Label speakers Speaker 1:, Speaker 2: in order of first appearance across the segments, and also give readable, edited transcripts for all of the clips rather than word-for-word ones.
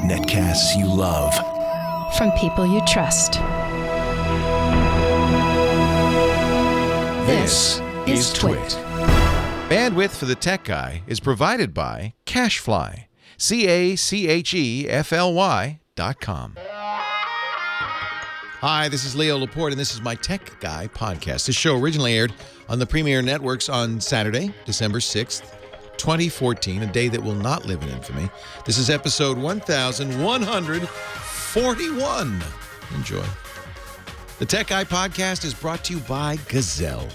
Speaker 1: Netcasts you love.
Speaker 2: From people you trust.
Speaker 1: This is Twit.
Speaker 3: Bandwidth for the Tech Guy is provided by CacheFly. CacheFly.com. Hi, this is Leo Laporte, and this is my Tech Guy podcast. This show originally aired on the Premier Networks on Saturday, December 6th, 2014, a day that will not live in infamy. This is episode 1141. Enjoy. The Tech Guy podcast is brought to you by Gazelle,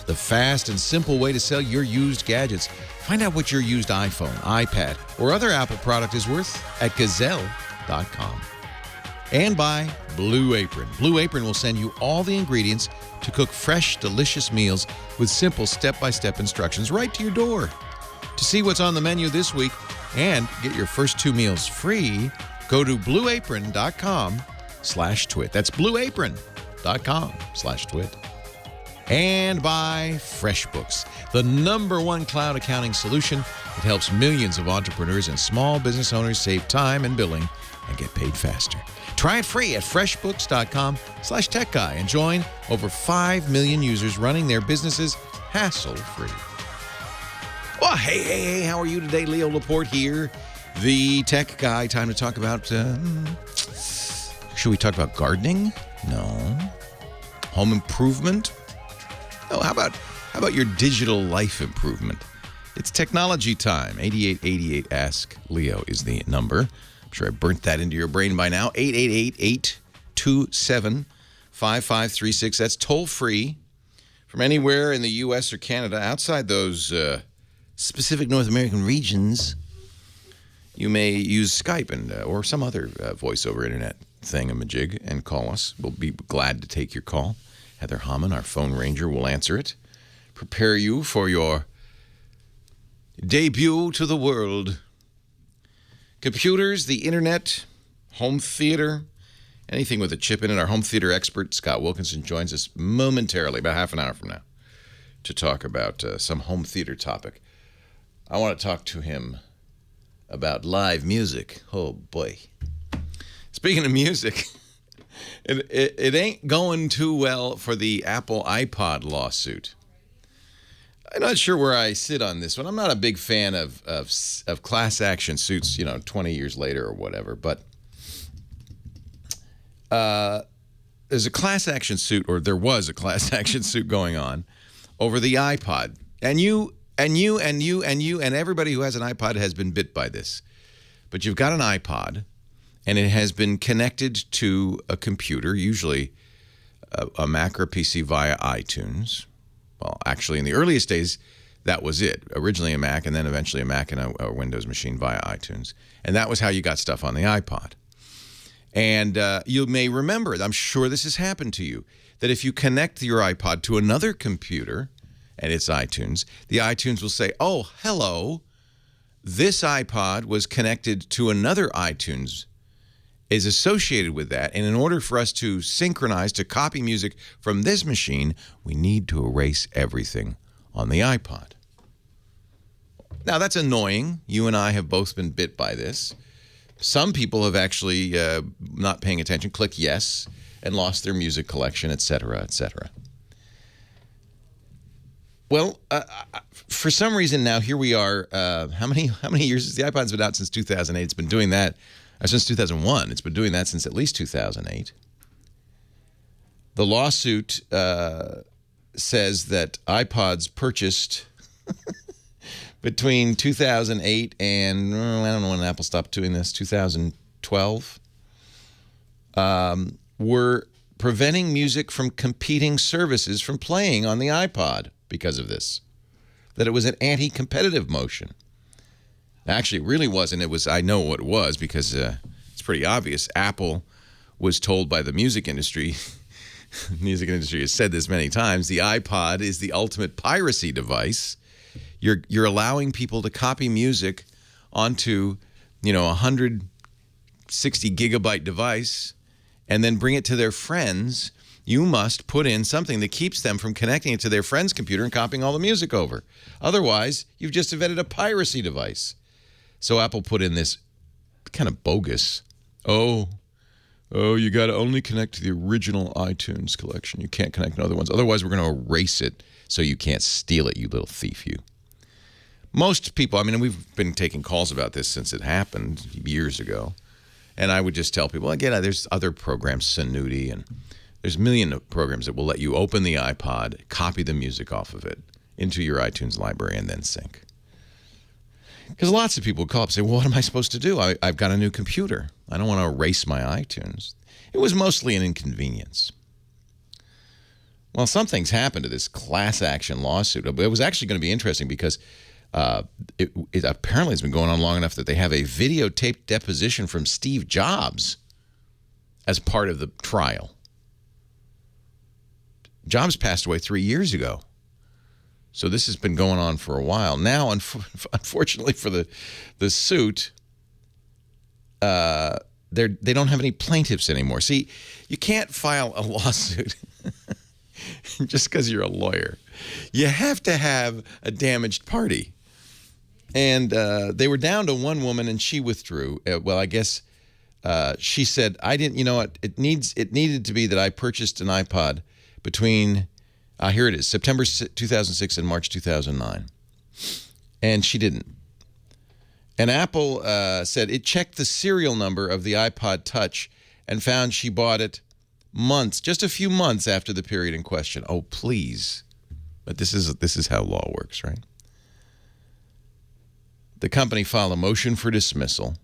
Speaker 3: the fast and simple way to sell your used gadgets. Find out what your used iPhone, iPad, or other Apple product is worth at Gazelle.com. And by Blue Apron. Blue Apron will send you all the ingredients to cook fresh, delicious meals with simple step-by-step instructions right to your door. To see what's on the menu this week and get your first 2 meals free, go to blueapron.com/twit. That's blueapron.com/twit. And by FreshBooks, the #1 cloud accounting solution that helps millions of entrepreneurs and small business owners save time and billing and get paid faster. Try it free at freshbooks.com/techguy and join over 5 million users running their businesses hassle-free. Well, hey, how are you today? Leo Laporte here, the Tech Guy. Time to talk about, should we talk about gardening? No. Home improvement? No, how about your digital life improvement? It's technology time. 8888 Ask Leo is the number. I'm sure I burnt that into your brain by now. 888-827-5536. That's toll-free from anywhere in the U.S. or Canada. Outside those specific North American regions, you may use Skype and or some other voice-over internet thingamajig and call us. We'll be glad to take your call. Heather Hammond, our phone ranger, will answer it. Prepare you for your debut to the world. Computers, the internet, home theater, anything with a chip in it. Our home theater expert, Scott Wilkinson, joins us momentarily, about half an hour from now, to talk about some home theater topic. I want to talk to him about live music. Oh, boy. Speaking of music, it ain't going too well for the Apple iPod lawsuit. I'm not sure where I sit on this one. I'm not a big fan of class action suits, 20 years later or whatever. But there's a class action suit, or there was a class action suit going on over the iPod. And you and everybody who has an iPod has been bit by this. But you've got an iPod, and it has been connected to a computer, usually a Mac or a PC via iTunes. Well, actually, in the earliest days, that was it. Originally a Mac, and then eventually a Mac and a Windows machine via iTunes. And that was how you got stuff on the iPod. And you may remember, I'm sure this has happened to you, that if you connect your iPod to another computer, and it's iTunes, the iTunes will say, oh, hello, this iPod was connected to another iTunes, is associated with that, and in order for us to synchronize, to copy music from this machine, we need to erase everything on the iPod. Now, that's annoying. You and I have both been bit by this. Some people have actually, not paying attention, clicked yes, and lost their music collection, etc., etc. Well, for some reason now, here we are. How many years? The iPod's been out since 2008. It's been doing that since 2001. It's been doing that since at least 2008. The lawsuit says that iPods purchased between 2008 and, I don't know when Apple stopped doing this, 2012, were preventing music from competing services from playing on the iPod because of this, that it was an anti-competitive motion. Actually, it really wasn't. It was, I know what it was because it's pretty obvious. Apple was told by the music industry, the music industry has said this many times, the iPod is the ultimate piracy device. You're allowing people to copy music onto, a 160 gigabyte device and then bring it to their friends. You must put in something that keeps them from connecting it to their friend's computer and copying all the music over. Otherwise, you've just invented a piracy device. So Apple put in this kind of bogus, you got to only connect to the original iTunes collection. You can't connect to other ones. Otherwise, we're going to erase it so you can't steal it, you little thief, you. Most people, I mean, we've been taking calls about this since it happened years ago. And I would just tell people, again, there's other programs, Sanuti, and there's a million of programs that will let you open the iPod, copy the music off of it into your iTunes library, and then sync. Because lots of people call up and say, well, what am I supposed to do? I've got a new computer. I don't want to erase my iTunes. It was mostly an inconvenience. Well, something's happened to this class action lawsuit. It was actually going to be interesting because it apparently has been going on long enough that they have a videotaped deposition from Steve Jobs as part of the trial. Jobs passed away 3 years ago. So this has been going on for a while. Now, unfortunately for the suit, they don't have any plaintiffs anymore. See, you can't file a lawsuit just because you're a lawyer. You have to have a damaged party. And they were down to one woman, and she withdrew. Well, I guess she said, I didn't, you know what, it needed to be that I purchased an iPod between, here it is, September 2006 and March 2009. And she didn't. And Apple said it checked the serial number of the iPod Touch and found she bought it just a few months after the period in question. Oh, please. But this is how law works, right? The company filed a motion for dismissal.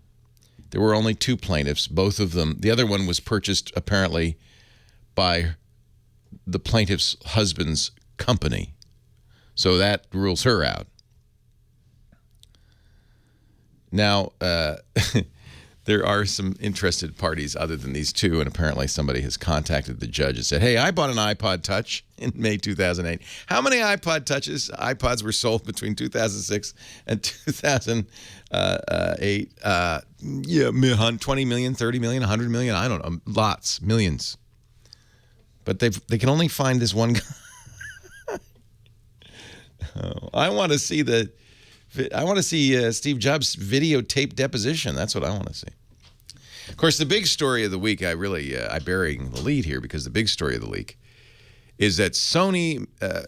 Speaker 3: There were only 2 plaintiffs, both of them. The other one was purchased apparently by the plaintiff's husband's company. So that rules her out. Now, there are some interested parties other than these 2, and apparently somebody has contacted the judge and said, hey, I bought an iPod Touch in May 2008. How many iPods were sold between 2006 and 2008? 20 million, 30 million, 100 million, I don't know, lots, millions. But they can only find this one guy. I want to see Steve Jobs' videotape deposition. That's what I want to see. Of course, the big story of the week, I'm burying the lead here because the big story of the week is that Sony, I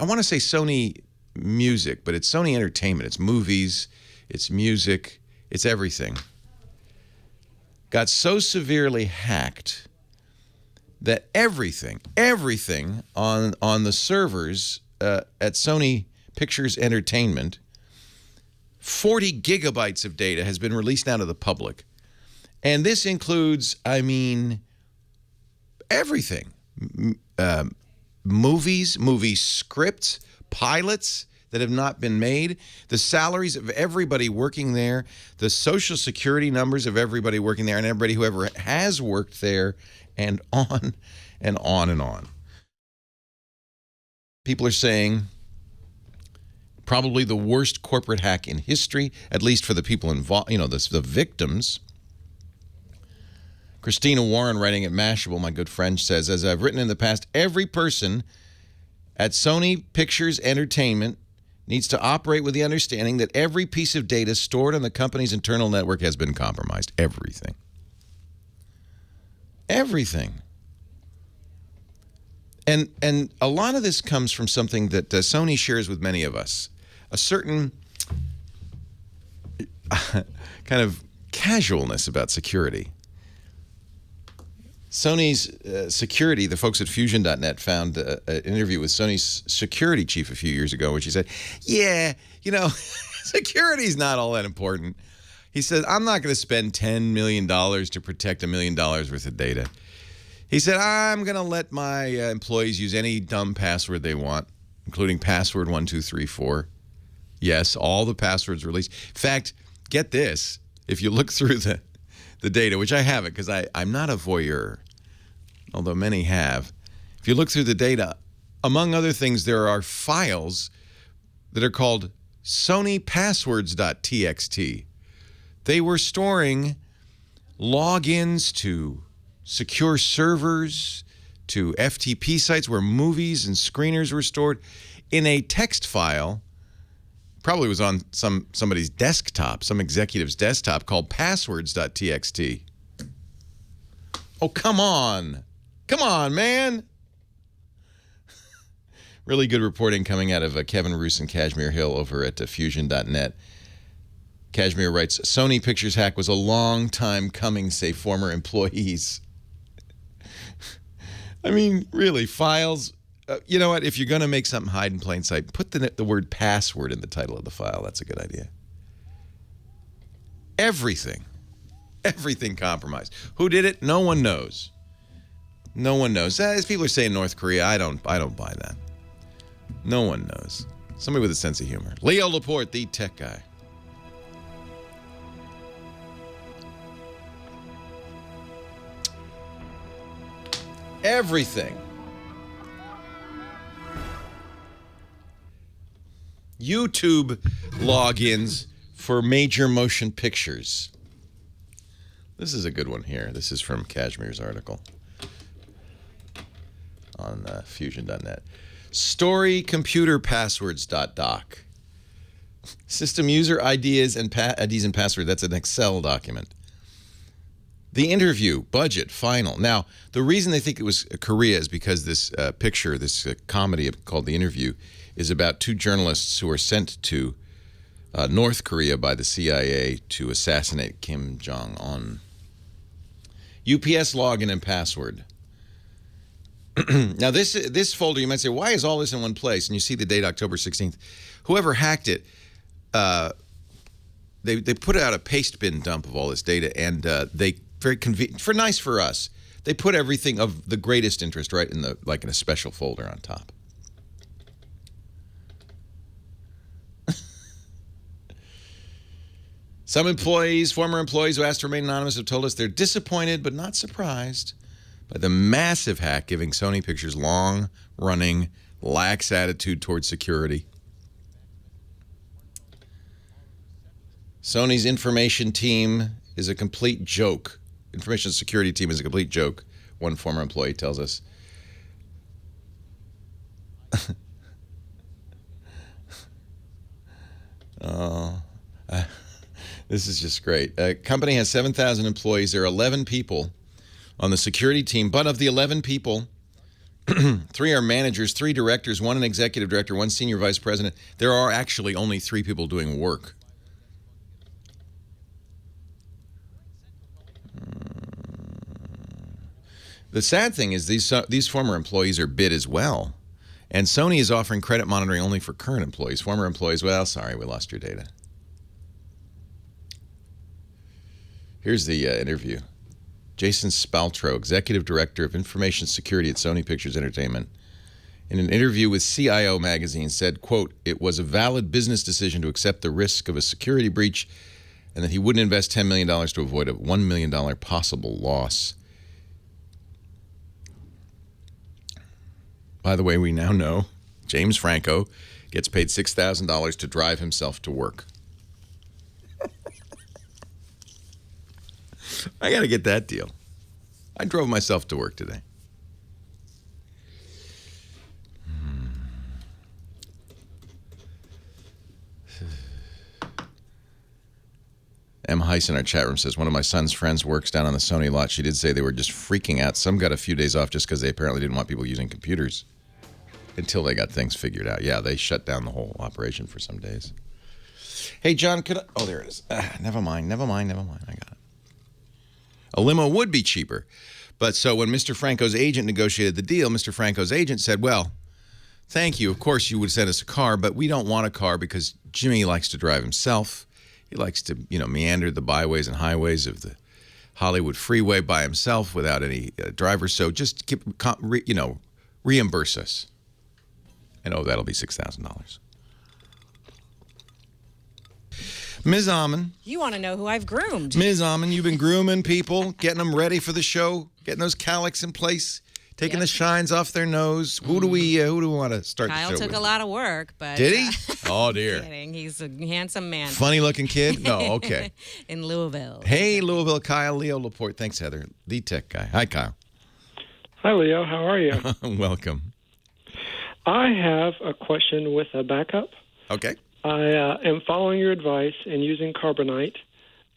Speaker 3: want to say Sony Music, but it's Sony Entertainment. It's movies, it's music, it's everything. Got so severely hacked that everything on the servers at Sony Pictures Entertainment, 40 gigabytes of data has been released now to the public. And this includes, everything. Movies, movie scripts, pilots that have not been made, the salaries of everybody working there, the social security numbers of everybody working there, and everybody who ever has worked there, and on and on and on. People are saying probably the worst corporate hack in history, at least for the people involved, the victims. Christina Warren, writing at Mashable, my good friend, says, as I've written in the past, every person at Sony Pictures Entertainment needs to operate with the understanding that every piece of data stored on the company's internal network has been compromised. Everything. Everything. And a lot of this comes from something that Sony shares with many of us. A certain kind of casualness about security. Sony's security, the folks at Fusion.net found an interview with Sony's security chief a few years ago where she said, security's not all that important. He said, I'm not going to spend $10 million to protect $1 million worth of data. He said, I'm going to let my employees use any dumb password they want, including password 1234. Yes, all the passwords released. In fact, get this. If you look through the data, which I haven't because I'm not a voyeur, although many have. If you look through the data, among other things, there are files that are called sonypasswords.txt. They were storing logins to secure servers, to FTP sites where movies and screeners were stored in a text file probably was on somebody's desktop, some executive's desktop, called passwords.txt. Oh, come on. Come on, man. Really good reporting coming out of Kevin Roos and Kashmir Hill over at fusion.net. Kashmir writes, Sony Pictures hack was a long time coming, say former employees. I mean, really, files. You know what? If you're going to make something hide in plain sight, put the word password in the title of the file. That's a good idea. Everything compromised. Who did it? No one knows. No one knows. As people are saying North Korea, I don't buy that. No one knows. Somebody with a sense of humor. Leo Laporte, the tech guy. Everything. YouTube logins for major motion pictures. This is a good one here. This is from Kashmir's article on fusion.net. Story computer passwords.doc. System user IDs and passwords. That's an Excel document. The interview, budget, final. Now, the reason they think it was Korea is because this picture, this comedy called The Interview, is about two journalists who are sent to North Korea by the CIA to assassinate Kim Jong-un. UPS login and password. Now, this folder, you might say, why is all this in one place? And you see the date, October 16th. Whoever hacked it, they put out a paste bin dump of all this data, and they very convenient for us. They put everything of the greatest interest right in in a special folder on top. Some employees, former employees who asked to remain anonymous, have told us they're disappointed but not surprised by the massive hack giving Sony Pictures long-running, lax attitude towards security. Sony's information team is a complete joke. Information security team is a complete joke, one former employee tells us. This is just great. A company has 7,000 employees. There are 11 people on the security team, but of the 11 people, 3 are managers, 3 directors, 1 an executive director, 1 senior vice president. There are actually only 3 people doing work. The sad thing is these former employees are bid as well. And Sony is offering credit monitoring only for current employees. Former employees, well, sorry, we lost your data. Here's the interview. Jason Spaltro, Executive Director of Information Security at Sony Pictures Entertainment, in an interview with CIO magazine said, quote, it was a valid business decision to accept the risk of a security breach and that he wouldn't invest $10 million to avoid a $1 million possible loss. By the way, we now know James Franco gets paid $6,000 to drive himself to work. I got to get that deal. I drove myself to work today. M. Heiss in our chat room says, one of my son's friends works down on the Sony lot. She did say they were just freaking out. Some got a few days off just because they apparently didn't want people using computers until they got things figured out. Yeah, they shut down the whole operation for some days. Hey, John, could I... Oh, there it is. Never mind. I got it. A limo would be cheaper. But so when Mr. Franco's agent negotiated the deal, Mr. Franco's agent said, well, thank you. Of course, you would send us a car, but we don't want a car because Jimmy likes to drive himself. He likes to, meander the byways and highways of the Hollywood freeway by himself without any driver. So just, reimburse us. And, that'll be $6,000. Ms. Amon.
Speaker 1: You want to know who I've groomed.
Speaker 3: Ms. Amon, you've been grooming people, getting them ready for the show, getting those cowlicks in place, taking the shines off their nose. Who do we want to start the show with?
Speaker 1: Kyle took a lot of work, but...
Speaker 3: Did he? Oh, dear.
Speaker 1: Kidding. He's a handsome man.
Speaker 3: Funny-looking kid? No, okay.
Speaker 1: In Louisville.
Speaker 3: Hey, Louisville, Kyle. Leo Laporte. Thanks, Heather. The tech guy. Hi, Kyle.
Speaker 4: Hi, Leo. How are you?
Speaker 3: Welcome.
Speaker 4: I have a question with a backup.
Speaker 3: Okay.
Speaker 4: I am following your advice and using Carbonite.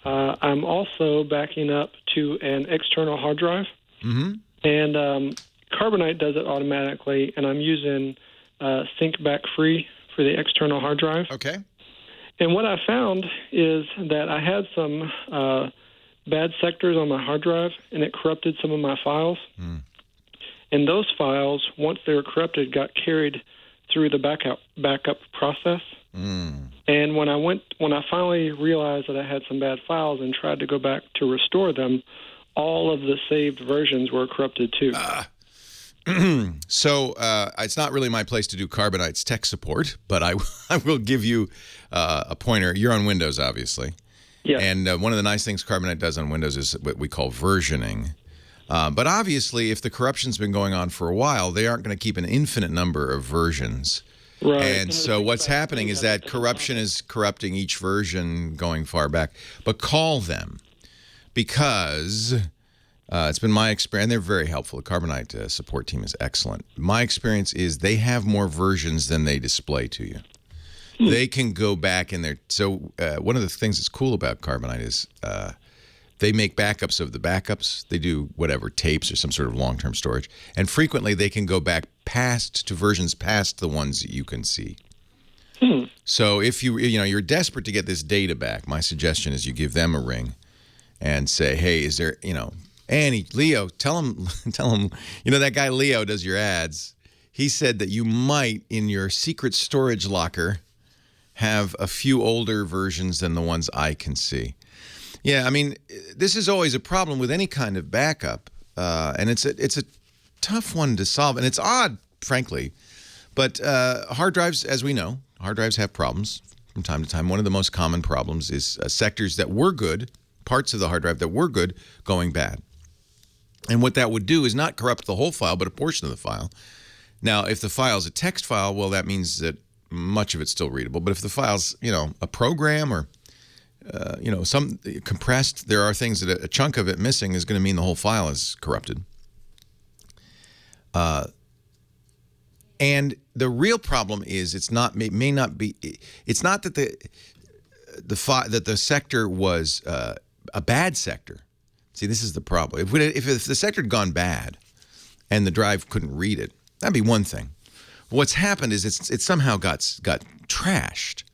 Speaker 4: I'm also backing up to an external hard drive.
Speaker 3: Mm-hmm.
Speaker 4: And Carbonite does it automatically, and I'm using Sync Back Free for the external hard drive.
Speaker 3: Okay.
Speaker 4: And what I found is that I had some bad sectors on my hard drive, and it corrupted some of my files.
Speaker 3: Mm.
Speaker 4: And those files, once they were corrupted, got carried through the backup process.
Speaker 3: Mm.
Speaker 4: And when I finally realized that I had some bad files and tried to go back to restore them, all of the saved versions were corrupted too.
Speaker 3: So it's not really my place to do Carbonite's tech support, but I will give you a pointer. You're on Windows, obviously.
Speaker 4: Yeah.
Speaker 3: And one of the nice things Carbonite does on Windows is what we call versioning. But obviously, if the corruption's been going on for a while, they aren't going to keep an infinite number of versions.
Speaker 4: Right.
Speaker 3: And so what's happening is that corruption is corrupting each version going far back. But call them, because it's been my experience. They're very helpful. The Carbonite support team is excellent. My experience is they have more versions than they display to you. They can go back in there. So one of the things that's cool about Carbonite is they make backups of the backups. They do whatever, tapes or some sort of long-term storage. And frequently they can go back to versions past the ones that you can see. So if you're desperate to get this data back, my suggestion is you give them a ring and say, hey, is there, Annie, Leo, tell him, that guy Leo does your ads. He said that you might, in your secret storage locker, have a few older versions than the ones I can see. Yeah, I mean, this is always a problem with any kind of backup, and it's a tough one to solve, and it's odd, frankly. But hard drives, as we know, hard drives have problems from time to time. One of the most common problems is sectors that were good, parts of the hard drive that were good, going bad. And what that would do is not corrupt the whole file, but a portion of the file. Now, if the file is a text file, well, that means that much of it's still readable. But if the file's, a program or, some compressed, there are things that a chunk of it missing is going to mean the whole file is corrupted. And the real problem is it's not that the sector was a bad sector. See, this is the problem. If the sector had gone bad and the drive couldn't read it, that'd be one thing. What's happened is it somehow got trashed.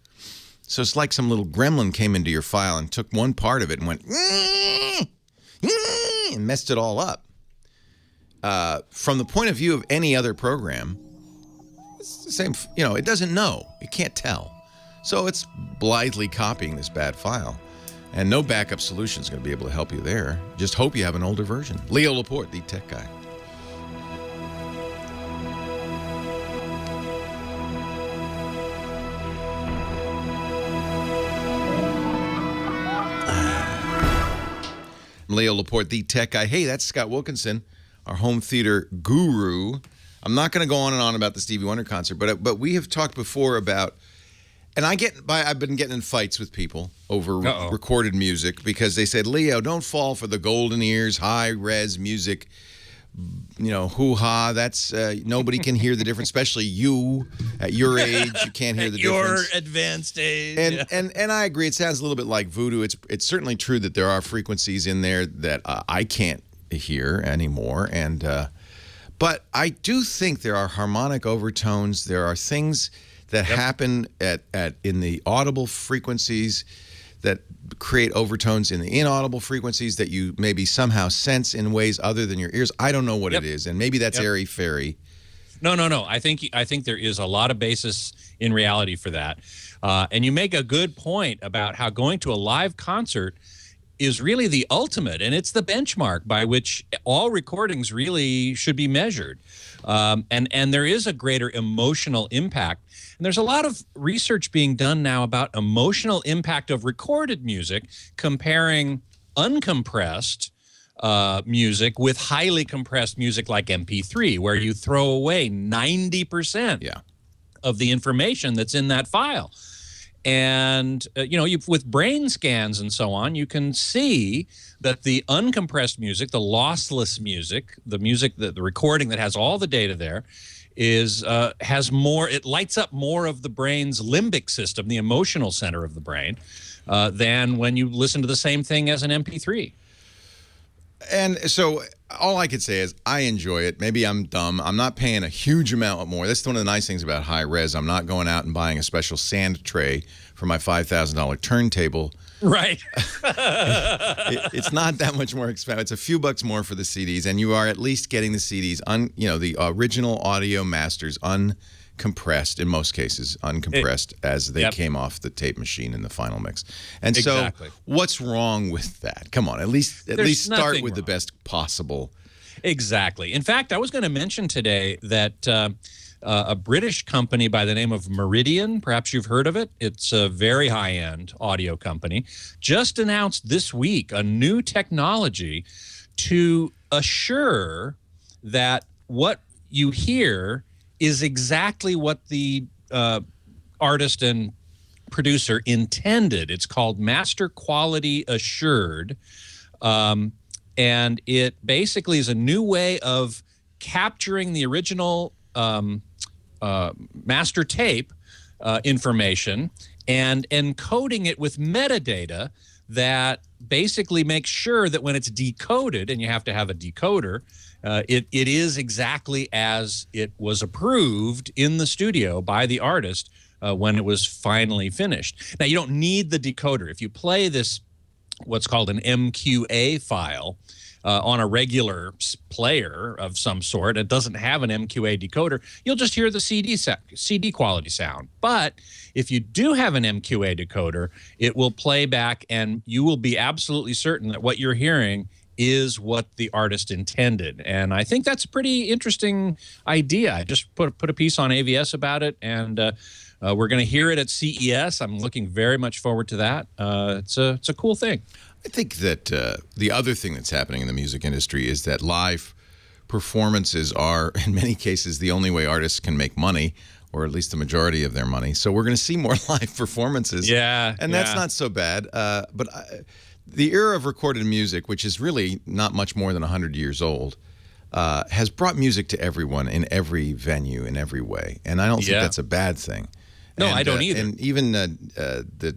Speaker 3: So it's like some little gremlin came into your file and took one part of it and went and messed it all up. From the point of view of any other program, it's the same. It doesn't know. It can't tell. So it's blithely copying this bad file. And no backup solution is going to be able to help you there. Just hope you have an older version. Leo Laporte, the tech guy. Leo Laporte, the tech guy. Hey, that's Scott Wilkinson, our home theater guru. I'm not going to go on and on about the Stevie Wonder concert, but we have talked before about, and I've been getting in fights with people over recorded music because they said, Leo, don't fall for the golden ears, high-res music, hoo-ha. That's nobody can hear the difference, especially you at your age. You can't hear the difference.
Speaker 5: Your advanced age.
Speaker 3: And I agree. It sounds a little bit like voodoo. It's certainly true that there are frequencies in there that I can't hear anymore. But I do think there are harmonic overtones. There are things that happen in the audible frequencies that create overtones in the inaudible frequencies that you maybe somehow sense in ways other than your ears. I don't know what it is, and maybe that's airy-fairy.
Speaker 5: No. I think there is a lot of basis in reality for that. And you make a good point about how going to a live concert is really the ultimate, and it's the benchmark by which all recordings really should be measured. And there is a greater emotional impact. And there's a lot of research being done now about emotional impact of recorded music, comparing uncompressed music with highly compressed music like MP3, where you throw away 90% of the information that's in that file. And, with brain scans and so on, you can see that the uncompressed music, the lossless music, the recording that has all the data there, is has more. It lights up more of the brain's limbic system, the emotional center of the brain, than when you listen to the same thing as an MP3.
Speaker 3: And so all I could say is I enjoy it. Maybe I'm dumb. I'm not paying a huge amount more. That's one of the nice things about high res. I'm not going out and buying a special sand tray for my $5,000 turntable.
Speaker 5: Right.
Speaker 3: It's not that much more expensive. It's a few bucks more for the CDs, and you are at least getting the CDs, the original audio masters uncompressed, in most cases, uncompressed as they came off the tape machine in the final mix. And so what's wrong with that? Come on, at least start with the best possible.
Speaker 5: Exactly. In fact, I was going to mention today that a British company by the name of Meridian, perhaps you've heard of it. It's a very high-end audio company, just announced this week a new technology to assure that what you hear is exactly what the artist and producer intended. It's called Master Quality Assured, and it basically is a new way of capturing the original master tape information and encoding it with metadata that basically makes sure that when it's decoded, and you have to have a decoder, it is exactly as it was approved in the studio by the artist when it was finally finished. Now, you don't need the decoder. If you play this, what's called an MQA file, on a regular player of some sort, it doesn't have an MQA decoder, you'll just hear the CD quality sound. But if you do have an MQA decoder, it will play back, and you will be absolutely certain that what you're hearing is what the artist intended. And I think that's a pretty interesting idea. I just put a piece on AVS about it, and we're going to hear it at CES. I'm looking very much forward to that. It's a cool thing.
Speaker 3: I think that the other thing that's happening in the music industry is that live performances are, in many cases, the only way artists can make money, or at least the majority of their money. So we're going to see more live performances.
Speaker 5: Yeah.
Speaker 3: And that's not so bad. But the era of recorded music, which is really not much more than 100 years old, has brought music to everyone in every venue, in every way. And I don't think that's a bad thing.
Speaker 5: No, I don't either.
Speaker 3: And even the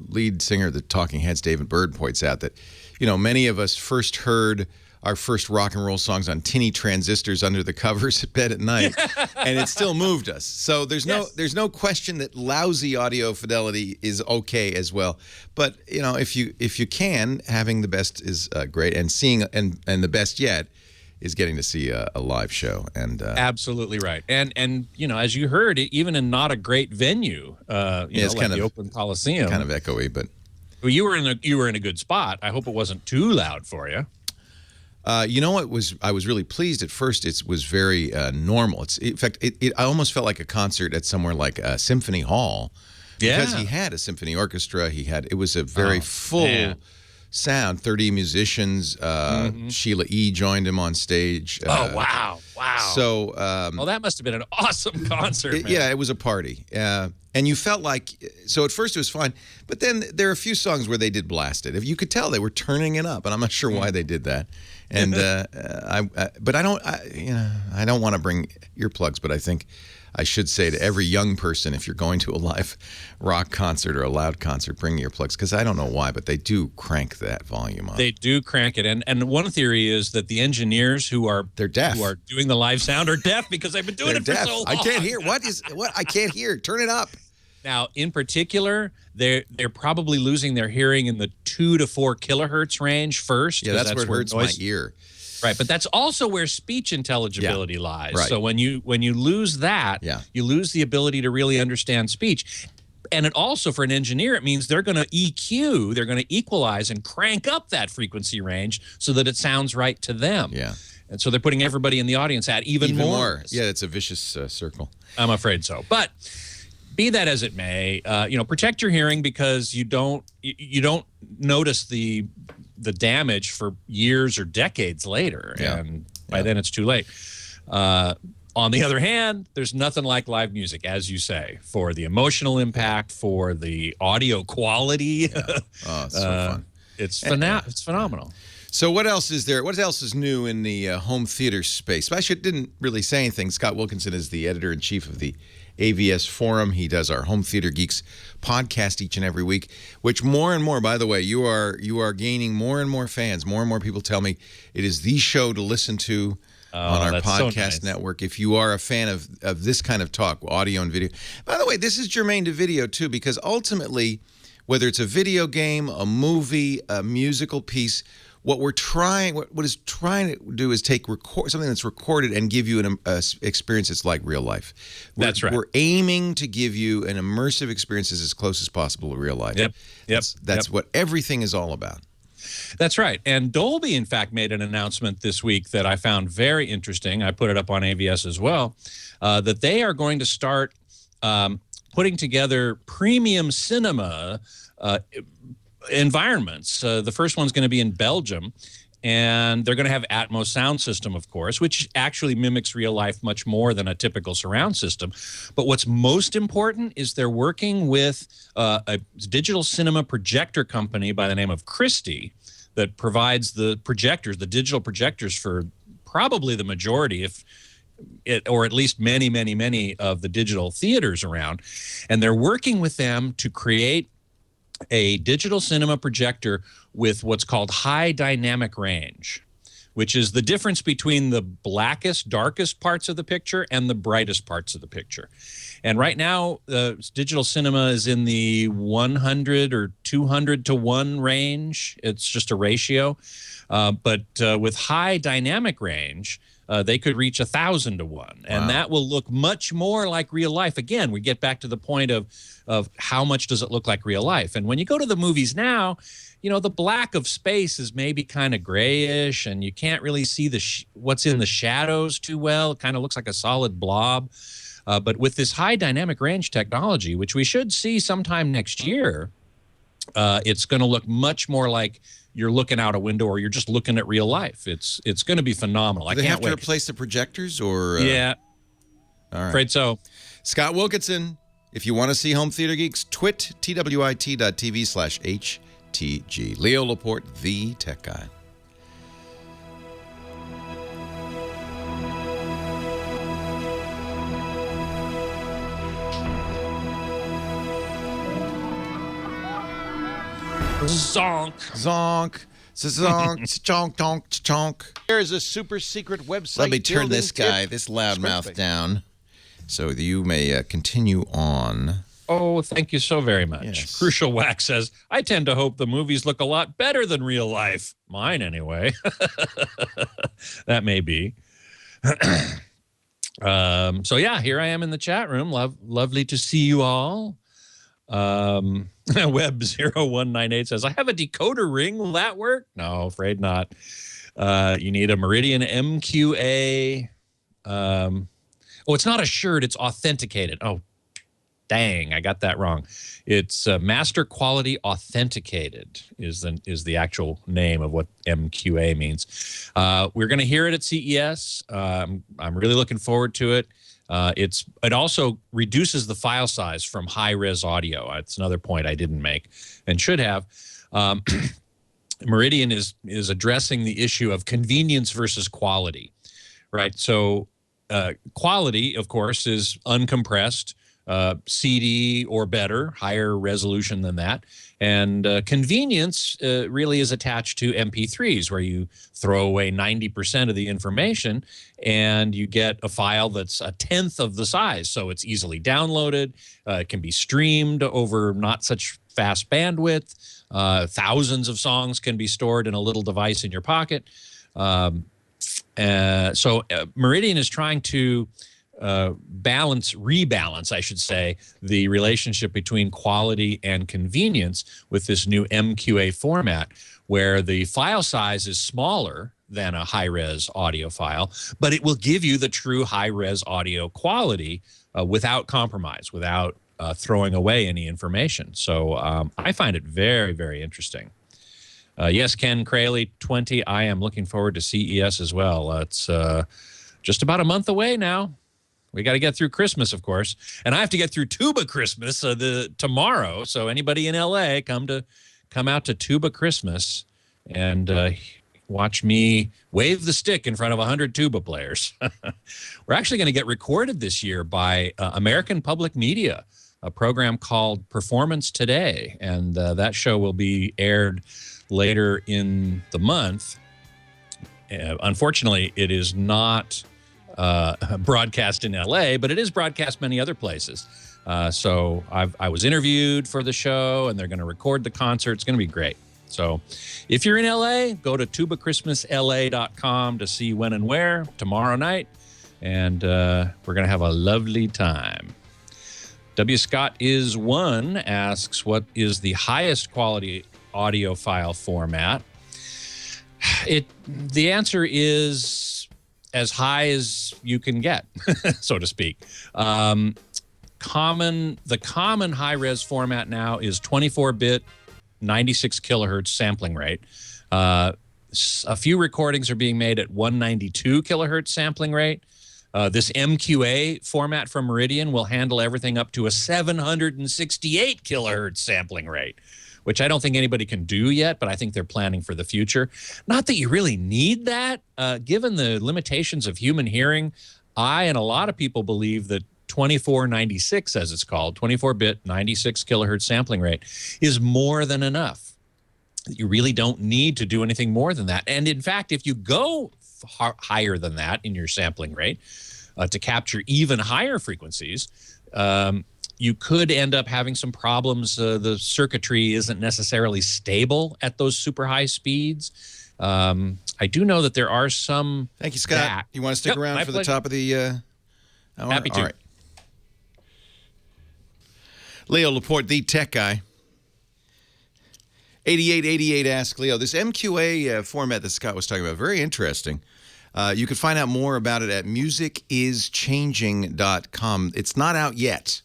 Speaker 3: lead singer of the Talking Heads, David Byrd, points out that, many of us first heard our first rock and roll songs on tinny transistors under the covers at bed at night, and it still moved us. So there's no question that lousy audio fidelity is okay as well. But if you can, having the best is great, and seeing and the best yet is getting to see a live show. And
Speaker 5: absolutely right. And as you heard, even in not a great venue, it's like the Oakland Coliseum,
Speaker 3: kind of echoey, but
Speaker 5: you were in a good spot. I hope it wasn't too loud for you.
Speaker 3: What I was really pleased at first. It was very normal. In fact, I almost felt like a concert at somewhere like a symphony hall, because he had a symphony orchestra. It was a very full sound, 30 musicians. Sheila E. joined him on stage.
Speaker 5: Wow.
Speaker 3: So,
Speaker 5: that must have been an awesome concert, man.
Speaker 3: Yeah, it was a party. And you felt like, so at first it was fine, but then there are a few songs where they did blast it. If you could tell they were turning it up, and I'm not sure why they did that. And but I don't want to bring earplugs, but I think I should say to every young person, if you're going to a live rock concert or a loud concert, bring earplugs, because I don't know why, but they do crank that volume up.
Speaker 5: They do crank it, and one theory is that the engineers they're
Speaker 3: deaf,
Speaker 5: who are doing the live sound are deaf because they've been doing it for so long.
Speaker 3: I can't hear. What? I can't hear. Turn it up.
Speaker 5: Now, in particular, they're probably losing their hearing in the 2 to 4 kilohertz range first.
Speaker 3: Yeah, that's where it hurts my ear.
Speaker 5: Right, but that's also where speech intelligibility lies.
Speaker 3: Right.
Speaker 5: So when you lose that, you lose the ability to really understand speech. And it also, for an engineer, it means they're going to EQ, they're going to equalize and crank up that frequency range so that it sounds right to them.
Speaker 3: Yeah.
Speaker 5: And so they're putting everybody in the audience at even more.
Speaker 3: Yeah, it's a vicious circle.
Speaker 5: I'm afraid so. But be that as it may, protect your hearing, because you don't notice the damage for years or decades later, and by then it's too late. On the other hand, there's nothing like live music, as you say, for the emotional impact, for the audio quality.
Speaker 3: Oh, it's so fun.
Speaker 5: It's phenomenal.
Speaker 3: So what else is there? What else is new in the home theater space? I didn't really say anything. Scott Wilkinson is the editor-in-chief of the AVS Forum. He does our Home Theater Geeks podcast each and every week, which more and more, by the way, you are gaining more and more fans. More and more people tell me it is the show to listen to on our podcast network. If you are a fan of this kind of talk, audio and video. By the way, this is germane to video too, because ultimately, whether it's a video game, a movie, a musical piece, what is trying to do is take something that's recorded and give you an experience that's like real life.
Speaker 5: That's right.
Speaker 3: We're aiming to give you an immersive experience as close as possible to real life.
Speaker 5: Yep.
Speaker 3: That's what everything is all about.
Speaker 5: That's right. And Dolby, in fact, made an announcement this week that I found very interesting. I put it up on AVS as well, that they are going to start putting together premium cinema environments. The first one's going to be in Belgium, and they're going to have Atmos sound system, of course, which actually mimics real life much more than a typical surround system. But what's most important is they're working with a digital cinema projector company by the name of Christie that provides the projectors, the digital projectors for probably the majority, or at least many, many, many of the digital theaters around. And they're working with them to create a digital cinema projector with what's called high dynamic range, which is the difference between the blackest, darkest parts of the picture and the brightest parts of the picture. And right now, digital cinema is in the 100 or 200 to 1 range. It's just a ratio. But with high dynamic range, they could reach 1,000 to 1. And that will look much more like real life. Again, we get back to the point of how much does it look like real life. And when you go to the movies now, you know, the black of space is maybe kind of grayish, and you can't really see what's in the shadows too well. It kind of looks like a solid blob. But with this high dynamic range technology, which we should see sometime next year, it's going to look much more like you're looking out a window or you're just looking at real life. It's going to be phenomenal. I can't wait.
Speaker 3: Do they have to replace the projectors or?
Speaker 5: Yeah.
Speaker 3: All right.
Speaker 5: Afraid so.
Speaker 3: Scott Wilkinson, if you want to see Home Theater Geeks, twit.twit.tv/HTG. Leo Laporte, the tech guy.
Speaker 5: Zonk.
Speaker 3: Zonk. Zonk. Chonk, chonk, chonk.
Speaker 6: There's a super secret website.
Speaker 3: Let me turn this guy, this loudmouth, down so that you may continue on.
Speaker 5: Oh, thank you so very much.
Speaker 3: Yes.
Speaker 5: Crucial Wax says, I tend to hope the movies look a lot better than real life. Mine, anyway. That may be. So, yeah, here I am in the chat room. Lovely to see you all. Web0198 says, I have a decoder ring. Will that work? No, afraid not. You need a Meridian MQA. Oh, it's not assured. It's authenticated. Oh, dang, I got that wrong. It's Master Quality Authenticated is the actual name of what MQA means. We're going to hear it at CES. I'm really looking forward to it. It also reduces the file size from high-res audio. It's another point I didn't make and should have. Meridian is addressing the issue of convenience versus quality, right? So quality, of course, is uncompressed, CD or better, higher resolution than that. And convenience really is attached to MP3s, where you throw away 90% of the information and you get a file that's 1/10 of the size. So it's easily downloaded. It can be streamed over not such fast bandwidth. Thousands of songs can be stored in a little device in your pocket. So Meridian is trying to rebalance, I should say, the relationship between quality and convenience with this new MQA format, where the file size is smaller than a high-res audio file, but it will give you the true high-res audio quality without compromise, without throwing away any information. So I find it very, very interesting. Yes, Ken Crayley, 20. I am looking forward to CES as well. It's just about a month away now. We got to get through Christmas, of course, and I have to get through Tuba Christmas tomorrow. So anybody in LA, come out to Tuba Christmas and watch me wave the stick in front of 100 tuba players. We're actually going to get recorded this year by American Public Media, a program called Performance Today, and that show will be aired later in the month. Unfortunately, it is not broadcast in LA, but it is broadcast many other places. So I was interviewed for the show, and they're going to record the concert. It's going to be great. So if you're in LA, go to tubachristmasla.com to see when and where tomorrow night, and we're going to have a lovely time. W. Scott is one asks, what is the highest quality audio file format? The answer is as high as you can get, so to speak. The common high-res format now is 24-bit, 96 kilohertz sampling rate. A few recordings are being made at 192 kilohertz sampling rate. This MQA format from Meridian will handle everything up to a 768 kilohertz sampling rate, which I don't think anybody can do yet, but I think they're planning for the future. Not that you really need that. Given the limitations of human hearing, I and a lot of people believe that 2496, as it's called, 24-bit, 96 kilohertz sampling rate, is more than enough. You really don't need to do anything more than that. And in fact, if you go higher than that in your sampling rate to capture even higher frequencies, you could end up having some problems. The circuitry isn't necessarily stable at those super high speeds. I do know that there are some.
Speaker 3: Thank you, Scott. You want to stick around for the top of the hour?
Speaker 5: Happy to.
Speaker 3: All right. Leo Laporte, the tech guy. 8888 asks Leo, this MQA format that Scott was talking about, very interesting. You can find out more about it at musicischanging.com. It's not out yet.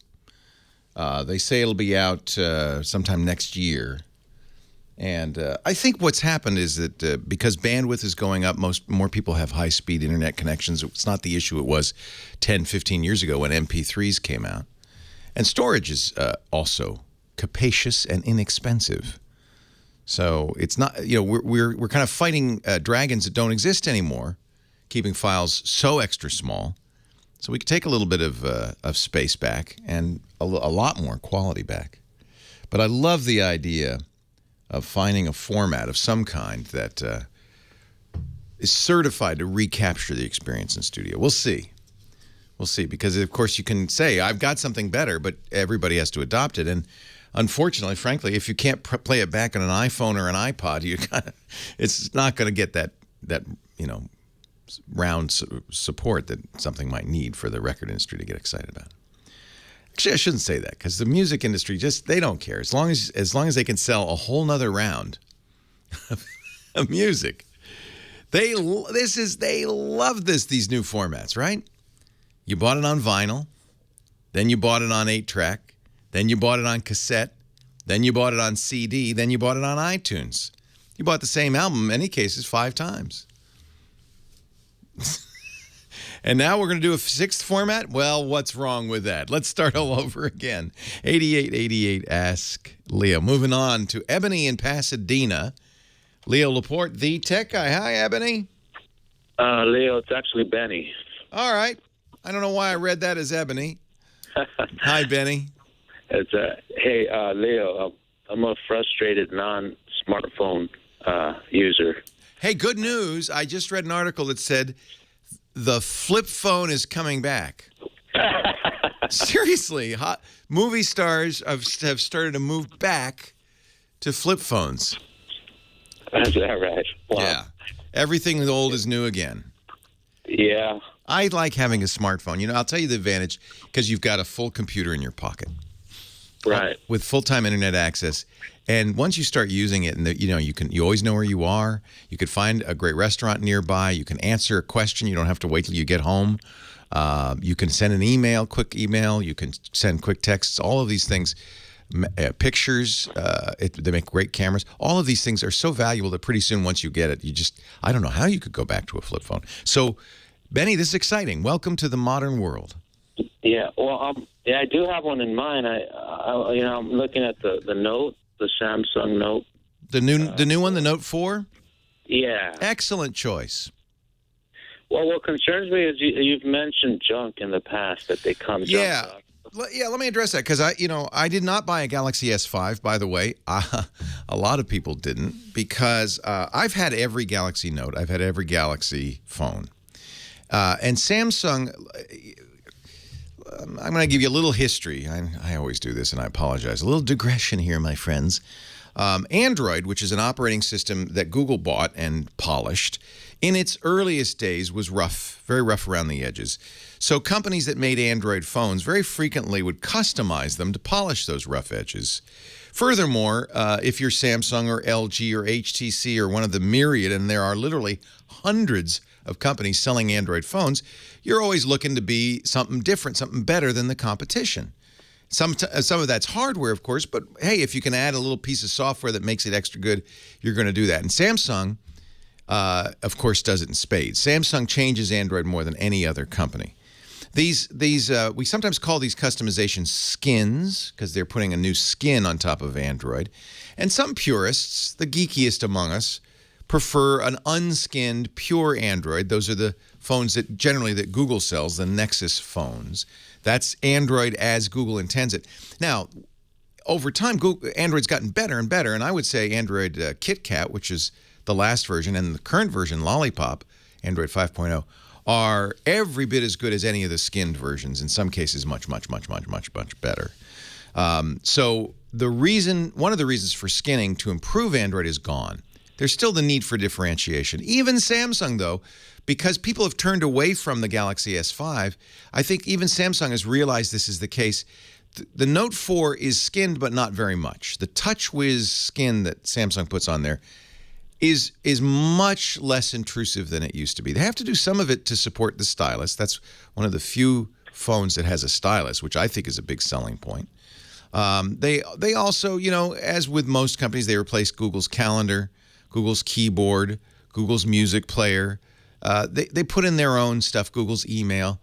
Speaker 3: They say it'll be out sometime next year. And I think what's happened is that because bandwidth is going up, more people have high-speed internet connections. It's not the issue it was 10, 15 years ago when MP3s came out. And storage is also capacious and inexpensive. So it's not, we're kind of fighting dragons that don't exist anymore, keeping files so extra small. So we can take a little bit of space back and a lot more quality back. But I love the idea of finding a format of some kind that is certified to recapture the experience in studio. We'll see. We'll see, because of course you can say, I've got something better, but everybody has to adopt it. And unfortunately, frankly, if you can't play it back on an iPhone or an iPod, it's not going to get that round support that something might need for the record industry to get excited about. Actually, I shouldn't say that, because the music industry they don't care as long as they can sell a whole nother round of music. They love these new formats, right? You bought it on vinyl, then you bought it on 8-track, then you bought it on cassette, then you bought it on CD, then you bought it on iTunes. You bought the same album, in many cases, 5 times. And now we're going to do a 6th format? Well, what's wrong with that? Let's start all over again. 8888 ask Leo. Moving on to Ebony in Pasadena. Leo Laporte, the tech guy. Hi, Ebony.
Speaker 7: Leo, it's actually Benny.
Speaker 3: All right. I don't know why I read that as Ebony. Hi, Benny.
Speaker 7: It's hey, Leo. I'm a frustrated non-smartphone user.
Speaker 3: Hey, good news. I just read an article that said the flip phone is coming back. Seriously, movie stars have started to move back to flip phones.
Speaker 7: Is that right? Wow.
Speaker 3: Yeah. Everything old is new again.
Speaker 7: Yeah.
Speaker 3: I like having a smartphone. I'll tell you the advantage, because you've got a full computer in your pocket.
Speaker 7: Right.
Speaker 3: With full-time internet access. And once you start using it, and you always know where you are. You could find a great restaurant nearby. You can answer a question. You don't have to wait till you get home. You can send an email, quick email. You can send quick texts. All of these things, pictures. They make great cameras. All of these things are so valuable that pretty soon, once you get it, I don't know how you could go back to a flip phone. So, Benny, this is exciting. Welcome to the modern world.
Speaker 7: Yeah. Well, I do have one in mind. I'm looking at the Note. The Samsung Note.
Speaker 3: The new one, the Note 4?
Speaker 7: Yeah.
Speaker 3: Excellent choice.
Speaker 7: Well, what concerns me is you've mentioned junk in the past that they come.
Speaker 3: Yeah. Yeah, let me address that because I did not buy a Galaxy S5, by the way. A lot of people didn't because I've had every Galaxy Note. I've had every Galaxy phone. And Samsung, I'm going to give you a little history. I always do this, and I apologize. A little digression here, my friends. Android, which is an operating system that Google bought and polished, in its earliest days was rough, very rough around the edges. So companies that made Android phones very frequently would customize them to polish those rough edges. Furthermore, if you're Samsung or LG or HTC or one of the myriad, and there are literally hundreds of companies selling Android phones, you're always looking to be something different, something better than the competition. Some of that's hardware, of course, but hey, if you can add a little piece of software that makes it extra good, you're going to do that. And Samsung, of course, does it in spades. Samsung changes Android more than any other company. These we sometimes call these customization skins because they're putting a new skin on top of Android. And some purists, the geekiest among us, prefer an unskinned, pure Android. Those are the phones that generally that Google sells, the Nexus phones. That's Android as Google intends it. Now, over time, Android's gotten better and better, and I would say Android KitKat, which is the last version, and the current version, Lollipop, Android 5.0, are every bit as good as any of the skinned versions. In some cases, much, much, much, much, much, much better. So one of the reasons for skinning to improve Android is gone. There's still the need for differentiation. Even Samsung, though, because people have turned away from the Galaxy S5, I think even Samsung has realized this is the case. The Note 4 is skinned, but not very much. The TouchWiz skin that Samsung puts on there is much less intrusive than it used to be. They have to do some of it to support the stylus. That's one of the few phones that has a stylus, which I think is a big selling point. They also, as with most companies, they replaced Google's Calendar, Google's Keyboard, Google's Music Player. They put in their own stuff, Google's email.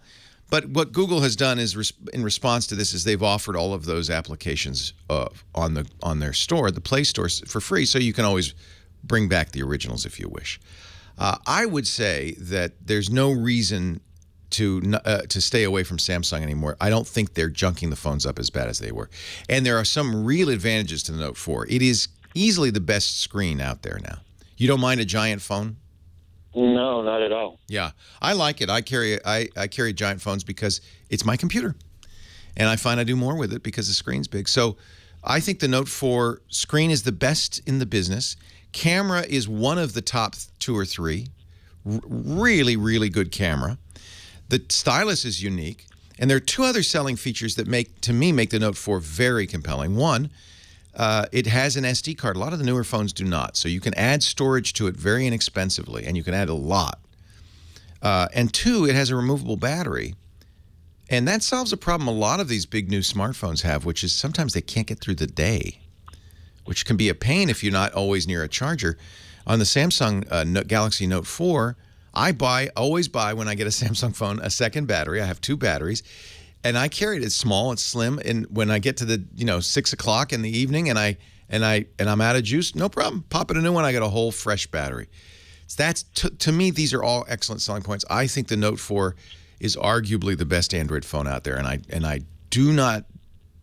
Speaker 3: But what Google has done is, in response to this, is they've offered all of those applications on their store, the Play Store, for free, so you can always bring back the originals if you wish. I would say that there's no reason to stay away from Samsung anymore. I don't think they're junking the phones up as bad as they were. And there are some real advantages to the Note 4. It is easily the best screen out there now. You don't mind a giant phone?
Speaker 7: No, not at all.
Speaker 3: Yeah, I like it. I carry giant phones because it's my computer. And I find I do more with it because the screen's big. So I think the Note 4 screen is the best in the business. Camera is one of the top 2 or 3. Really, really good camera. The stylus is unique. And there are 2 other selling features that make the Note 4 very compelling. One, it has an SD card. A lot of the newer phones do not. So you can add storage to it very inexpensively, and you can add a lot. And 2, it has a removable battery. And that solves a problem a lot of these big new smartphones have, which is sometimes they can't get through the day, which can be a pain if you're not always near a charger. On the Samsung Galaxy Note 4, I always buy when I get a Samsung phone a second battery. I have 2 batteries. And I carry it. It's small, it's slim, and when I get to the 6 o'clock in the evening and I'm out of juice, no problem. Pop in a new one, I get a whole fresh battery. So that's to me, these are all excellent selling points. I think the Note 4 is arguably the best Android phone out there, and I do not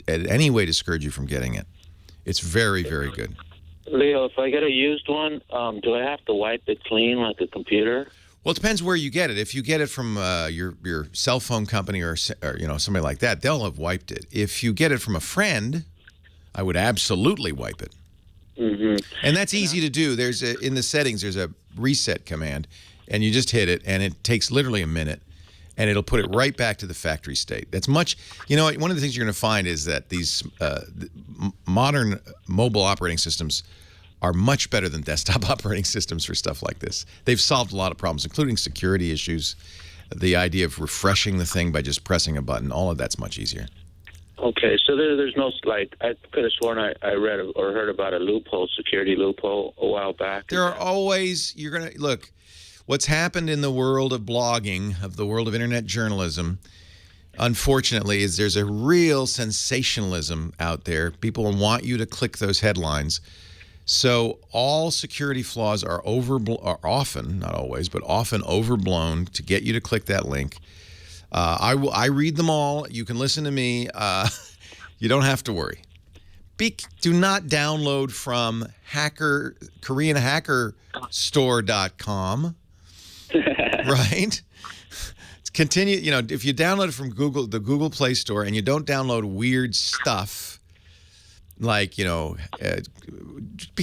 Speaker 3: in any way discourage you from getting it. It's very, very good.
Speaker 7: Leo, if I get a used one, do I have to wipe it clean like a computer?
Speaker 3: Well, it depends where you get it. If you get it from your cell phone company or somebody like that, they'll have wiped it. If you get it from a friend, I would absolutely wipe it.
Speaker 7: Mm-hmm.
Speaker 3: And that's easy to do. In the settings, there's a reset command, and you just hit it, and it takes literally a minute, and it'll put it right back to the factory state. That's much. One of the things you're going to find is that these modern mobile operating systems are much better than desktop operating systems for stuff like this. They've solved a lot of problems, including security issues, the idea of refreshing the thing by just pressing a button. All of that's much easier.
Speaker 7: Okay, so there's no, I could have sworn I read or heard about a security loophole a while back.
Speaker 3: There are always, look, what's happened in the world of blogging, of the world of internet journalism, unfortunately, is there's a real sensationalism out there. People want you to click those headlines. So all security flaws are often, not always, but often overblown to get you to click that link. I read them all. You can listen to me. You don't have to worry. Do not download from KoreanHackerStore.com. Right? Continue. If you download it from the Google Play Store, and you don't download weird stuff. Like, be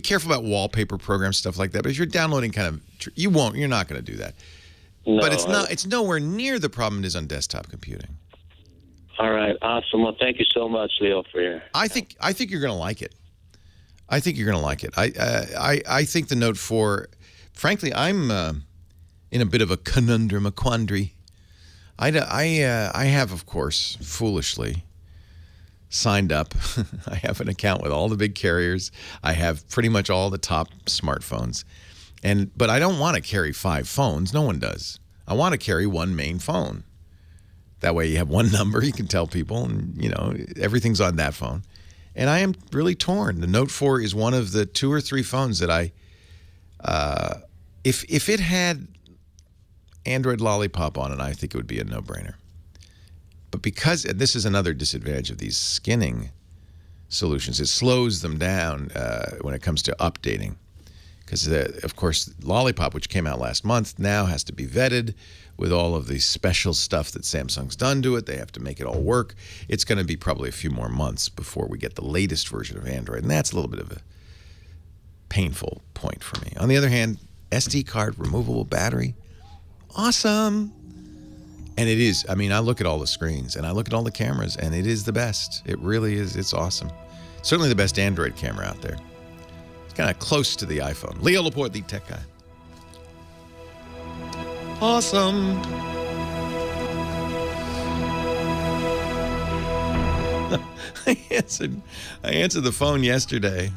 Speaker 3: careful about wallpaper programs, stuff like that. But if you're downloading you're not going to do that.
Speaker 7: No,
Speaker 3: but it's nowhere near the problem it is on desktop computing.
Speaker 7: All right, awesome. Well, thank you so much, Leo, for your.
Speaker 3: I think you're going to like it. I think you're going to like it. I think the Note 4, frankly, I'm in a bit of a conundrum, a quandary. I have, of course, foolishly signed up. I have an account with all the big carriers. I have pretty much all the top smartphones. But I don't want to carry 5 phones. No one does. I want to carry one main phone. That way you have one number you can tell people, and everything's on that phone. And I am really torn. The Note 4 is one of the 2 or 3 phones that if it had Android Lollipop on it, I think it would be a no-brainer. But because, and this is another disadvantage of these skinning solutions, it slows them down when it comes to updating. Because, of course, Lollipop, which came out last month, now has to be vetted with all of the special stuff that Samsung's done to it. They have to make it all work. It's going to be probably a few more months before we get the latest version of Android. And that's a little bit of a painful point for me. On the other hand, SD card, removable battery, awesome. And it is. I mean, I look at all the screens and I look at all the cameras, and it is the best. It really is. It's awesome. Certainly the best Android camera out there. It's kind of close to the iPhone. Leo Laporte, the tech guy. Awesome. I answered the phone yesterday.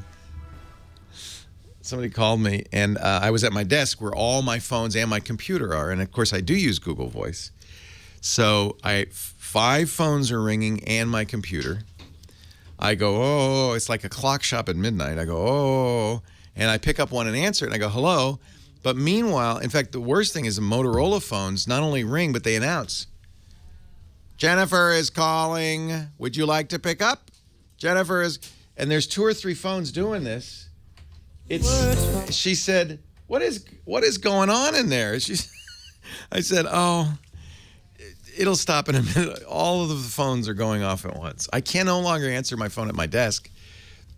Speaker 3: Somebody called me, and I was at my desk where all my phones and my computer are. And, of course, I do use Google Voice. So 5 phones are ringing and my computer. I go, oh, it's like a clock shop at midnight. I go, oh, and I pick up one and answer it, and I go, hello. But meanwhile, in fact, the worst thing is the Motorola phones not only ring, but they announce, Jennifer is calling. Would you like to pick up? Jennifer is, and there's 2 or 3 phones doing this. She said, what is going on in there? I said, oh, it'll stop in a minute. All of the phones are going off at once. I can no longer answer my phone at my desk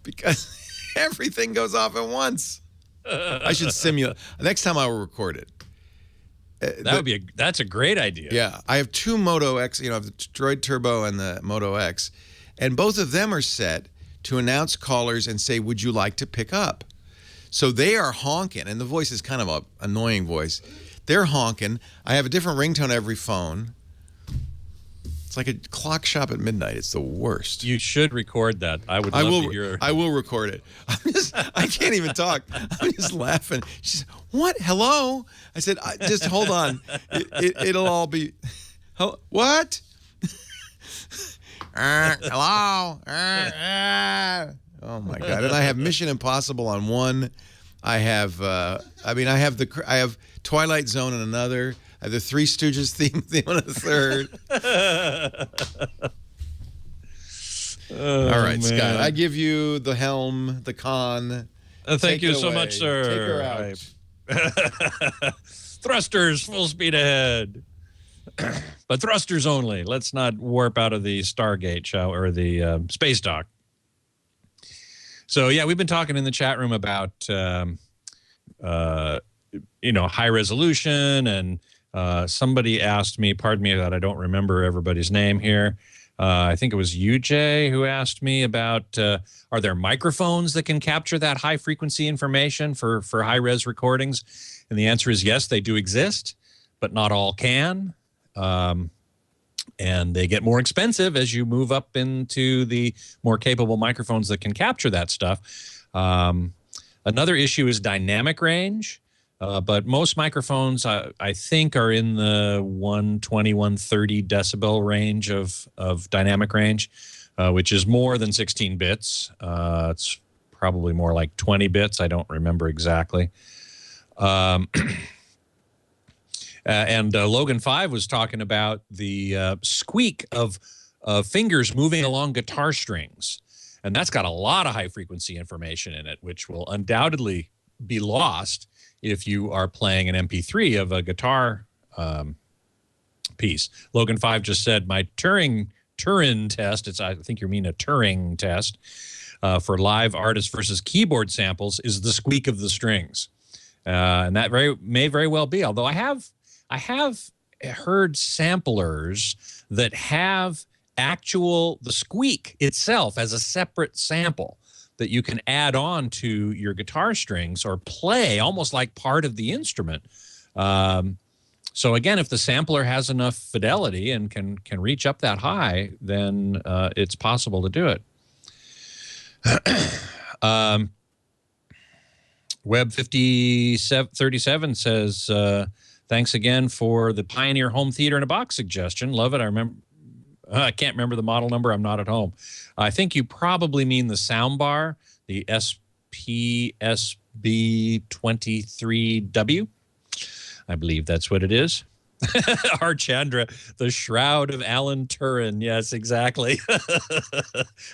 Speaker 3: because everything goes off at once. I should simulate. Next time I will record it.
Speaker 5: That's a great idea.
Speaker 3: Yeah, I have 2 Moto X. I have the Droid Turbo and the Moto X, and both of them are set to announce callers and say, "Would you like to pick up?" So they are honking, and the voice is kind of an annoying voice. They're honking. I have a different ringtone every phone. It's like a clock shop at midnight. It's the worst.
Speaker 5: You should record that. I would love to hear.
Speaker 3: I will record it. I can't even talk. I'm just laughing. She said, what? Hello? I said, just hold on. It'll all be, what? Hello? Oh my God. And I have Mission Impossible on one. I have, I have Twilight Zone on another. I have the Three Stooges theme on a third. All right, man. Scott, I give you the helm, the con.
Speaker 5: Thank you so much, sir.
Speaker 3: Take her out.
Speaker 5: Thrusters, full speed ahead. But thrusters only. Let's not warp out of the Stargate, or the space dock. So, yeah, we've been talking in the chat room about, high resolution, and somebody asked me, pardon me that I don't remember everybody's name here. I think it was UJ who asked me about, are there microphones that can capture that high frequency information for high res recordings? And the answer is yes, they do exist, but not all can. And they get more expensive as you move up into the more capable microphones that can capture that stuff. Another issue is dynamic range. But most microphones, I think, are in the 120, 130 decibel range of dynamic range, which is more than 16 bits. It's probably more like 20 bits. I don't remember exactly. And Logan 5 was talking about the squeak of fingers moving along guitar strings. And that's got a lot of high-frequency information in it, which will undoubtedly be lost if you are playing an MP3 of a guitar piece. Logan 5 just said, my Turing test, I think you mean a Turing test, for live artist versus keyboard samples is the squeak of the strings. And that may very well be, although I have heard samplers that have the squeak itself as a separate sample that you can add on to your guitar strings or play almost like part of the instrument. So again, if the sampler has enough fidelity and can reach up that high, then it's possible to do it. Web 5037 says, thanks again for the Pioneer Home Theater in a Box suggestion. Love it. I can't remember the model number. I'm not at home. I think you probably mean the soundbar, the SPSB23W. I believe that's what it is. R. Chandra, the shroud of Alan Turing. Yes, exactly.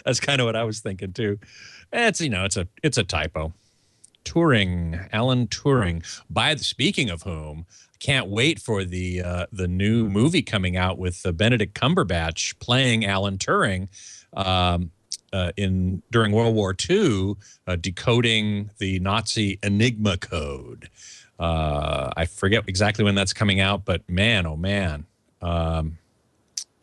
Speaker 5: That's kind of what I was thinking too. It's a typo. Turing, Alan Turing. Speaking of whom, can't wait for the new movie coming out with Benedict Cumberbatch playing Alan Turing during World War II, decoding the Nazi Enigma code. I forget exactly when that's coming out, but man, oh man,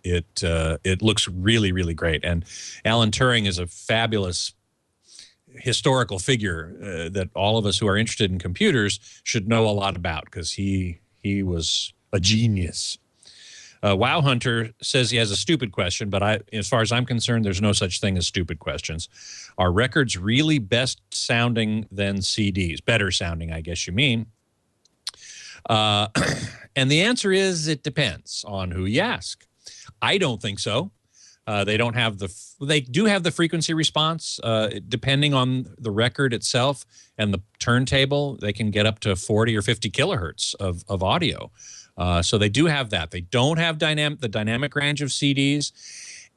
Speaker 5: it looks really, really great. And Alan Turing is a fabulous historical figure that all of us who are interested in computers should know a lot about, because he was a genius. Wow Hunter says he has a stupid question, but as far as I'm concerned, there's no such thing as stupid questions. Are records really best sounding than CDs? Better sounding, I guess you mean. And the answer is it depends on who you ask. I don't think so. They do have the frequency response, depending on the record itself and the turntable. They can get up to 40 or 50 kilohertz of audio. So they do have that. They don't have the dynamic range of CDs,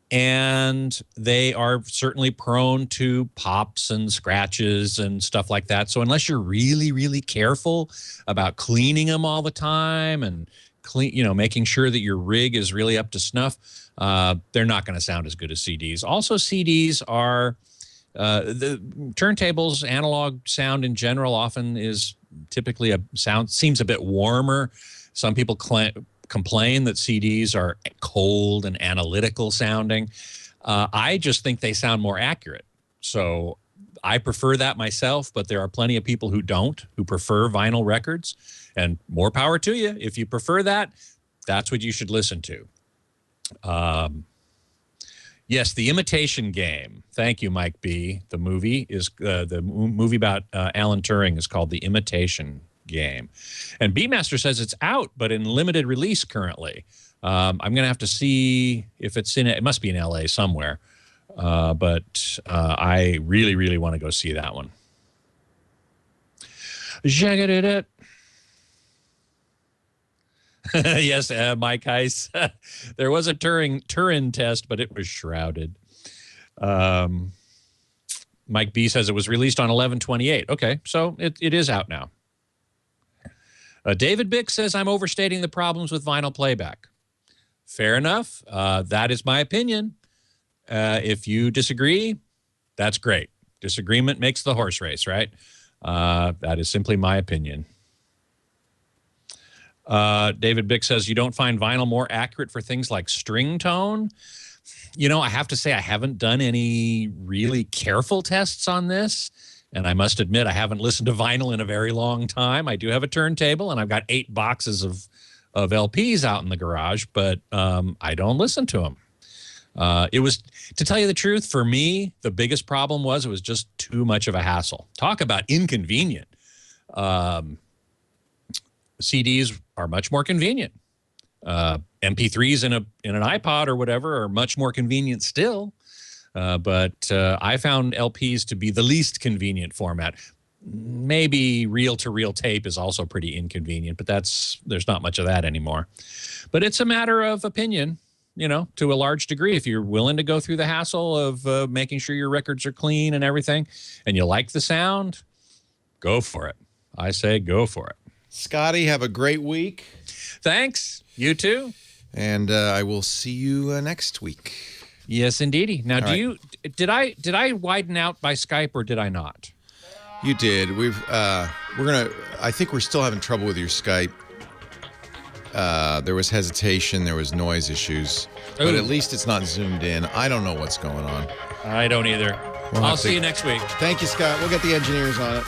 Speaker 5: and they are certainly prone to pops and scratches and stuff like that. So unless you're really, really careful about cleaning them all the time and making sure that your rig is really up to snuff, they're not going to sound as good as CDs. Also, CDs are the turntables. Analog sound in general often is typically seems a bit warmer. Some people complain that CDs are cold and analytical sounding. I just think they sound more accurate. So I prefer that myself, but there are plenty of people who don't, who prefer vinyl records, and more power to you. If you prefer that, that's what you should listen to. Yes, The Imitation Game. Thank you, Mike B. The movie about Alan Turing is called The Imitation Game. And Beatmaster says it's out, but in limited release currently. I'm going to have to see if it must be in LA somewhere. But I really, really want to go see that one. Yes, Mike Heiss. There was a Turing test, but it was shrouded. Mike B says it was released on 11/28. Okay, so it is out now. David Bick says, I'm overstating the problems with vinyl playback. Fair enough. That is my opinion. If you disagree, that's great. Disagreement makes the horse race, right? That is simply my opinion. David Bick says, you don't find vinyl more accurate for things like string tone? I have to say I haven't done any really careful tests on this. And I must admit, I haven't listened to vinyl in a very long time. I do have a turntable, and I've got 8 boxes of LPs out in the garage, but I don't listen to them. It was, to tell you the truth, for me, the biggest problem was it was just too much of a hassle. Talk about inconvenient. CDs are much more convenient. MP3s in an iPod or whatever are much more convenient still. But I found LPs to be the least convenient format. Maybe reel-to-reel tape is also pretty inconvenient, but there's not much of that anymore. But it's a matter of opinion, to a large degree. If you're willing to go through the hassle of making sure your records are clean and everything, and you like the sound, go for it. I say go for it.
Speaker 3: Scotty, have a great week.
Speaker 5: Thanks. You too.
Speaker 3: And I will see you next week.
Speaker 5: Yes, indeedy. Now,
Speaker 3: All
Speaker 5: did I widen out by Skype or did I not?
Speaker 3: You did. I think we're still having trouble with your Skype. There was hesitation. There was noise issues. But at least it's not zoomed in. I don't know what's going on.
Speaker 5: I don't either. I'll see you next week.
Speaker 3: Thank you, Scott. We'll get the engineers on it.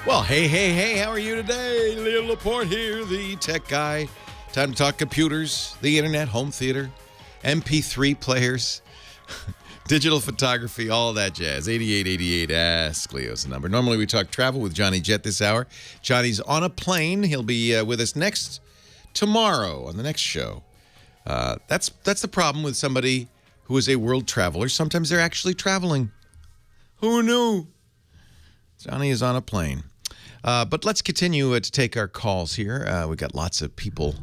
Speaker 3: Well, hey, how are you today? Leo Laporte here, the tech guy. Time to talk computers, the internet, home theater, MP3 players, digital photography, all that jazz. 8888, ask Leo's the number. Normally we talk travel with Johnny Jett this hour. Johnny's on a plane. He'll be with us tomorrow on the next show. That's the problem with somebody who is a world traveler. Sometimes they're actually traveling. Who knew? Johnny is on a plane. But let's continue to take our calls here. We've got lots of people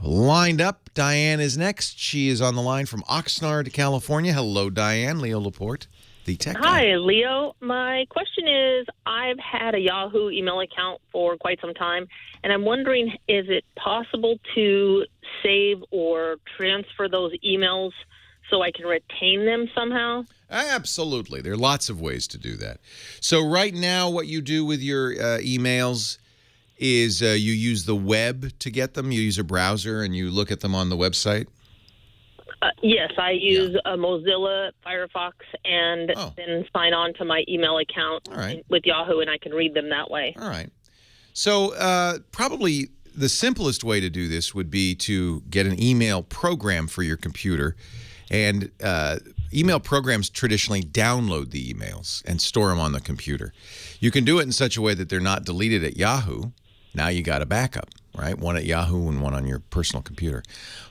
Speaker 3: lined up. Diane is next. She is on the line from Oxnard, California. Hello, Diane. Leo Laporte, the tech guy.
Speaker 8: Hi, Leo. My question is, I've had a Yahoo email account for quite some time, and I'm wondering, is it possible to save or transfer those emails so I can retain them somehow?
Speaker 3: Absolutely. There are lots of ways to do that. So right now, what you do with your emails is you use the web to get them. You use a browser and you look at them on the website.
Speaker 8: Yes, I use a Mozilla Firefox and then sign on to my email account with Yahoo, and I can read them that way.
Speaker 3: All right. So probably the simplest way to do this would be to get an email program for your computer. And email programs traditionally download the emails and store them on the computer. You can do it in such a way that they're not deleted at Yahoo. Now you got a backup, right? One at Yahoo and one on your personal computer.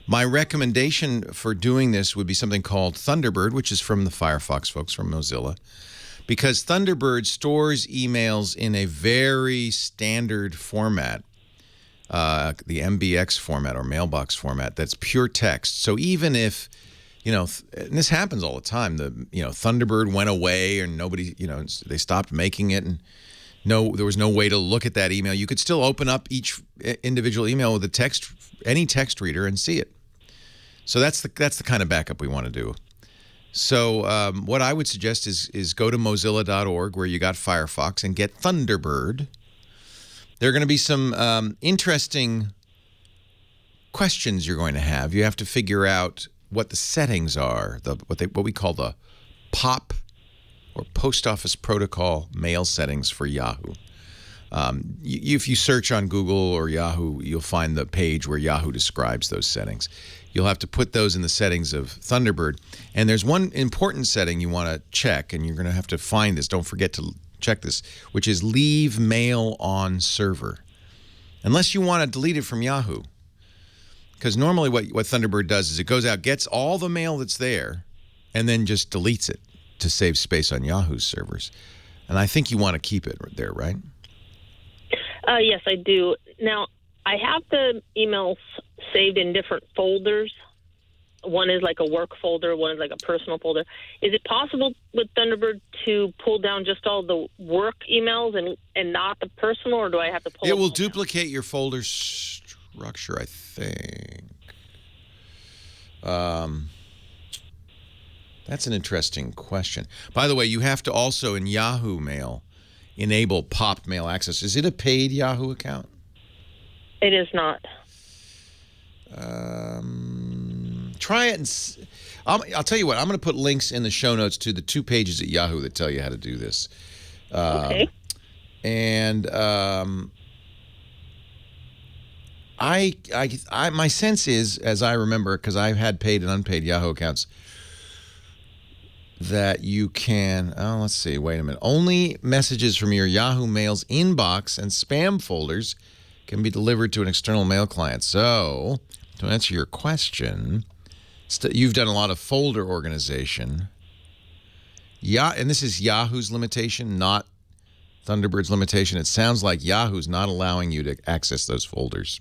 Speaker 3: My recommendation for doing this would be something called Thunderbird, which is from the Firefox folks from Mozilla, because Thunderbird stores emails in a very standard format, the MBX format or mailbox format that's pure text. So even if and this happens all the time. Thunderbird went away, and nobody, they stopped making it, and there was no way to look at that email. You could still open up each individual email with any text reader, and see it. So that's the kind of backup we want to do. So what I would suggest is go to Mozilla.org where you got Firefox and get Thunderbird. There are going to be some interesting questions you're going to have. You have to figure out what the settings are, what we call the POP or Post Office Protocol mail settings for Yahoo. If you search on Google or Yahoo, you'll find the page where Yahoo describes those settings. You'll have to put those in the settings of Thunderbird. And there's one important setting you want to check, and you're going to have to find this. Don't forget to check this, which is leave mail on server. Unless you want to delete it from Yahoo. Because normally what Thunderbird does is it goes out, gets all the mail that's there, and then just deletes it to save space on Yahoo's servers. And I think you want to keep it there, right?
Speaker 8: Yes, I do. Now, I have the emails saved in different folders. One is like a work folder, one is like a personal folder. Is it possible with Thunderbird to pull down just all the work emails and not the personal, or do I have to pull
Speaker 3: it will duplicate your folder structure, I think. That's an interesting question. By the way, you have to also in Yahoo Mail enable POP mail access. Is it a paid Yahoo account?
Speaker 8: It is not.
Speaker 3: Try it and I'll tell you what. I'm going to put links in the show notes to the 2 pages at Yahoo that tell you how to do this.
Speaker 8: Okay.
Speaker 3: And my sense is, as I remember, because I've had paid and unpaid Yahoo accounts, that you can, let's see, wait a minute. Only messages from your Yahoo Mail's inbox and spam folders can be delivered to an external mail client. So, to answer your question, you've done a lot of folder organization. Yeah, and this is Yahoo's limitation, not Thunderbird's limitation. It sounds like Yahoo's not allowing you to access those folders,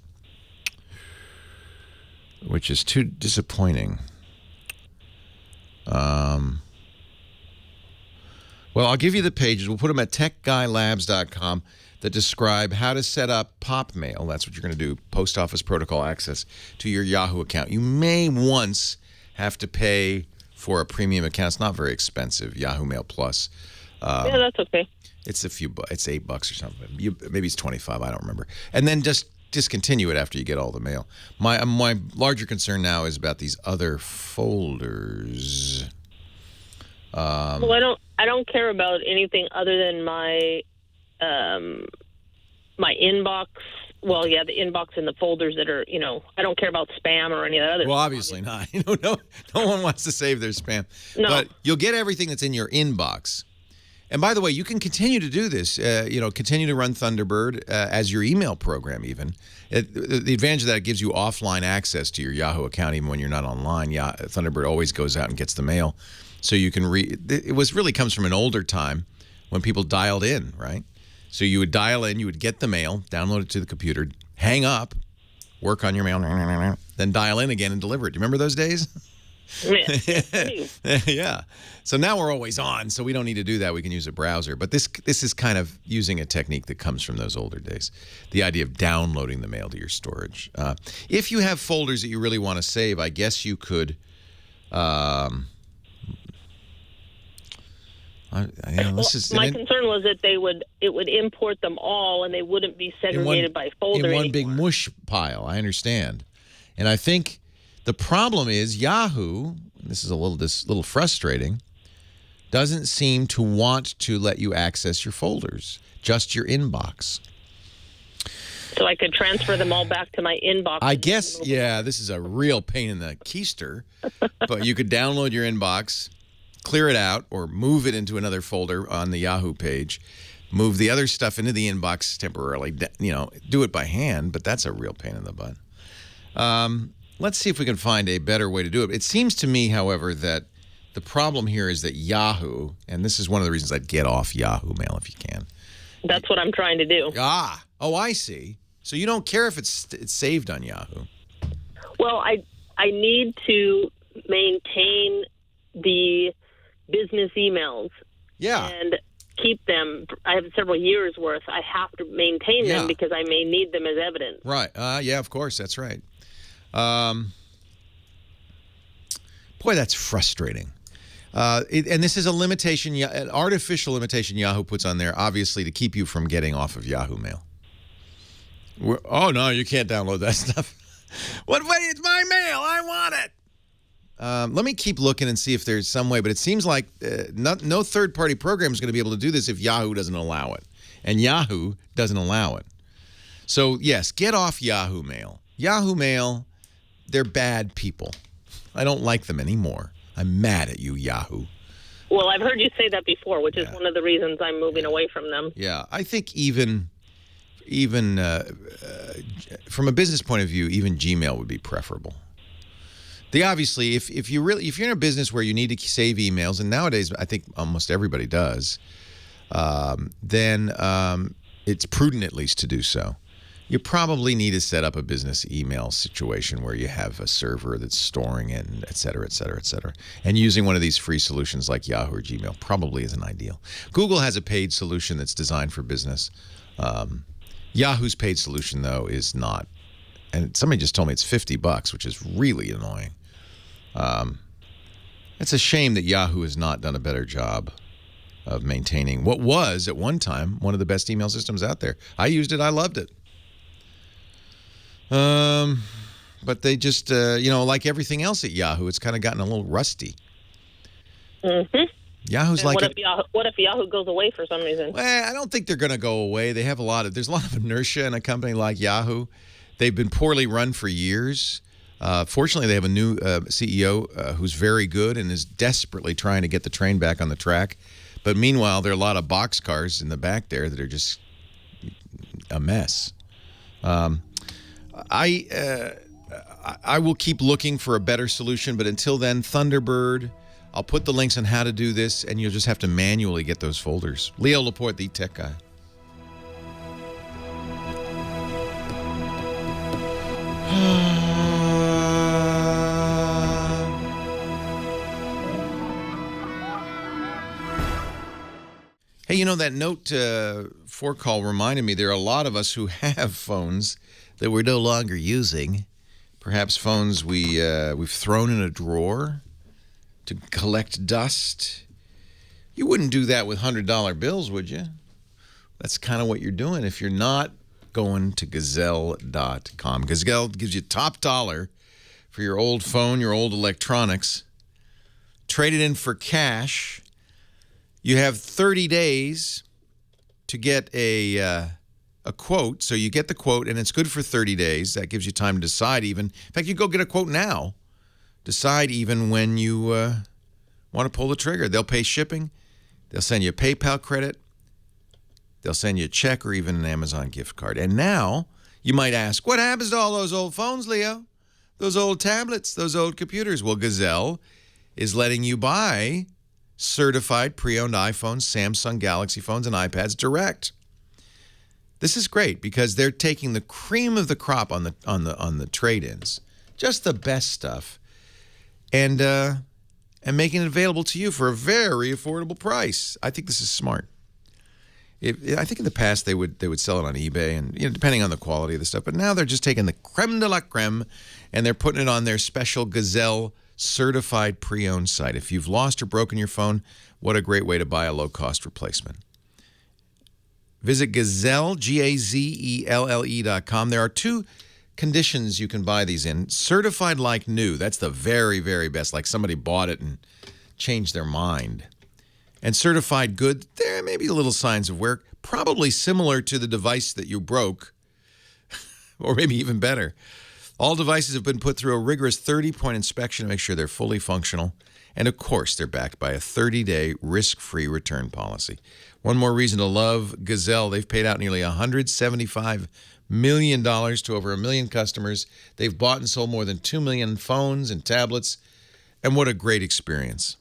Speaker 3: which is too disappointing. Well, I'll give you the pages. We'll put them at techguylabs.com that describe how to set up pop mail. That's what you're going to do, post office protocol access to your Yahoo account. You may once have to pay for a premium account. It's not very expensive, Yahoo Mail Plus.
Speaker 8: Yeah, that's okay.
Speaker 3: It's it's $8 or something. Maybe it's 25. I don't remember. And then just discontinue it after you get all the mail. My larger concern now is about these other folders.
Speaker 8: Well, I don't care about anything other than my my inbox. Well, yeah, the inbox and the folders that are, I don't care about spam or any of that other.
Speaker 3: Well, obviously not. No one wants to save their spam.
Speaker 8: No.
Speaker 3: But you'll get everything that's in your inbox. And by the way, you can continue to do this. Continue to run Thunderbird as your email program. Even the advantage of that, it gives you offline access to your Yahoo account even when you're not online. Thunderbird always goes out and gets the mail, so you can read. It really comes from an older time when people dialed in, right? So you would dial in, you would get the mail, download it to the computer, hang up, work on your mail, then dial in again and deliver it. Do you remember those days? Yeah. So now we're always on, so we don't need to do that. We can use a browser. But this is kind of using a technique that comes from those older days. The idea of downloading the mail to your storage. If you have folders that you really want to save, I guess you could.
Speaker 8: My concern was that it would import them all, and they wouldn't be segregated by folder
Speaker 3: in one
Speaker 8: anymore.
Speaker 3: big mush pile. I understand, and I think the problem is Yahoo. And this is a little frustrating. Doesn't seem to want to let you access your folders, just your inbox.
Speaker 8: So I could transfer them all back to my inbox.
Speaker 3: I guess, yeah. This is a real pain in the keister, but you could download your inbox, clear it out, or move it into another folder on the Yahoo page, move the other stuff into the inbox temporarily, do it by hand, but that's a real pain in the butt. Let's see if we can find a better way to do it. It seems to me, however, that the problem here is that Yahoo, and this is one of the reasons I'd get off Yahoo Mail if you can.
Speaker 8: That's what I'm trying to do.
Speaker 3: Oh, I see. So you don't care if it's saved on Yahoo.
Speaker 8: Well, I need to maintain the business emails.
Speaker 3: Yeah.
Speaker 8: And keep them. I have several years worth. I have to maintain them because I may need them as evidence.
Speaker 3: Right. Yeah, of course. That's right. Boy, that's frustrating. And this is a limitation, an artificial limitation Yahoo puts on there, obviously, to keep you from getting off of Yahoo Mail. Oh, no, you can't download that stuff. Wait, it's my mail. I want it. Let me keep looking and see if there's some way, but it seems like no third-party program is going to be able to do this if Yahoo doesn't allow it. And Yahoo doesn't allow it. So, yes, get off Yahoo Mail. Yahoo Mail, they're bad people. I don't like them anymore. I'm mad at you, Yahoo.
Speaker 8: Well, I've heard you say that before, which is one of the reasons I'm moving away from them.
Speaker 3: Yeah, I think even from a business point of view, even Gmail would be preferable. Obviously, if you're in a business where you need to save emails, and nowadays I think almost everybody does, then it's prudent at least to do so. You probably need to set up a business email situation where you have a server that's storing it, and et cetera, et cetera, et cetera. And using one of these free solutions like Yahoo or Gmail probably isn't ideal. Google has a paid solution that's designed for business. Yahoo's paid solution, though, is not. And somebody just told me it's $50, which is really annoying. It's a shame that Yahoo has not done a better job of maintaining what was, at one time, one of the best email systems out there. I used it. I loved it. But they just, like everything else at Yahoo, it's kind of gotten a little rusty.
Speaker 8: Mm-hmm.
Speaker 3: Yahoo's
Speaker 8: and
Speaker 3: like
Speaker 8: what if Yahoo goes away for some reason?
Speaker 3: Well, I don't think they're going to go away. They have there's a lot of inertia in a company like Yahoo. They've been poorly run for years. Fortunately, they have a new CEO who's very good and is desperately trying to get the train back on the track. But meanwhile, there are a lot of boxcars in the back there that are just a mess. I will keep looking for a better solution, but until then, Thunderbird. I'll put the links on how to do this, and you'll just have to manually get those folders. Leo Laporte, the tech guy. Hey, you know, that Note 4 call reminded me there are a lot of us who have phones that we're no longer using. Perhaps phones we've thrown in a drawer to collect dust. You wouldn't do that with $100 bills, would you? That's kind of what you're doing if you're not going to Gazelle.com. Gazelle gives you top dollar for your old phone, your old electronics. Trade it in for cash. You have 30 days to get a quote. So you get the quote, and it's good for 30 days. That gives you time to decide even. In fact, you go get a quote now. Decide even when you want to pull the trigger. They'll pay shipping. They'll send you a PayPal credit. They'll send you a check or even an Amazon gift card. And now you might ask, what happens to all those old phones, Leo? Those old tablets, those old computers? Well, Gazelle is letting you buy certified pre-owned iPhones, Samsung Galaxy phones, and iPads direct. This is great because they're taking the cream of the crop on the trade-ins, just the best stuff, and making it available to you for a very affordable price. I think this is smart. I think in the past they would sell it on eBay, and depending on the quality of the stuff. But now they're just taking the creme de la creme, and they're putting it on their special Gazelle certified pre-owned site. If you've lost or broken your phone, what a great way to buy a low-cost replacement. Visit Gazelle, Gazelle.com. There are two conditions you can buy these in. Certified like new. That's the very, very best. Like somebody bought it and changed their mind. And certified good, there may be little signs of wear. Probably similar to the device that you broke. Or maybe even better. All devices have been put through a rigorous 30-point inspection to make sure they're fully functional. And, of course, they're backed by a 30-day risk-free return policy. One more reason to love Gazelle. They've paid out nearly $175 million to over 1 million customers. They've bought and sold more than 2 million phones and tablets. And what a great experience.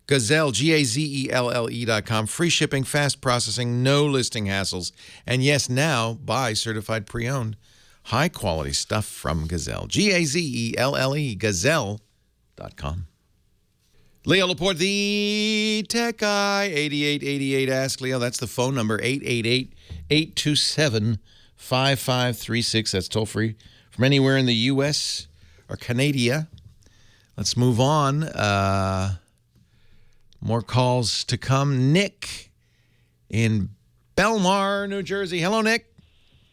Speaker 3: Gazelle, Gazelle.com. Free shipping, fast processing, no listing hassles. And, yes, now buy certified pre-owned. High-quality stuff from Gazelle. Gazelle, Gazelle.com. Leo Laporte, the tech guy, 8888 Ask Leo. That's the phone number, 888-827-5536. That's toll-free from anywhere in the U.S. or Canada. Let's move on. More calls to come. Nick in Belmar, New Jersey. Hello, Nick.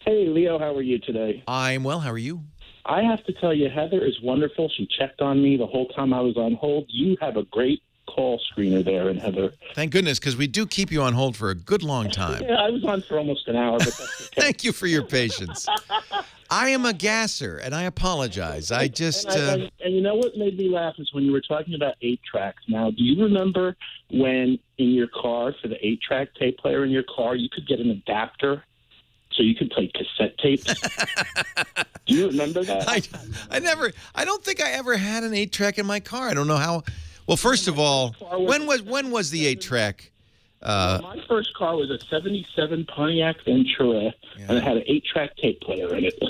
Speaker 9: Hey, Leo, how are you today?
Speaker 3: I'm well. How are you?
Speaker 9: I have to tell you, Heather is wonderful. She checked on me the whole time I was on hold. You have a great call screener there, and Heather.
Speaker 3: Thank goodness, because we do keep you on hold for a good long time.
Speaker 9: Yeah, I was on for almost an hour, but that's okay.
Speaker 3: Thank you for your patience. I am a gasser, and I apologize. I just...
Speaker 9: And you know what made me laugh is when you were talking about 8-tracks. Now, do you remember when in your car, for the 8-track tape player in your car, you could get an adapter so you could play cassette tapes? Do you remember that?
Speaker 3: I don't think I ever had an 8-track in my car. I don't know how... Well, first of all, when was the 8-track?
Speaker 9: My first car was a 77 Pontiac Ventura, and it had an 8-track tape player in it.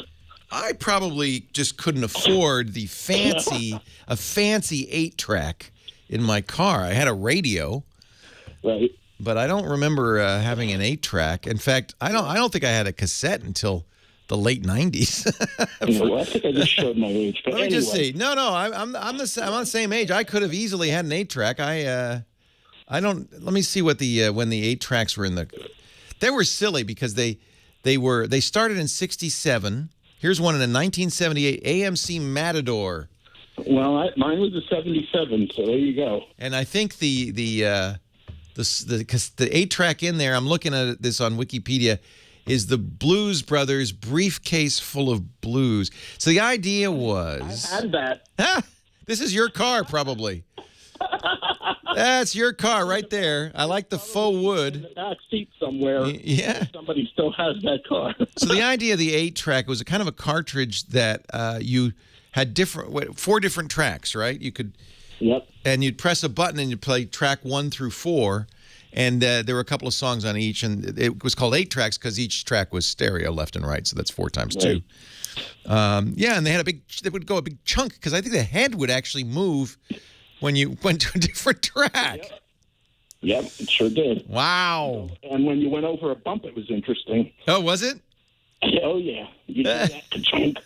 Speaker 3: I probably just couldn't afford a fancy 8-track in my car. I had a radio,
Speaker 9: right?
Speaker 3: But I don't remember having an 8-track. In fact, I don't think I had a cassette until the late 90s.
Speaker 9: Well, I think I just showed my age. But
Speaker 3: Let me
Speaker 9: anyway.
Speaker 3: just see. No, I'm on the same age. I could have easily had an 8-track. I don't. Let me see what when the 8-tracks were in the. They were silly because they started in '67. Here's one in a 1978 AMC Matador.
Speaker 9: Well, mine was a 77, so there you go.
Speaker 3: And I think the 8-track in there, I'm looking at this on Wikipedia, is the Blues Brothers briefcase full of blues. So the idea was...
Speaker 9: I had that.
Speaker 3: This is your car, probably. That's your car right there. I like the faux wood.
Speaker 9: In the back seat somewhere.
Speaker 3: Yeah.
Speaker 9: Somebody still has that car.
Speaker 3: So the idea of the 8-track was a kind of a cartridge that you had 4 different tracks, right? You could...
Speaker 9: Yep.
Speaker 3: And you'd press a button and you'd play track 1 through 4. And there were a couple of songs on each. And it was called 8 tracks because each track was stereo left and right. So that's 4 times 2. Yeah, and they would go a big chunk because I think the head would actually move when you went to a different track.
Speaker 9: Yep, it sure did.
Speaker 3: Wow.
Speaker 9: And when you went over a bump, it was interesting.
Speaker 3: Oh, was it?
Speaker 9: Oh, yeah. You did that chunk.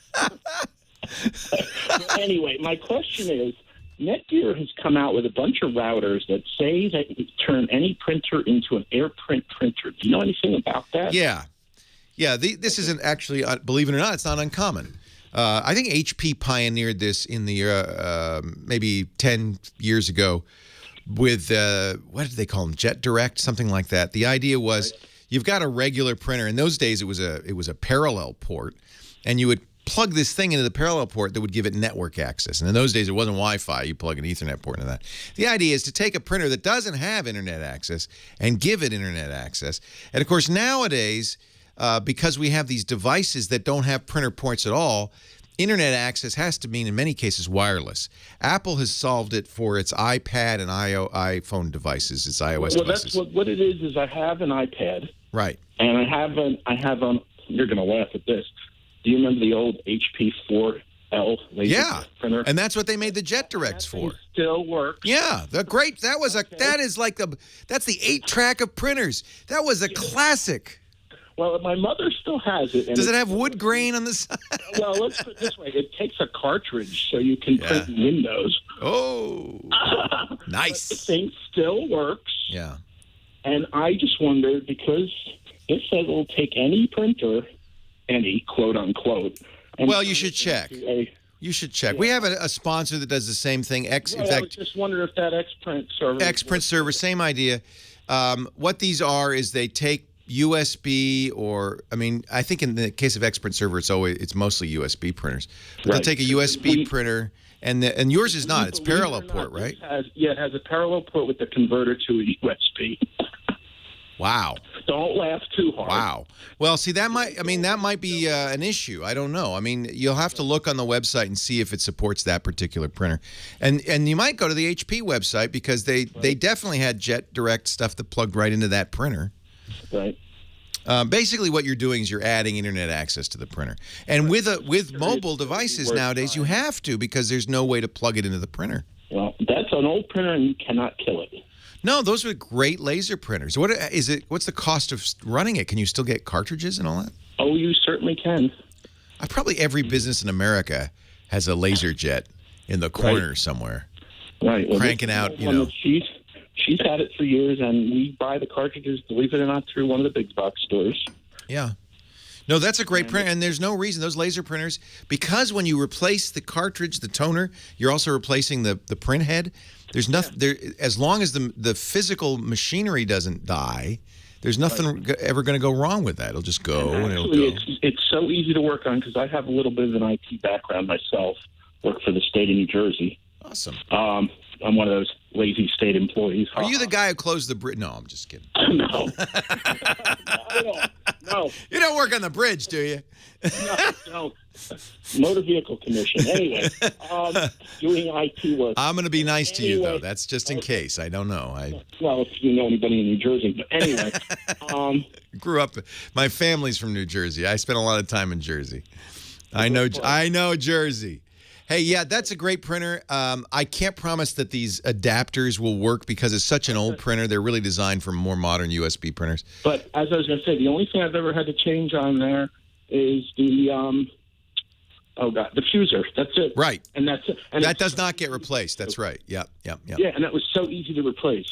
Speaker 9: Anyway, my question is, Netgear has come out with a bunch of routers that say that you turn any printer into an AirPrint printer. Do you know anything about that?
Speaker 3: Yeah. Yeah, this isn't actually, believe it or not, it's not uncommon. I think HP pioneered this in the maybe 10 years ago with, what did they call them, Jet Direct, something like that. The idea was you've got a regular printer. In those days, it was a parallel port, and you would plug this thing into the parallel port that would give it network access. And in those days, it wasn't Wi-Fi. You plug an Ethernet port into that. The idea is to take a printer that doesn't have internet access and give it internet access. And, of course, nowadays... because we have these devices that don't have printer ports at all, internet access has to mean, in many cases, wireless. Apple has solved it for its iPad and iPhone devices, its iOS devices.
Speaker 9: That's what it is I have an iPad.
Speaker 3: Right.
Speaker 9: And I have you're going to laugh at this. Do you remember the old HP 4L laser printer?
Speaker 3: And that's what they made the Jet Directs for.
Speaker 9: Still works.
Speaker 3: Yeah, they're great. That's the 8-track of printers. That was a classic.
Speaker 9: Well, my mother still has it. And
Speaker 3: does it have wood grain on the side?
Speaker 9: Well, let's put it this way. It takes a cartridge so you can print in Windows.
Speaker 3: Oh, nice.
Speaker 9: But the thing still works.
Speaker 3: Yeah.
Speaker 9: And I just wondered, because it says it'll take any printer, any, quote unquote.
Speaker 3: Well, you should check. You should check. Yeah. We have a sponsor that does the same thing.
Speaker 9: I was just wondering if that XPrint Server.
Speaker 3: XPrint Server, same idea. What these are is they take USB I think in the case of XPrint Server, it's mostly USB printers. But they'll take a USB printer, and yours is not. It's parallel port, right?
Speaker 9: It has a parallel port with the converter to a USB.
Speaker 3: Wow.
Speaker 9: Don't laugh too hard.
Speaker 3: Wow. Well, see, that might be an issue. I don't know. I mean, you'll have to look on the website and see if it supports that particular printer. And you might go to the HP website because they definitely had Jet Direct stuff that plugged right into that printer.
Speaker 9: Right.
Speaker 3: Basically, what you're doing is you're adding internet access to the printer. And with mobile devices nowadays, you have to, because there's no way to plug it into the printer.
Speaker 9: Well, that's an old printer, and you cannot kill it.
Speaker 3: No, those are great laser printers. What's the cost of running it? Can you still get cartridges and all that?
Speaker 9: Oh, you certainly can.
Speaker 3: Probably every business in America has a laser jet in the corner somewhere.
Speaker 9: Right. Well,
Speaker 3: cranking out,
Speaker 9: She's had it for years, and we buy the cartridges, believe it or not, through one of the big box stores.
Speaker 3: Yeah. No, that's a great printer, and there's no reason. Those laser printers, because when you replace the cartridge, the toner, you're also replacing the print head. There's nothing there, as long as the physical machinery doesn't die, there's nothing ever going to go wrong with that. It'll just go, and it'll go.
Speaker 9: It's so easy to work on, because I have a little bit of an IT background myself, work for the state of New Jersey.
Speaker 3: Awesome.
Speaker 9: I'm one of those lazy state employees.
Speaker 3: Are you the guy who closed the bridge? No, I'm just kidding.
Speaker 9: No. No.
Speaker 3: You don't work on the bridge, do you?
Speaker 9: No. Motor Vehicle Commission. Anyway, doing IT work.
Speaker 3: I'm going to be nice to you, though. That's just in case. I don't know.
Speaker 9: Well, if you know anybody in New Jersey. But anyway.
Speaker 3: Grew up. My family's from New Jersey. I spent a lot of time in Jersey. I know Jersey. Hey, yeah, that's a great printer. I can't promise that these adapters will work because it's such an old printer. They're really designed for more modern USB printers.
Speaker 9: But as I was going to say, the only thing I've ever had to change on there is the diffuser. That's it.
Speaker 3: Right.
Speaker 9: And that's it. And
Speaker 3: that does not get replaced. That's right. Yep.
Speaker 9: Yeah, and that was so easy to replace.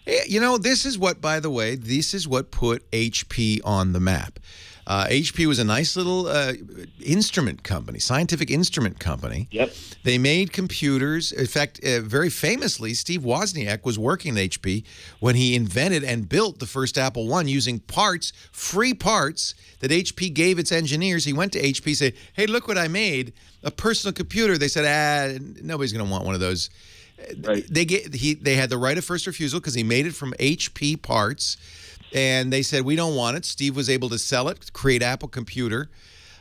Speaker 3: This is what, by the way, put HP on the map. HP was a nice little instrument company, scientific instrument company.
Speaker 9: Yep.
Speaker 3: They made computers. In fact, very famously, Steve Wozniak was working at HP when he invented and built the first Apple I using parts, free parts that HP gave its engineers. He went to HP and said, hey, look what I made, a personal computer. They said, nobody's going to want one of those.
Speaker 9: Right.
Speaker 3: They had the right of first refusal because he made it from HP parts. And they said, we don't want it. Steve was able to sell it, create Apple Computer.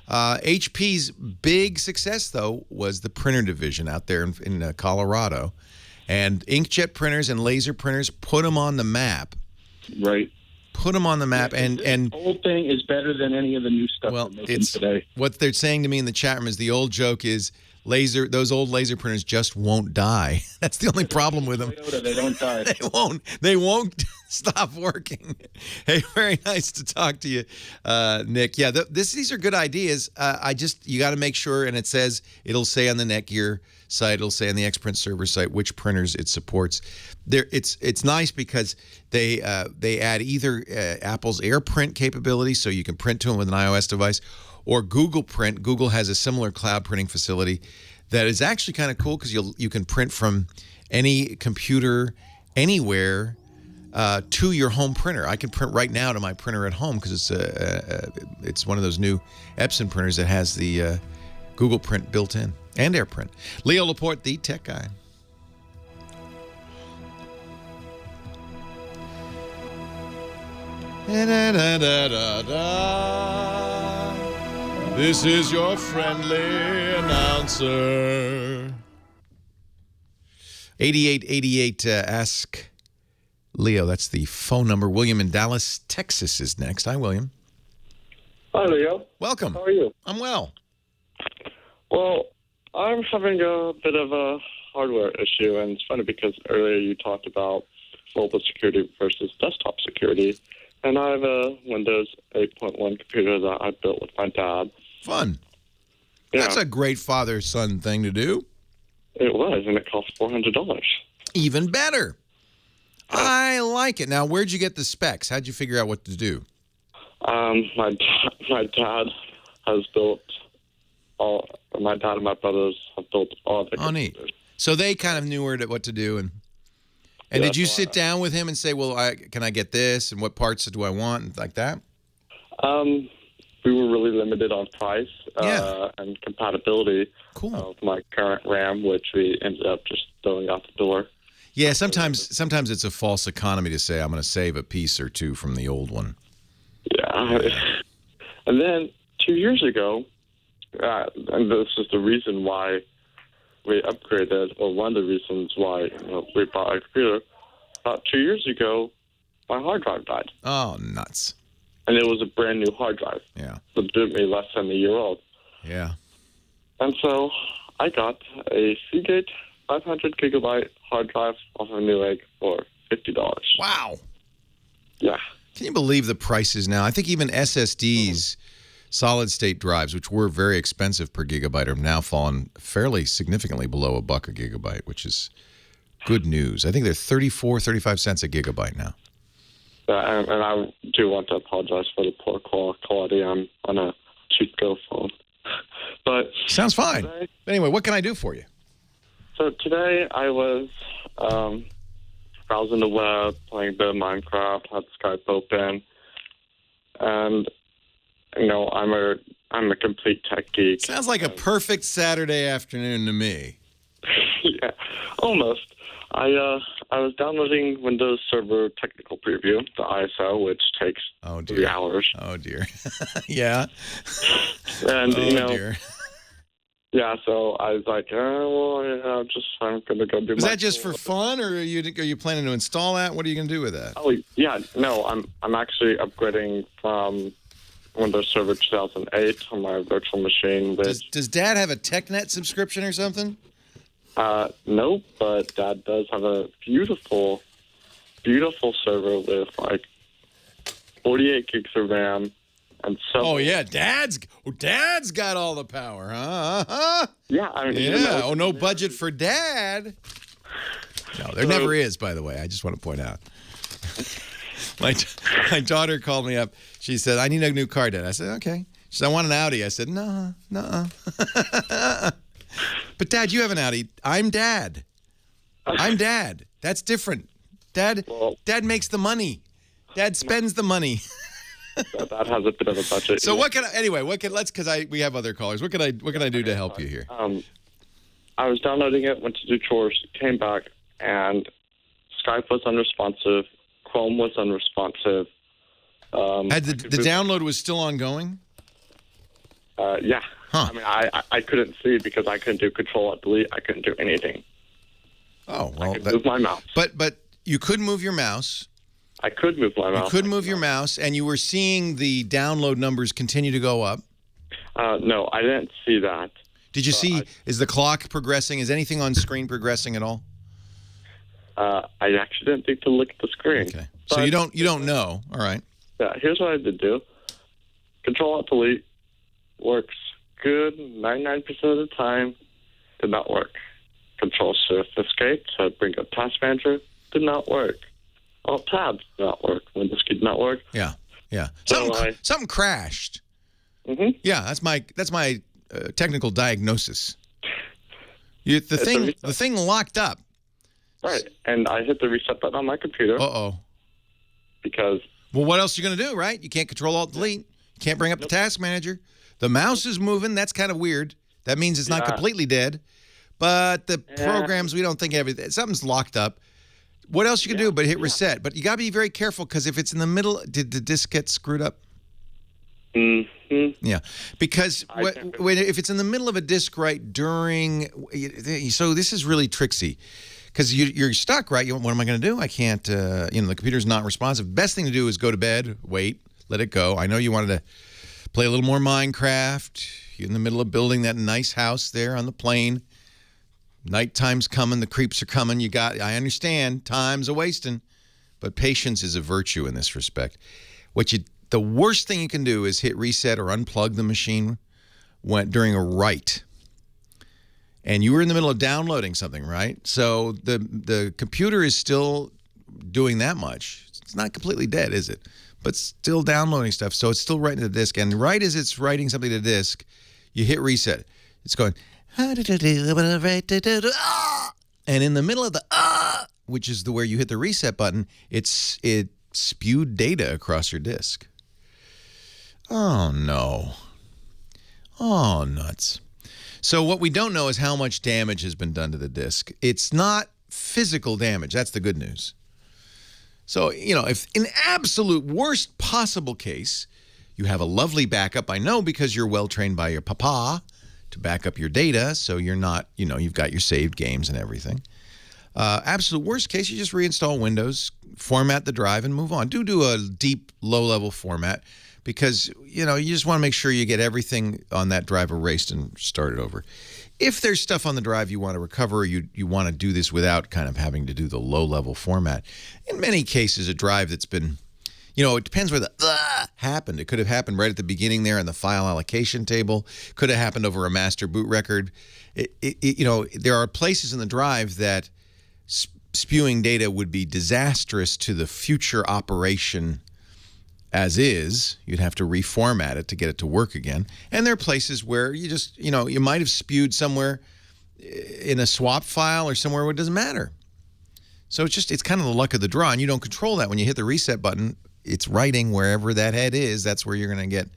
Speaker 3: HP's big success, though, was the printer division out there in Colorado. And inkjet printers and laser printers put them on the map.
Speaker 9: Right.
Speaker 3: Put them on the map. And
Speaker 9: the whole thing is better than any of the new stuff
Speaker 3: well,
Speaker 9: they're making today.
Speaker 3: What they're saying to me in the chat room is the old joke is those old laser printers just won't die. That's the only problem with them.
Speaker 9: They don't die.
Speaker 3: They won't stop working. Hey, very nice to talk to you, Nick. Yeah, these are good ideas. You got to make sure, and it'll say on the Netgear site, it'll say on the XPrint Server site which printers it supports. It's nice because they add either Apple's AirPrint capability, so you can print to them with an iOS device, or Google Print. Google has a similar cloud printing facility that is actually kind of cool because you can print from any computer anywhere to your home printer. I can print right now to my printer at home because it's one of those new Epson printers that has the Google Print built in, and AirPrint. Leo Laporte, the tech guy. This is your friendly announcer. 8888 ask Leo. That's the phone number. William in Dallas, Texas is next. Hi, William.
Speaker 10: Hi, Leo.
Speaker 3: Welcome.
Speaker 10: How are you?
Speaker 3: I'm well.
Speaker 10: Well, I'm having a bit of a hardware issue, and it's funny because earlier you talked about mobile security versus desktop security, and I have a Windows 8.1 computer that I built with my dad.
Speaker 3: Fun.
Speaker 10: Yeah.
Speaker 3: That's a great father-son thing to do.
Speaker 10: It was, and it cost $400.
Speaker 3: Even better. I like it. Now, where'd you get the specs? How'd you figure out what to do?
Speaker 10: My dad has built all. My dad and my brothers have built all the computers.
Speaker 3: Neat. So they kind of knew what to do, and did you sit down with him and say, "Well, can I get this, and what parts do I want, and like that"?
Speaker 10: We were really limited on price and compatibility of my current RAM, which we ended up just throwing out the door.
Speaker 3: Yeah, sometimes it's a false economy to say I'm going to save a piece or two from the old one.
Speaker 10: Yeah. And then 2 years ago, and this is the reason why we upgraded, or one of the reasons why we bought a computer. About 2 years ago, my hard drive died.
Speaker 3: Oh, nuts.
Speaker 10: And it was a brand new hard drive.
Speaker 3: Yeah.
Speaker 10: Legitimately less than a year old.
Speaker 3: Yeah.
Speaker 10: And so I got a Seagate 500 gigabyte hard drive off of Newegg for $50.
Speaker 3: Wow.
Speaker 10: Yeah.
Speaker 3: Can you believe the prices now? I think even SSDs, solid-state drives, which were very expensive per gigabyte, are now fallen fairly significantly below $1 a gigabyte, which is good news. I think they're 35 cents a gigabyte now.
Speaker 10: And I do want to apologize for the poor quality. I'm on a cheap Go phone. But
Speaker 3: sounds fine. Anyway, what can I do for you?
Speaker 10: So today I was browsing the web, playing a bit of Minecraft, had Skype open, and I'm a complete tech geek.
Speaker 3: Sounds like a perfect Saturday afternoon to me.
Speaker 10: Yeah, almost. I was downloading Windows Server Technical Preview, the ISO, which takes 3 hours.
Speaker 3: Oh dear. Yeah.
Speaker 10: And
Speaker 3: dear.
Speaker 10: Yeah, so I was like, I'm gonna go do.
Speaker 3: Was that just for fun, or are you planning to install that? What are you gonna do with that?
Speaker 10: Oh yeah, no, I'm actually upgrading from Windows Server 2008 on my virtual machine. Which
Speaker 3: does Dad have a TechNet subscription or something?
Speaker 10: No, but Dad does have a beautiful server with like 48 gigs of RAM and several.
Speaker 3: Oh yeah, Dad's got all the power, huh?
Speaker 10: Yeah, I mean,
Speaker 3: yeah. Oh, no budget for Dad. No, there never is. By the way, I just want to point out. My daughter called me up. She said, I need a new car, Dad. I said, okay. She said, I want an Audi. I said, no. But, Dad, you have an Audi. I'm Dad. That's different. Dad makes the money. Dad spends the money.
Speaker 10: That has a bit of a budget.
Speaker 3: So because we have other callers. What can I do to help you here?
Speaker 10: I was downloading it, went to do chores, came back, and Skype was unresponsive. Chrome was unresponsive.
Speaker 3: The download was still ongoing?
Speaker 10: Yeah.
Speaker 3: Huh.
Speaker 10: I mean, I couldn't see because I couldn't do Control-Alt-Delete. I couldn't do anything.
Speaker 3: Oh, well.
Speaker 10: I could move my mouse.
Speaker 3: But you could move your mouse.
Speaker 10: I could move my mouse.
Speaker 3: You could move your mouse, and you were seeing the download numbers continue to go up?
Speaker 10: No, I didn't see that.
Speaker 3: Did you see, is the clock progressing? Is anything on screen progressing at all?
Speaker 10: I actually didn't think to look at the screen.
Speaker 3: Okay. So you don't know. All right.
Speaker 10: Yeah, here's what I did do. Control-Alt-Delete works good 99% of the time. Did not work. Control-Shift-Escape to bring up Task Manager. Did not work. Alt-Tab did not work. Windows key did not work.
Speaker 3: Yeah.
Speaker 10: So
Speaker 3: Something crashed.
Speaker 10: Mm-hmm.
Speaker 3: Yeah, that's my technical diagnosis. The thing locked up.
Speaker 10: Right, and I hit the reset button on my computer.
Speaker 3: Uh-oh.
Speaker 10: Because...
Speaker 3: Well, what else are you going to do, right? You can't Control-Alt-Delete. You can't bring up the Task Manager. The mouse is moving. That's kind of weird. That means it's not completely dead. But the programs, we don't think something's locked up. What else you can do but hit reset? But you got to be very careful because if it's in the middle, did the disk get screwed up?
Speaker 10: Mm-hmm.
Speaker 3: Yeah, because if it's in the middle of a disk right during, so this is really tricksy because you're stuck, right? What am I going to do? I can't, the computer's not responsive. Best thing to do is go to bed, wait, let it go. I know you wanted to play a little more Minecraft. You're in the middle of building that nice house there on the plain. Nighttime's coming, the creeps are coming. I understand, time's a wasting, but patience is a virtue in this respect. The worst thing you can do is hit reset or unplug the machine during a write. And you were in the middle of downloading something, right? So the computer is still doing that much. It's not completely dead, is it? But still downloading stuff, so it's still writing to the disk. And right as it's writing something to the disk, you hit reset. It's going... And in the middle of the which is where you hit the reset button, it spewed data across your disk. Oh, no. Oh, nuts. So what we don't know is how much damage has been done to the disk. It's not physical damage. That's the good news. So, if in absolute worst possible case, you have a lovely backup, I know because you're well-trained by your papa, to back up your data, so you're not, you've got your saved games and everything. Absolute worst case, you just reinstall Windows, format the drive, and move on. Do a deep, low-level format because, you just want to make sure you get everything on that drive erased and start it over. If there's stuff on the drive you want to recover, or you want to do this without kind of having to do the low-level format. In many cases, a drive that's been... it depends where the happened. It could have happened right at the beginning there in the file allocation table. Could have happened over a master boot record. There are places in the drive that spewing data would be disastrous to the future operation as is. You'd have to reformat it to get it to work again. And there are places where you just, you might have spewed somewhere in a swap file or somewhere where it doesn't matter. So it's kind of the luck of the draw, and you don't control that. When you hit the reset button, it's writing wherever that head is. That's where you're going to get,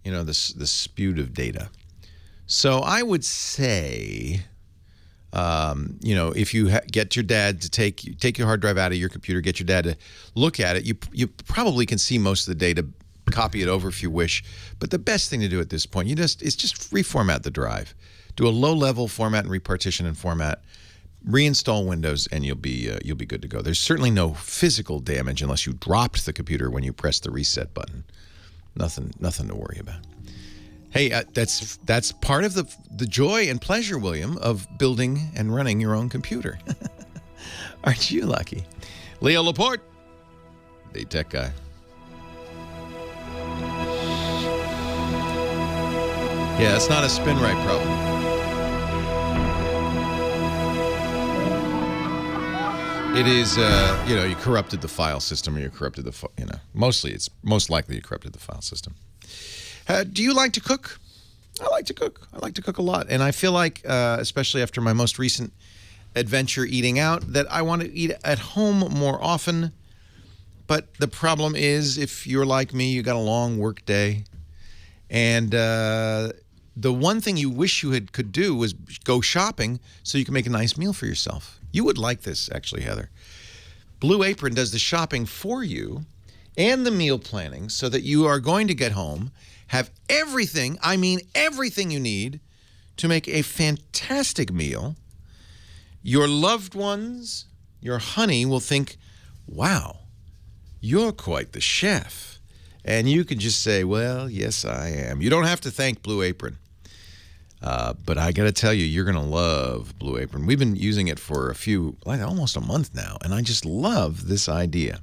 Speaker 3: the spewed of data. So I would say, if you get your dad to take your hard drive out of your computer, get your dad to look at it, you probably can see most of the data, copy it over if you wish. But the best thing to do at this point, is just reformat the drive. Do a low-level format and repartition and format. Reinstall Windows, and you'll be good to go. There's certainly no physical damage unless you dropped the computer when you pressed the reset button. Nothing to worry about. Hey, that's part of the joy and pleasure, William, of building and running your own computer. Aren't you lucky? Leo Laporte, the tech guy. Yeah, it's not a spin right problem. It is, you corrupted the file system, or you corrupted the, it's most likely you corrupted the file system. Do you like to cook? I like to cook. I like to cook a lot. And I feel like, especially after my most recent adventure eating out, that I want to eat at home more often. But the problem is, if you're like me, you got a long work day. And the one thing you wish you could do was go shopping so you can make a nice meal for yourself. You would like this, actually, Heather. Blue Apron does the shopping for you and the meal planning so that you are going to get home, have everything, I mean everything you need to make a fantastic meal. Your loved ones, your honey will think, wow, you're quite the chef. And you can just say, well, yes, I am. You don't have to thank Blue Apron. But I got to tell you, you're going to love Blue Apron. We've been using it for almost a month now, and I just love this idea.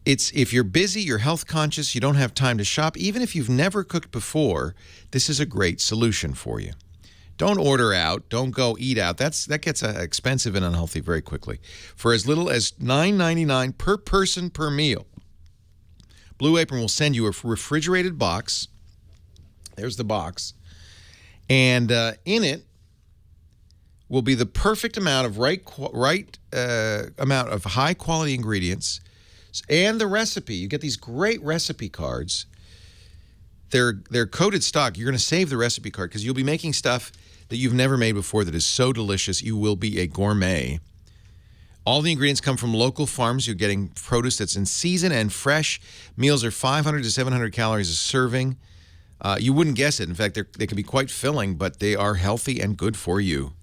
Speaker 3: If you're busy, you're health conscious, you don't have time to shop, even if you've never cooked before, this is a great solution for you. Don't order out. Don't go eat out. That gets expensive and unhealthy very quickly. For as little as $9.99 per person per meal, Blue Apron will send you a refrigerated box. There's the box. And in it will be the perfect amount of amount of high quality ingredients and the recipe. You get these great recipe cards. They're coded stock. You're going to save the recipe card because you'll be making stuff that you've never made before that is so delicious. You will be a gourmet. All the ingredients come from local farms. You're getting produce that's in season and fresh. Meals are 500 to 700 calories a serving. You wouldn't guess it. In fact, they can be quite filling, but they are healthy and good for you.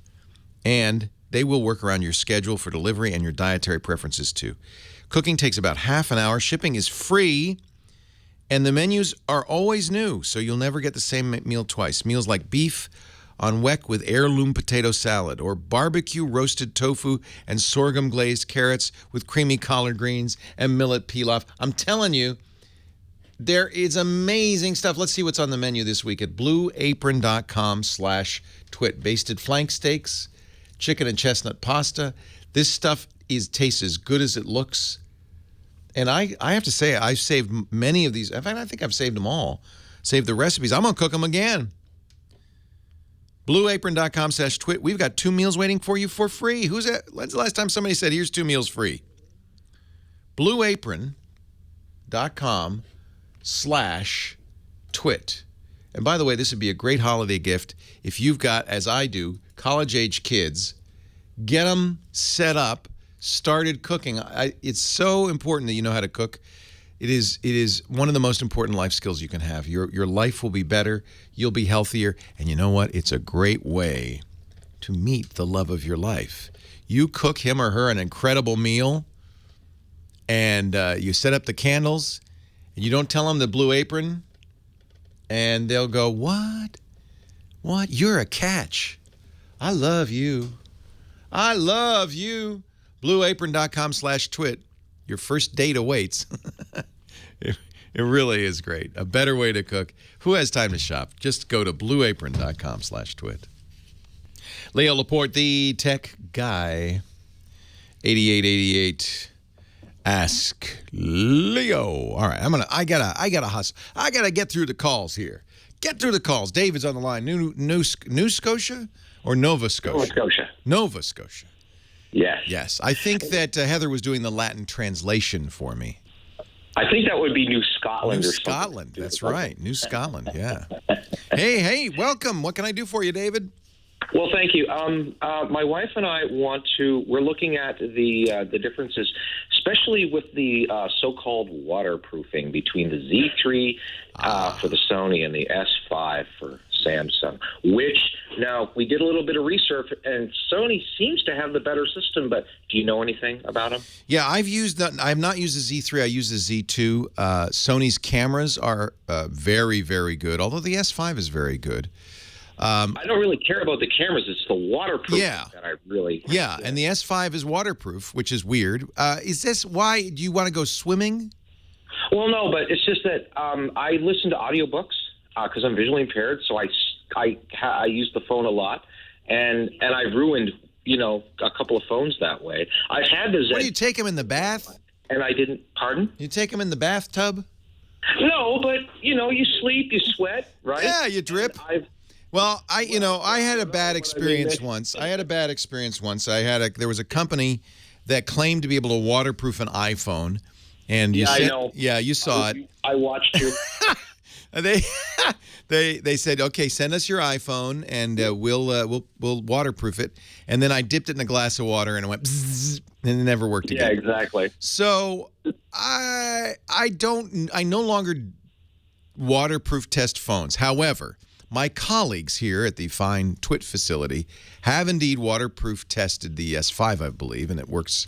Speaker 3: And they will work around your schedule for delivery and your dietary preferences, too. Cooking takes about half an hour. Shipping is free. And the menus are always new, so you'll never get the same meal twice. Meals like beef on weck with heirloom potato salad, or barbecue roasted tofu and sorghum glazed carrots with creamy collard greens and millet pilaf. I'm telling you, there is amazing stuff. Let's see what's on the menu this week at blueapron.com/twit. Basted flank steaks, chicken and chestnut pasta. This stuff tastes as good as it looks. And I have to say, I've saved many of these. In fact, I think I've saved them all. Saved the recipes. I'm going to cook them again. Blueapron.com/twit. We've got 2 meals waiting for you for free. When's the last time somebody said, here's 2 meals free? Blueapron.com/twit. And by the way, this would be a great holiday gift if you've got, as I do, college-age kids. Get them set up, started cooking. It's so important that you know how to cook. It is one of the most important life skills you can have. Your life will be better. You'll be healthier. And you know what? It's a great way to meet the love of your life. You cook him or her an incredible meal, and you set up the candles, and you don't tell them the Blue Apron, and they'll go, what? What? You're a catch. I love you. I love you. Blueapron.com/twit. Your first date awaits. It really is great. A better way to cook. Who has time to shop? Just go to blueapron.com/twit. Leo Laporte, the tech guy. 8888. Ask Leo. All right, I gotta hustle. I gotta get through the calls here. Get through the calls. David's on the line. New Scotia or Nova Scotia?
Speaker 11: Nova Scotia.
Speaker 3: Nova Scotia.
Speaker 11: Yes.
Speaker 3: Yes. I think that Heather was doing the Latin translation for me.
Speaker 11: I think that would be New Scotland.
Speaker 3: New Scotland. That's right. New Scotland. Yeah. Hey, welcome. What can I do for you, David?
Speaker 11: Well, thank you. My wife and I we're looking at the differences, especially with the so-called waterproofing between the Z3 for the Sony and the S5 for Samsung, which now we did a little bit of research, and Sony seems to have the better system, but do you know anything about them?
Speaker 3: Yeah, I have not used the Z3. I use the Z2. Sony's cameras are very, very good, although the S5 is very good.
Speaker 11: I don't really care about the cameras. It's the waterproof that I really...
Speaker 3: Yeah, and the S5 is waterproof, which is weird. Is this why? Do you want to go swimming?
Speaker 11: Well, no, but it's just that I listen to audiobooks because I'm visually impaired, so I use the phone a lot, and I've ruined a couple of phones that way. I've had the Z.
Speaker 3: What do you take them in the bath?
Speaker 11: And I didn't. Pardon?
Speaker 3: You take them in the bathtub?
Speaker 11: No, but you sleep, you sweat, right?
Speaker 3: Yeah, you drip. Well, I had a bad experience once. I had there was a company that claimed to be able to waterproof an iPhone, and
Speaker 11: I know.
Speaker 3: Yeah, you saw it.
Speaker 11: I watched you.
Speaker 3: They said, okay, send us your iPhone and we'll waterproof it. And then I dipped it in a glass of water and it went bzzz, and it never worked again.
Speaker 11: Yeah, exactly.
Speaker 3: So I no longer waterproof test phones. However, my colleagues here at the fine Twit facility have indeed waterproof tested the S5, I believe, and it works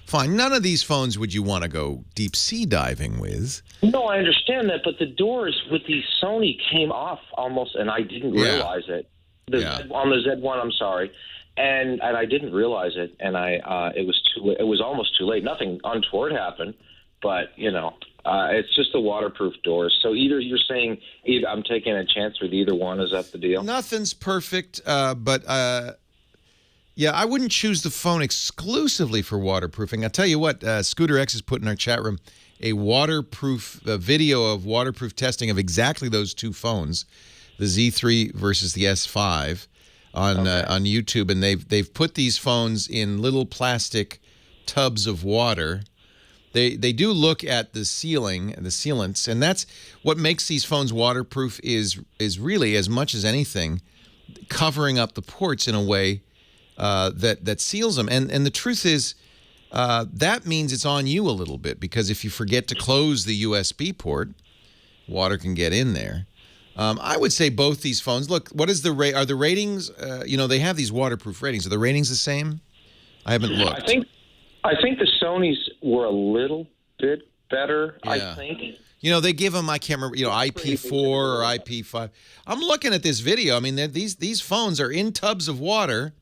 Speaker 3: fine. None of these phones would you want to go deep sea diving with.
Speaker 11: No, I understand that, but the doors with the Sony came off almost, and I didn't realize it. On the Z1, I'm sorry, and I didn't realize it, and it was too late. It was almost too late. Nothing untoward happened, but it's just the waterproof doors. So either you're saying I'm taking a chance with either one. Is that the deal?
Speaker 3: Nothing's perfect, but. Yeah, I wouldn't choose the phone exclusively for waterproofing. I'll tell you what, Scooter X has put in our chat room a video of waterproof testing of exactly those two phones, the Z3 versus the S5, on YouTube, and they've put these phones in little plastic tubs of water. They do look at the sealing, the sealants, and that's what makes these phones waterproof is really, as much as anything, covering up the ports in a way that seals them. And the truth is, that means it's on you a little bit, because if you forget to close the USB port, water can get in there. I would say both these phones. Look, what is are the ratings? They have these waterproof ratings. Are the ratings the same? I haven't looked.
Speaker 11: I think the Sonys were a little bit better. Yeah. I think.
Speaker 3: They give them, I can't remember, IP4 or IP5. I'm looking at this video. I mean, these phones are in tubs of water.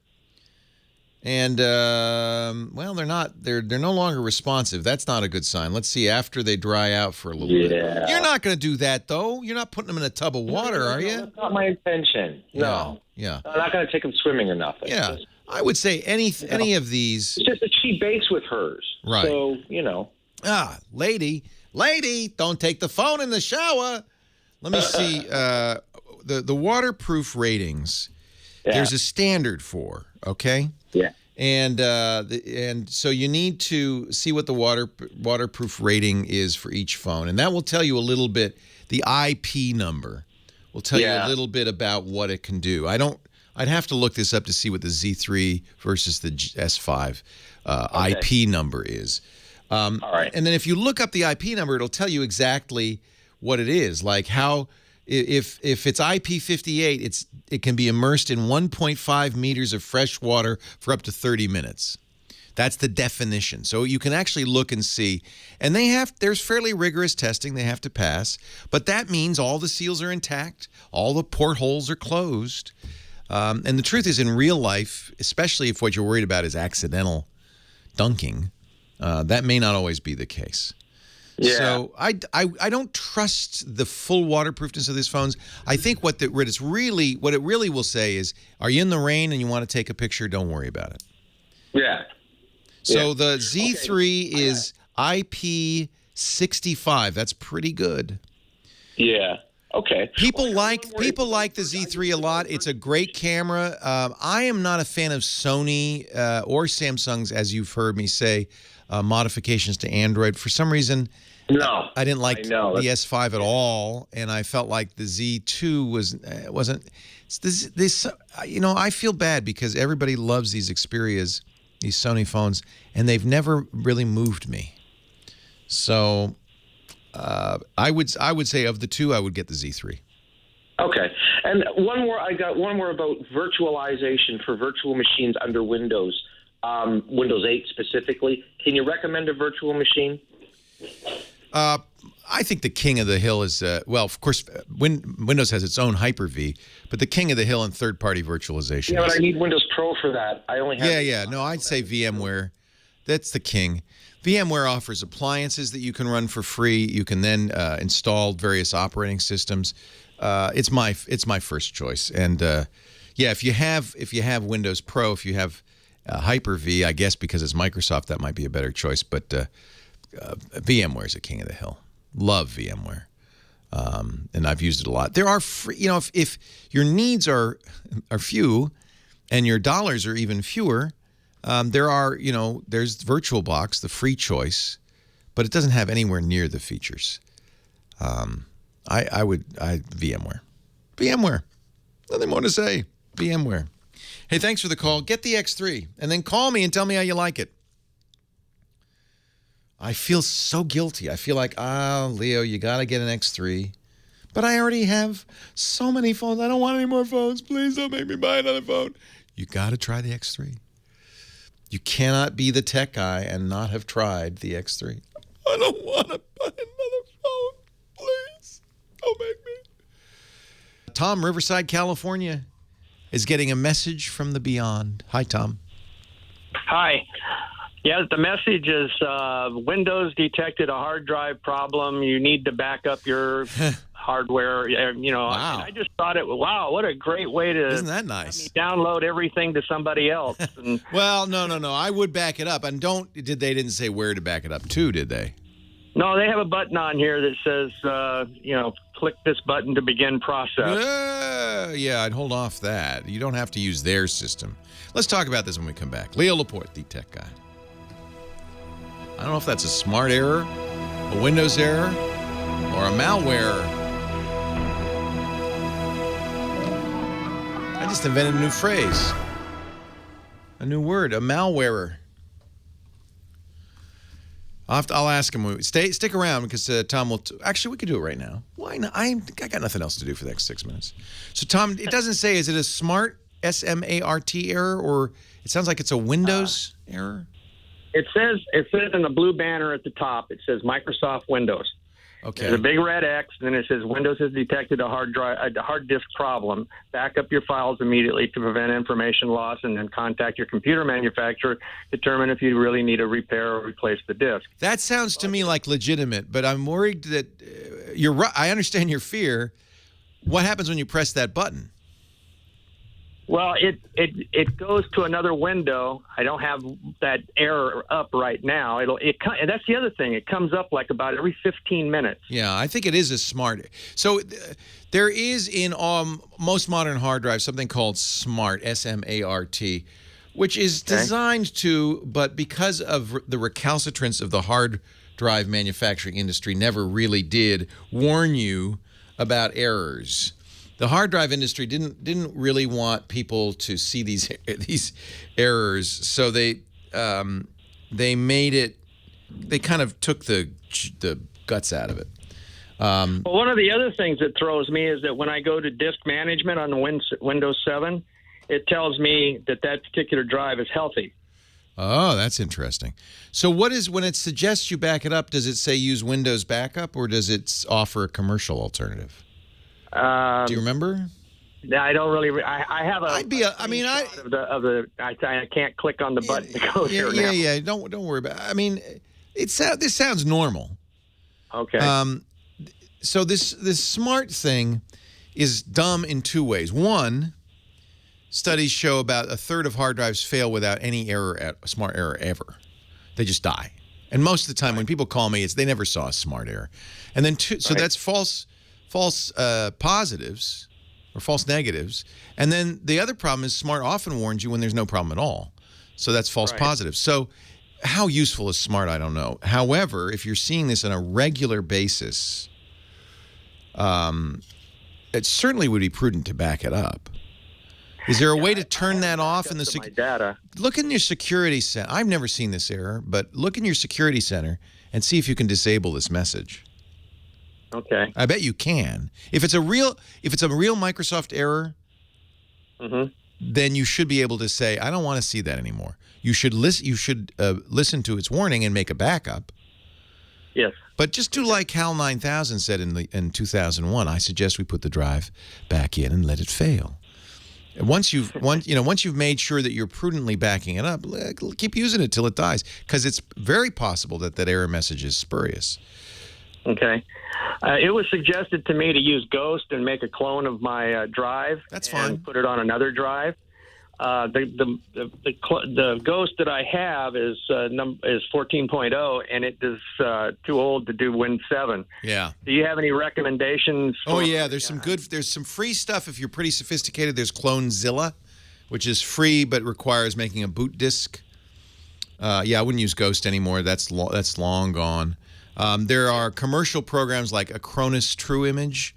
Speaker 3: And they're no longer responsive. That's not a good sign. Let's see after they dry out for a little bit. You're not going to do that, though. You're not putting them in a tub of water, are you?
Speaker 11: That's not my intention. No.
Speaker 3: Yeah.
Speaker 11: I'm not going to take them swimming or nothing.
Speaker 3: Yeah. I would say any of these.
Speaker 11: It's just that she bakes with hers.
Speaker 3: Right.
Speaker 11: So,
Speaker 3: lady, don't take the phone in the shower. Let me see the waterproof ratings. Yeah. There's a standard for, okay?
Speaker 11: Yeah.
Speaker 3: And so you need to see what the waterproof rating is for each phone, and that will tell you a little bit. The IP number will tell you a little bit about what it can do. I'd have to look this up to see what the Z3 versus the S5 IP number is.
Speaker 11: All right.
Speaker 3: And then if you look up the IP number, it'll tell you exactly what it is, like how. If it's IP58, it can be immersed in 1.5 meters of fresh water for up to 30 minutes. That's the definition. So you can actually look and see. And there's fairly rigorous testing they have to pass, but that means all the seals are intact, all the portholes are closed. And the truth is, in real life, especially if what you're worried about is accidental dunking, that may not always be the case. Yeah. So I don't trust the full waterproofness of these phones. I think what it really will say is, are you in the rain and you want to take a picture? Don't worry about it.
Speaker 11: Yeah.
Speaker 3: So the Z3 is IP65. That's pretty good.
Speaker 11: Yeah. Okay.
Speaker 3: People like the Z3 a lot. It's a great camera. I am not a fan of Sony or Samsung's, as you've heard me say, modifications to Android. For some reason, I didn't like the S5 at all, and I felt like the Z2 wasn't. This I feel bad because everybody loves these Xperias, these Sony phones, and they've never really moved me. So I would say of the two, I would get the Z3.
Speaker 11: Okay, and I got one more about virtualization for virtual machines under Windows. Windows 8 specifically. Can you recommend a virtual machine?
Speaker 3: I think the king of the hill is, of course, Windows has its own Hyper-V, but the king of the hill in third-party virtualization.
Speaker 11: Yeah, but I need Windows Pro for that. I only have...
Speaker 3: Yeah. No, I'd say VMware. That's the king. VMware offers appliances that you can run for free. You can then install various operating systems. It's my first choice. And, if you have Windows Pro, if you have Hyper-V, I guess because it's Microsoft, that might be a better choice. But VMware is a king of the hill. Love VMware. And I've used it a lot. There are free, if your needs are few and your dollars are even fewer, there's VirtualBox, the free choice, but it doesn't have anywhere near the features. VMware. VMware. Nothing more to say. VMware. Hey, thanks for the call. Get the X3 and then call me and tell me how you like it. I feel so guilty. I feel like, Leo, you got to get an X3. But I already have so many phones. I don't want any more phones. Please don't make me buy another phone. You got to try the X3. You cannot be the tech guy and not have tried the X3. I don't want to buy another phone. Please, don't make me. Tom, Riverside, California, is getting a message from the beyond. Hi, Tom.
Speaker 12: Hi. Yeah, the message is Windows detected a hard drive problem. You need to back up your hardware.
Speaker 3: Wow.
Speaker 12: I just thought wow, what a great way to
Speaker 3: Isn't that nice?
Speaker 12: Download everything to somebody else. And,
Speaker 3: well, no. I would back it up. And they didn't say where to back it up to, did they?
Speaker 12: no, they have a button on here that says, click this button to begin process.
Speaker 3: Yeah, I'd hold off that. You don't have to use their system. Let's talk about this when we come back. Leo Laporte, the tech guy. I don't know if that's a smart error, a Windows error, or a malware. I just invented a new phrase, a new word, a malwarer. I'll ask him. Stick around because Tom will. Actually, we could do it right now. Why not? I got nothing else to do for the next 6 minutes. So, Tom, it doesn't say. Is it a smart S-M-A-R-T error, or it sounds like it's a Windows error?
Speaker 12: It says in the blue banner at the top, it says Microsoft Windows.
Speaker 3: Okay.
Speaker 12: There's a big red X, and then it says Windows has detected a hard disk problem. Back up your files immediately to prevent information loss, and then contact your computer manufacturer. Determine if you really need to repair or replace the disk.
Speaker 3: That sounds to me like legitimate, but I'm worried that you're right. I understand your fear. What happens when you press that button?
Speaker 12: Well, it goes to another window. I don't have that error up right now. And that's the other thing. It comes up like about every 15 minutes.
Speaker 3: Yeah, I think it is a smart. So there is in most modern hard drives something called SMART, S-M-A-R-T, which is designed to, but because of the recalcitrance of the hard drive manufacturing industry, never really did warn you about errors. The hard drive industry didn't really want people to see these errors, so they made it. They kind of took the guts out of it.
Speaker 12: Well, one of the other things that throws me is that when I go to disk management on the Windows 7, it tells me that particular drive is healthy.
Speaker 3: Oh, that's interesting. So when it suggests you back it up, does it say use Windows Backup, or does it offer a commercial alternative? Do you remember?
Speaker 12: I don't really. I have a. I can't click on the button to go there now.
Speaker 3: Yeah. Don't worry about it. I mean, this sounds normal.
Speaker 12: Okay.
Speaker 3: So this smart thing is dumb in two ways. One, studies show about a third of hard drives fail without any smart error ever. They just die. And most of the time, when people call me, they never saw a smart error. And then two, so that's false positives or false negatives. And then the other problem is SMART often warns you when there's no problem at all. So that's false positives. So how useful is SMART? I don't know. However, if you're seeing this on a regular basis, it certainly would be prudent to back it up. Is there a way to turn that off in the
Speaker 12: data?
Speaker 3: Look in your security center. I've never seen this error, but look in your security center and see if you can disable this message.
Speaker 12: Okay.
Speaker 3: I bet you can. If it's a real Microsoft error, then you should be able to say, I don't want to see that anymore. You should listen to its warning and make a backup.
Speaker 12: Yes.
Speaker 3: But just do like HAL 9000 said in 2001. I suggest we put the drive back in and let it fail. Once you've made sure that you're prudently backing it up, keep using it till it dies, because it's very possible that error message is spurious.
Speaker 12: Okay. It was suggested to me to use Ghost and make a clone of my drive.
Speaker 3: That's fine.
Speaker 12: And put it on another drive. The Ghost that I have is 14.0, and it is too old to do Win 7.
Speaker 3: Yeah.
Speaker 12: Do you have any recommendations?
Speaker 3: Oh yeah, there's some free stuff if you're pretty sophisticated. There's Clonezilla, which is free but requires making a boot disk. Yeah, I wouldn't use Ghost anymore. That's long gone. There are commercial programs like Acronis True Image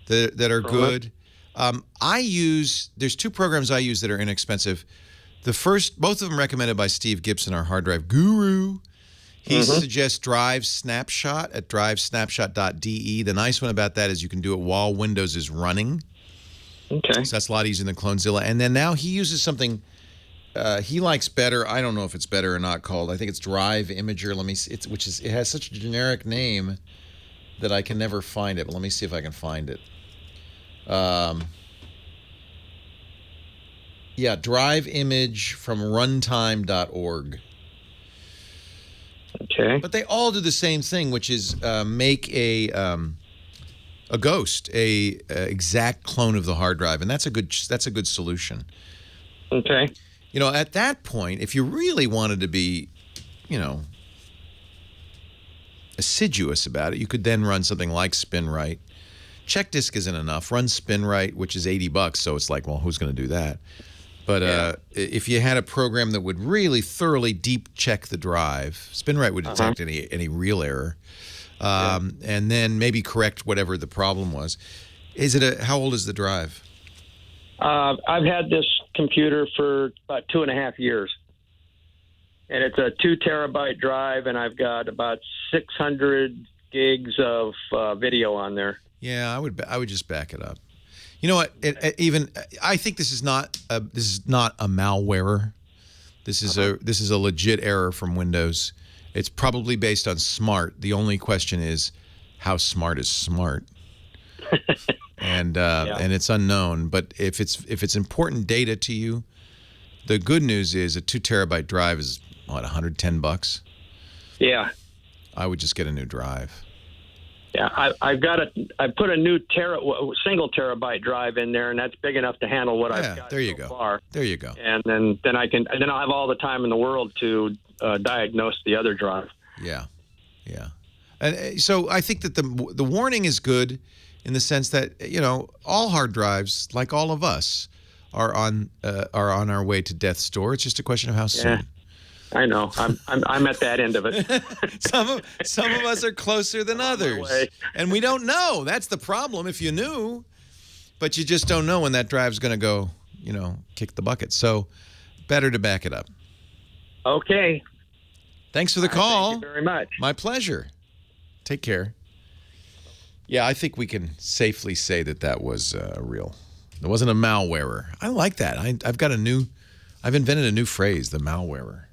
Speaker 3: that are good. There's two programs I use that are inexpensive. Both of them recommended by Steve Gibson, our hard drive guru. He suggests Drive Snapshot at drivesnapshot.de. The nice one about that is you can do it while Windows is running.
Speaker 12: Okay.
Speaker 3: So that's a lot easier than Clonezilla. And then now he uses something he likes better. I don't know if it's better or not called. I think it's Drive Imager. Let me see. It has such a generic name that I can never find it. But let me see if I can find it. Yeah, Drive Image from runtime.org.
Speaker 12: Okay.
Speaker 3: But they all do the same thing, which is make a Ghost, a exact clone of the hard drive, and that's a good solution.
Speaker 12: Okay.
Speaker 3: You know, at that point, if you really wanted to be, assiduous about it, you could then run something like SpinRite. Check disk isn't enough. Run SpinRite, which is $80, so it's like, well, who's going to do that? But if you had a program that would really thoroughly deep check the drive, SpinRite would detect any real error, and then maybe correct whatever the problem was. How old is the drive?
Speaker 12: I've had this computer for about 2.5 years, and it's a 2 terabyte drive, and I've got about 600 gigs of video on there.
Speaker 3: Yeah, I would just back it up. You know what? I think this is not a malware. This is a legit error from Windows. It's probably based on smart. The only question is, how smart is smart? And it's unknown. But if it's important data to you, the good news is a 2 terabyte drive is what, $110?
Speaker 12: Yeah.
Speaker 3: I would just get a new drive.
Speaker 12: Yeah, I put a new single terabyte drive in there, and that's big enough to handle what I've got so far.
Speaker 3: There you go.
Speaker 12: And then I'll have all the time in the world to diagnose the other drive.
Speaker 3: Yeah, yeah. And so I think that the warning is good in the sense that all hard drives, like all of us, are on our way to death's door. It's just a question of how soon.
Speaker 12: Yeah. I know. I'm at that end of it.
Speaker 3: Some of us are closer than others, and we don't know. That's the problem. If you knew, but you just don't know when that drive's going to go, kick the bucket. So, better to back it up.
Speaker 12: Okay.
Speaker 3: Thanks for the call.
Speaker 12: Thank you very much.
Speaker 3: My pleasure. Take care. Yeah, I think we can safely say that was real. It wasn't a malwarer. I like that. I've invented a new phrase, the malwarer.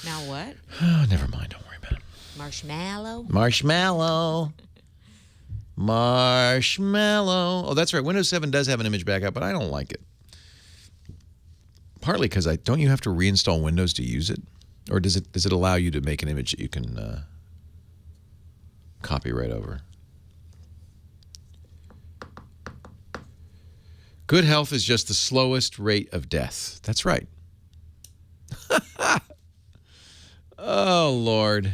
Speaker 1: Now what?
Speaker 3: Oh, never mind. Don't worry about it.
Speaker 1: Marshmallow?
Speaker 3: Marshmallow. Oh, that's right. Windows 7 does have an image backup, but I don't like it. Partly because don't you have to reinstall Windows to use it? Or does it allow you to make an image that you can copy right over? Good health is just the slowest rate of death. That's right. Oh, Lord.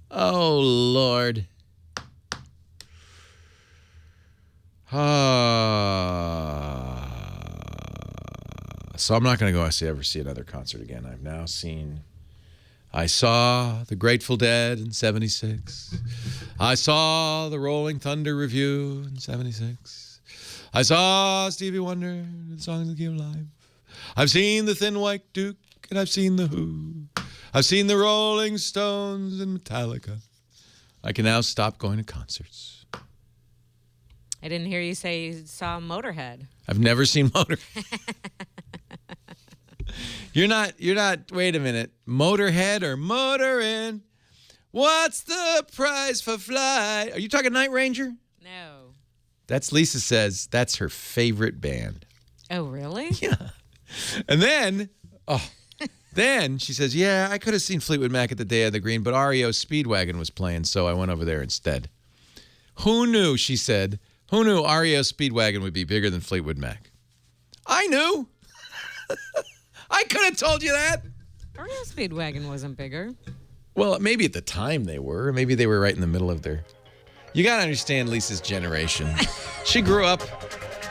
Speaker 3: Oh, Lord. So I'm not going to go ever see another concert again. I saw the Grateful Dead in 76. I saw the Rolling Thunder Review in 76. I saw Stevie Wonder, the songs that give life. I've seen the Thin White Duke, and I've seen the Who. I've seen the Rolling Stones and Metallica. I can now stop going to concerts.
Speaker 1: I didn't hear you say you saw Motorhead.
Speaker 3: I've never seen Motorhead. You're not, wait a minute. Motorhead or Motorin'? What's the price for flight? Are you talking Night Ranger?
Speaker 1: No.
Speaker 3: That's Lisa says that's her favorite band.
Speaker 1: Oh, really?
Speaker 3: Yeah. And then, then she says, yeah, I could have seen Fleetwood Mac at the Day of the Green, but REO Speedwagon was playing, so I went over there instead. Who knew, she said, who knew REO Speedwagon would be bigger than Fleetwood Mac? I knew. I could have told you that.
Speaker 1: Oreo Speedwagon wasn't bigger.
Speaker 3: Well, maybe at the time they were. Maybe they were right in the middle of their... You got to understand Lisa's generation. She grew up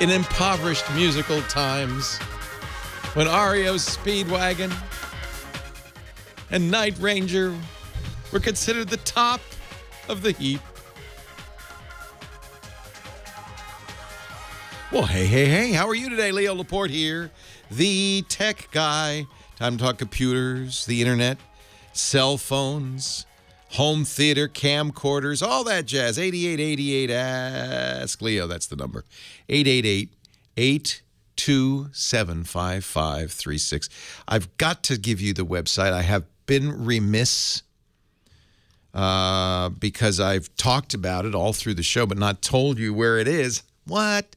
Speaker 3: in impoverished musical times when REO Speedwagon and Night Ranger were considered the top of the heap. Well, hey, how are you today? Leo Laporte here, the tech guy. Time to talk computers, the internet, cell phones, home theater, camcorders, all that jazz. 8888 Ask Leo, that's the number. 888-827-5536. I've got to give you the website. I have been remiss because I've talked about it all through the show, but not told you where it is. What?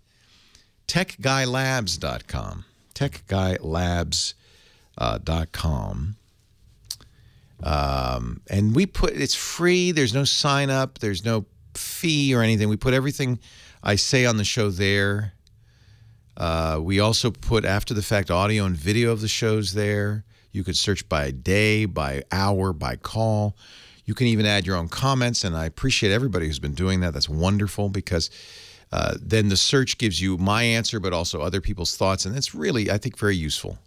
Speaker 3: TechGuyLabs.com. TechGuyLabs.com. And we put, it's free. There's no sign up. There's no fee or anything. We put everything I say on the show there. We also put after the fact audio and video of the shows there. You could search by day, by hour, by call. You can even add your own comments. And I appreciate everybody who's been doing that. That's wonderful because then the search gives you my answer, but also other people's thoughts. And it's really, I think, very useful.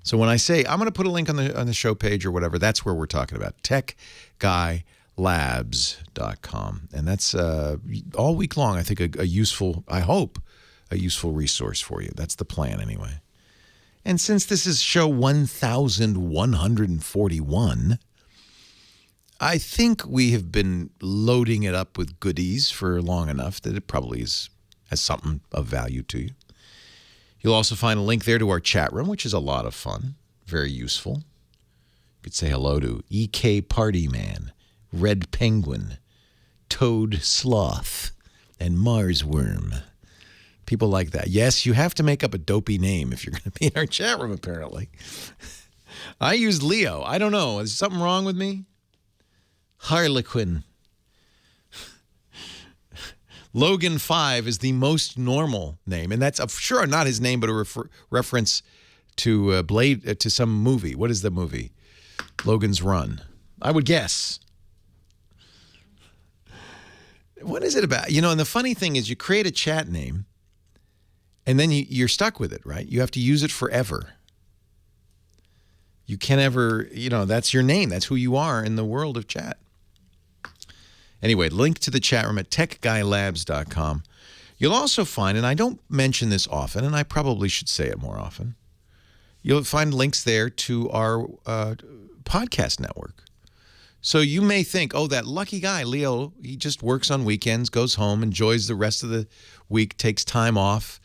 Speaker 3: So when I say I'm going to put a link on the show page or whatever, that's where we're talking about. TechGuyLabs.com. And that's all week long, I think, a useful, I hope, a useful resource for you. That's the plan anyway. And since this is show 1141, I think we have been loading it up with goodies for long enough that it probably has something of value to you. You'll also find a link there to our chat room, which is a lot of fun, very useful. You could say hello to EK Party Man, Red Penguin, Toad Sloth, and Mars Worm. People like that. Yes, you have to make up a dopey name if you're going to be in our chat room, apparently. I used Leo. I don't know. Is something wrong with me? Harlequin. Logan 5 is the most normal name, and that's sure not his name, but a reference to Blade to some movie. What is the movie? Logan's Run. I would guess. What is it about? You know, and the funny thing is, you create a chat name, and then you're stuck with it, right? You have to use it forever. You can't ever, that's your name. That's who you are in the world of chat. Anyway, link to the chat room at techguylabs.com. You'll also find, and I don't mention this often, and I probably should say it more often, you'll find links there to our podcast network. So you may think, oh, that lucky guy, Leo, he just works on weekends, goes home, enjoys the rest of the week, takes time off,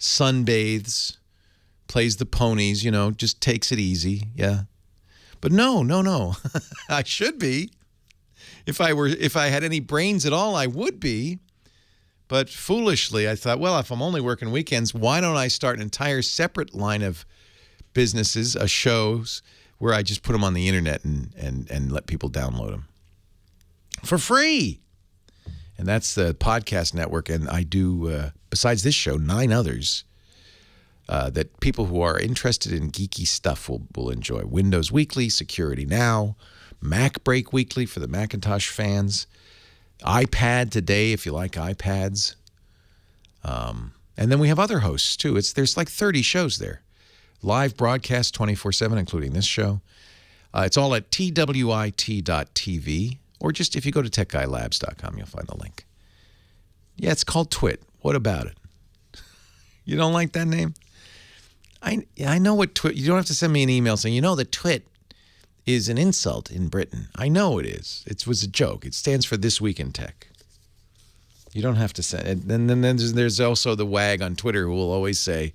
Speaker 3: sunbathes, plays the ponies, just takes it easy. Yeah. But no. I should be. If I had any brains at all, I would be. But foolishly, I thought, well, if I'm only working weekends, why don't I start an entire separate line of businesses, shows, where I just put them on the internet and let people download them for free. And that's the podcast network. And I do, besides this show, 9 others that people who are interested in geeky stuff will enjoy. Windows Weekly, Security Now, Mac Break Weekly for the Macintosh fans, iPad Today if you like iPads. And then we have other hosts too. There's like 30 shows there. Live broadcast 24/7, including this show. It's all at twit.tv, or just if you go to techguylabs.com, you'll find the link. Yeah, it's called Twit. What about it? You don't like that name? I know what Twit. You don't have to send me an email saying, the Twit is an insult in Britain. I know it is. It was a joke. It stands for This Week in Tech. You don't have to send it. And then there's also the wag on Twitter who will always say,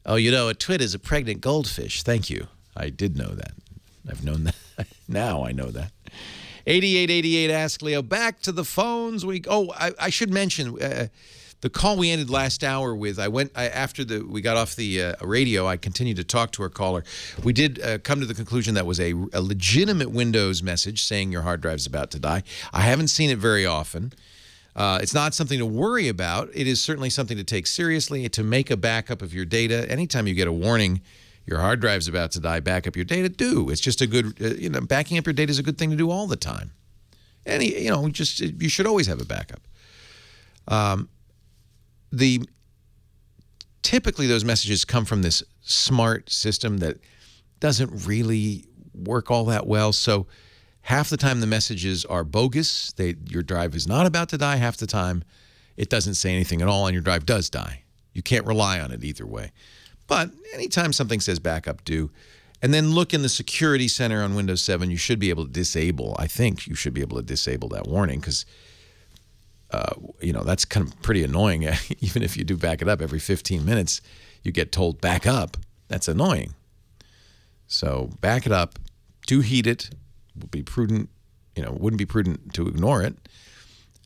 Speaker 3: oh, a twit is a pregnant goldfish. Thank you. I did know that. I've known that. Now I know that. 8888 Ask Leo. Back to the phones. I should mention the call we ended last hour with. After we got off the radio, I continued to talk to our caller. We did come to the conclusion that was a legitimate Windows message saying your hard drive's about to die. I haven't seen it very often. It's not something to worry about. It is certainly something to take seriously, to make a backup of your data. Anytime you get a warning, your hard drive's about to die, back up your data, do. It's just a good, backing up your data is a good thing to do all the time. You should always have a backup. Typically those messages come from this smart system that doesn't really work all that well. So half the time the messages are bogus. Your drive is not about to die. Half the time it doesn't say anything at all and your drive does die. You can't rely on it either way. But anytime something says backup, do. And then look in the security center on Windows 7. You should be able to disable, I think you should be able to disable that warning because, that's kind of pretty annoying. Even if you do back it up every 15 minutes, you get told back up. That's annoying. So back it up. Do heat it. Would be prudent. Wouldn't be prudent to ignore it.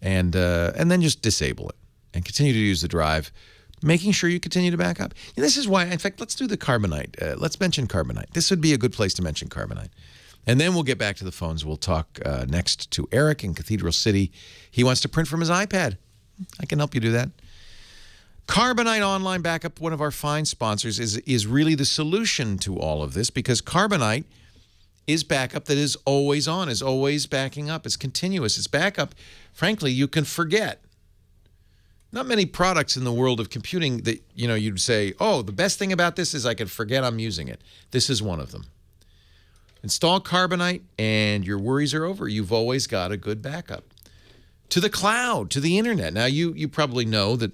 Speaker 3: And then just disable it and continue to use the drive, making sure you continue to back up. And this is why, in fact, let's do the Carbonite. Let's mention Carbonite. This would be a good place to mention Carbonite. And then we'll get back to the phones. We'll talk next to Eric in Cathedral City. He wants to print from his iPad. I can help you do that. Carbonite Online Backup, one of our fine sponsors, is really the solution to all of this because Carbonite is backup that is always on, is always backing up. It's continuous. It's backup, frankly, you can forget. Not many products in the world of computing that, you'd say, oh, the best thing about this is I can forget I'm using it. This is one of them. Install Carbonite and your worries are over. You've always got a good backup. To the cloud, to the internet. Now, you probably know that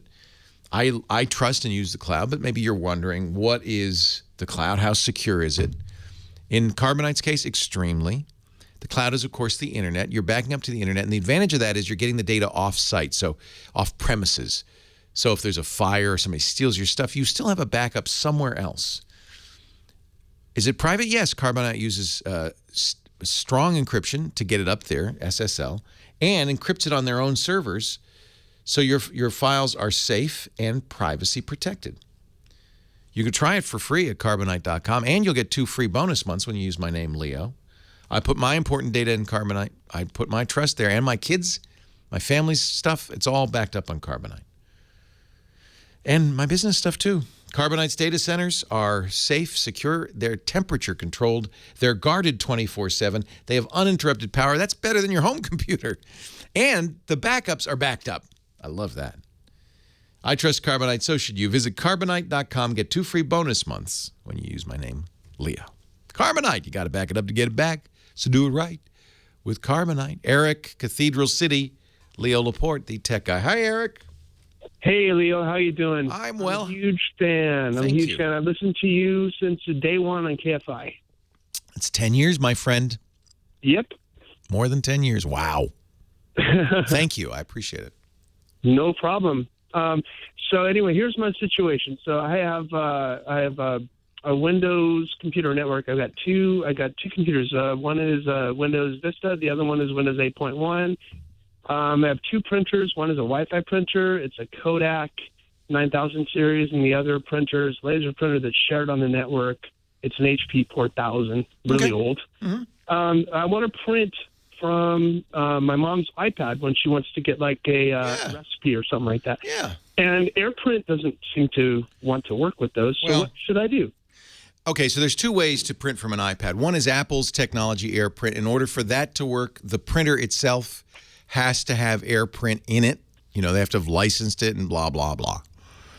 Speaker 3: I trust and use the cloud, but maybe you're wondering, what is the cloud? How secure is it? In Carbonite's case, extremely. The cloud is, of course, the internet. You're backing up to the internet, and the advantage of that is you're getting the data off-site, so off-premises. So if there's a fire or somebody steals your stuff, you still have a backup somewhere else. Is it private? Yes. Carbonite uses strong encryption to get it up there, SSL, and encrypts it on their own servers, so your files are safe and privacy protected. You can try it for free at Carbonite.com, and you'll get 2 free bonus months when you use my name, Leo. I put my important data in Carbonite. I put my trust there, and my kids, my family's stuff, it's all backed up on Carbonite. And my business stuff, too. Carbonite's data centers are safe, secure. They're temperature controlled. They're guarded 24/7. They have uninterrupted power. That's better than your home computer. And the backups are backed up. I love that. I trust Carbonite, so should you. Visit Carbonite.com. Get 2 free bonus months when you use my name, Leo. Carbonite, you got to back it up to get it back. So do it right with Carbonite. Eric, Cathedral City, Leo Laporte, the tech guy. Hi, Eric.
Speaker 13: Hey, Leo. How you doing?
Speaker 3: I'm well.
Speaker 13: I'm a huge fan. I'm a huge fan. I've listened to you since day one on KFI.
Speaker 3: It's 10 years, my friend.
Speaker 13: Yep.
Speaker 3: More than 10 years. Wow. Thank you. I appreciate it.
Speaker 13: No problem. So anyway, here's my situation. So I have a Windows computer network. I got two computers. One is Windows Vista. The other one is Windows 8.1. I have 2 printers. One is a Wi-Fi printer. It's a Kodak 9000 series, and the other printer is a laser printer that's shared on the network. It's an HP 4000, really old. Mm-hmm. I want to print from my mom's iPad when she wants to get like a recipe or something like that.
Speaker 3: Yeah.
Speaker 13: And AirPrint doesn't seem to want to work with those. So what should I do?
Speaker 3: Okay, so there's 2 ways to print from an iPad. One is Apple's technology, AirPrint. In order for that to work, the printer itself has to have AirPrint in it. They have to have licensed it and blah, blah, blah.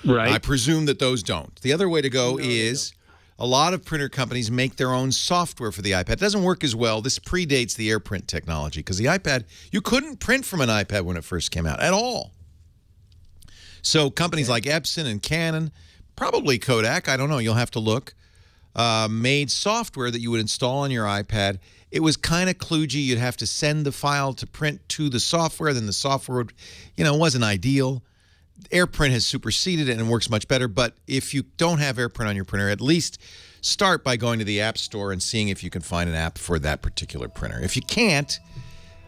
Speaker 13: Right.
Speaker 3: I presume that those don't. The other way to go is a lot of printer companies make their own software for the iPad. It doesn't work as well. This predates the AirPrint technology because the iPad, you couldn't print from an iPad when it first came out at all. So companies like Epson and Canon, probably Kodak, I don't know, you'll have to look, made software that you would install on your iPad. It was kind of kludgy. You'd have to send the file to print to the software. Then the software would, it wasn't ideal. AirPrint has superseded it and works much better. But if you don't have AirPrint on your printer, at least start by going to the App Store and seeing if you can find an app for that particular printer. If you can't,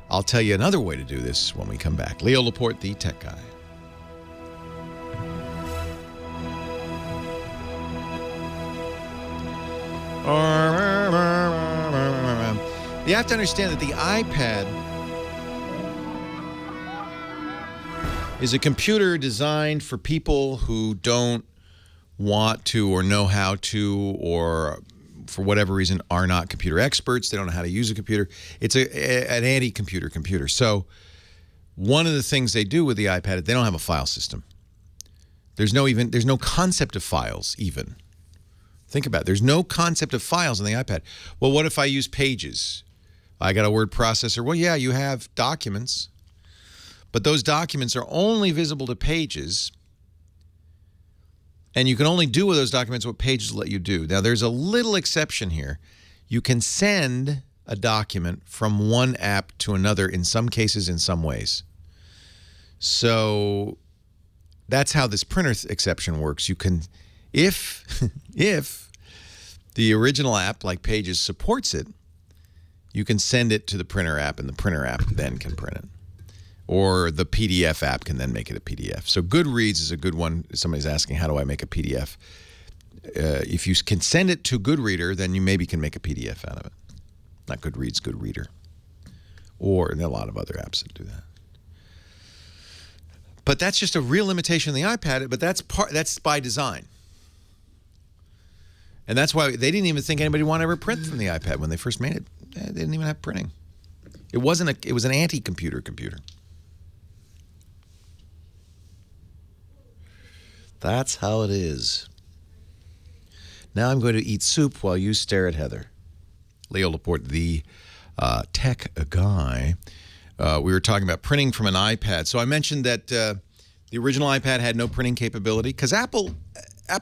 Speaker 3: I'll tell you another way to do this when we come back. Leo Laporte, the tech guy. You have to understand that the iPad is a computer designed for people who don't want to or know how to, or for whatever reason are not computer experts. They don't know how to use a computer. It's an anti-computer computer. So one of the things they do with the iPad is they don't have a file system. There's no concept of files even. Think about it. There's no concept of files on the iPad. Well, what if I use Pages? I got a word processor. Well, yeah, you have documents. But those documents are only visible to Pages, and you can only do with those documents what Pages let you do. Now, there's a little exception here. You can send a document from one app to another in some cases, in some ways. So that's how this printer exception works. You can, if the original app, like Pages, supports it, you can send it to the printer app, and the printer app then can print it. Or the PDF app can then make it a PDF. So Goodreads is a good one. Somebody's asking, how do I make a PDF? If you can send it to Goodreader, then you maybe can make a PDF out of it. Not Goodreads, Goodreader. Or there are a lot of other apps that do that. But that's just a real limitation on the iPad, but that's by design. And that's why they didn't even think anybody would want to ever print from the iPad when they first made it. They didn't even have printing. It was an anti-computer computer. That's how it is. Now I'm going to eat soup while you stare at Heather. Leo Laporte, the tech guy. We were talking about printing from an iPad. So I mentioned that the original iPad had no printing capability because Apple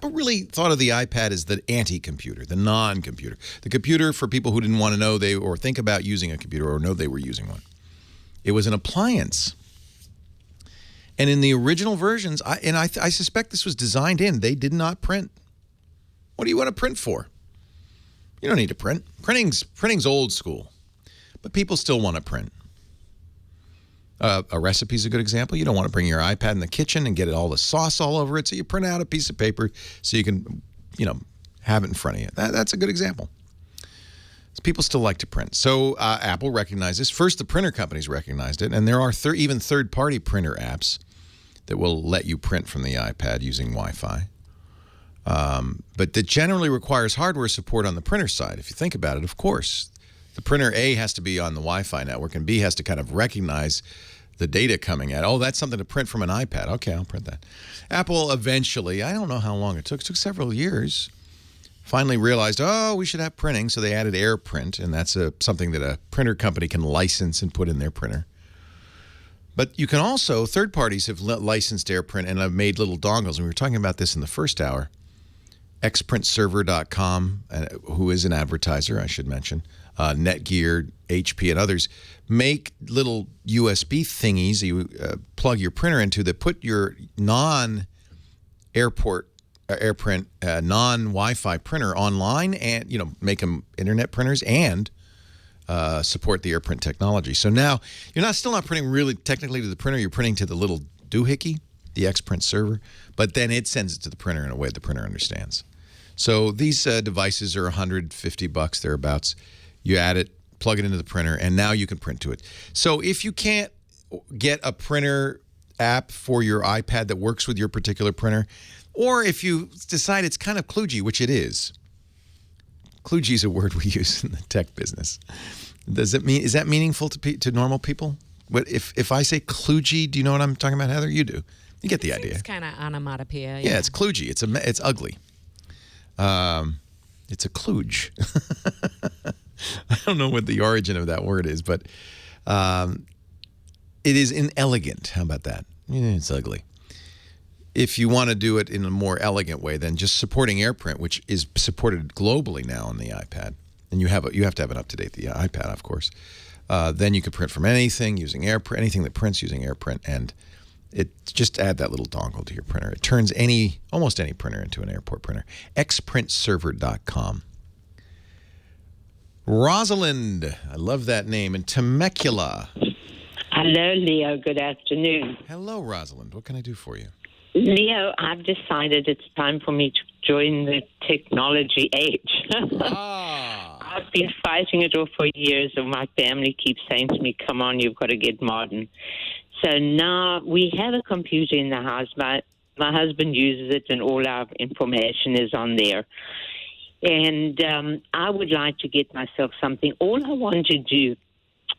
Speaker 3: really thought of the iPad as the anti-computer, the non-computer, the computer for people who didn't want to know or think about using a computer or know they were using one. It was an appliance. And in the original versions, I suspect this was designed in, they did not print. What do you want to print for? You don't need to print. Printing's old school, but people still want to print. A recipe is a good example. You don't want to bring your iPad in the kitchen and get all the sauce all over it, so you print out a piece of paper so you can, have it in front of you. That's a good example. People still like to print. So Apple recognized this. First, the printer companies recognized it, and there are even third-party printer apps that will let you print from the iPad using Wi-Fi. But that generally requires hardware support on the printer side. If you think about it, of course, the printer A has to be on the Wi-Fi network, and B has to kind of recognize the data coming at. Oh, that's something to print from an iPad. Okay, I'll print that. Apple eventually, I don't know how long it took several years, finally realized, we should have printing, so they added AirPrint, and that's something that a printer company can license and put in their printer. But you can also, third parties have licensed AirPrint and have made little dongles, and we were talking about this in the first hour. XPrintServer.com, who is an advertiser, I should mention, Netgear, HP, and others, make little USB thingies you plug your printer into that put your non-AirPrint, non-Wi-Fi printer online and, make them internet printers and support the AirPrint technology. So now you're still not printing really technically to the printer. You're printing to the little doohickey, the XPrint server, but then it sends it to the printer in a way the printer understands. So these devices are $150 thereabouts. You add it, plug it into the printer, and now you can print to it. So if you can't get a printer app for your iPad that works with your particular printer, or if you decide it's kind of kludgy, which it is. Kludgy is a word we use in the tech business. Is that meaningful to normal people? But if I say kludgy, do you know what I'm talking about, Heather? You do. You get the idea.
Speaker 1: It's kind of onomatopoeia.
Speaker 3: Yeah, it's kludgy. It's ugly. It's a kludge. I don't know what the origin of that word is, but it is inelegant. How about that? It's ugly. If you want to do it in a more elegant way, then just supporting AirPrint, which is supported globally now on the iPad, and you have to have an up-to-date the iPad, of course. Then you can print from anything using AirPrint, anything that prints using AirPrint, and just add that little dongle to your printer. It turns almost any printer into an airport printer. XPrintServer.com. Rosalind, I love that name, in Temecula.
Speaker 14: Hello, Leo. Good afternoon.
Speaker 3: Hello, Rosalind. What can I do for you?
Speaker 14: Leo, I've decided it's time for me to join the technology age. I've been fighting it off for years, and my family keeps saying to me, come on, you've got to get modern. So now we have a computer in the house. My husband uses it, and all our information is on there. And I would like to get myself something. All I want to do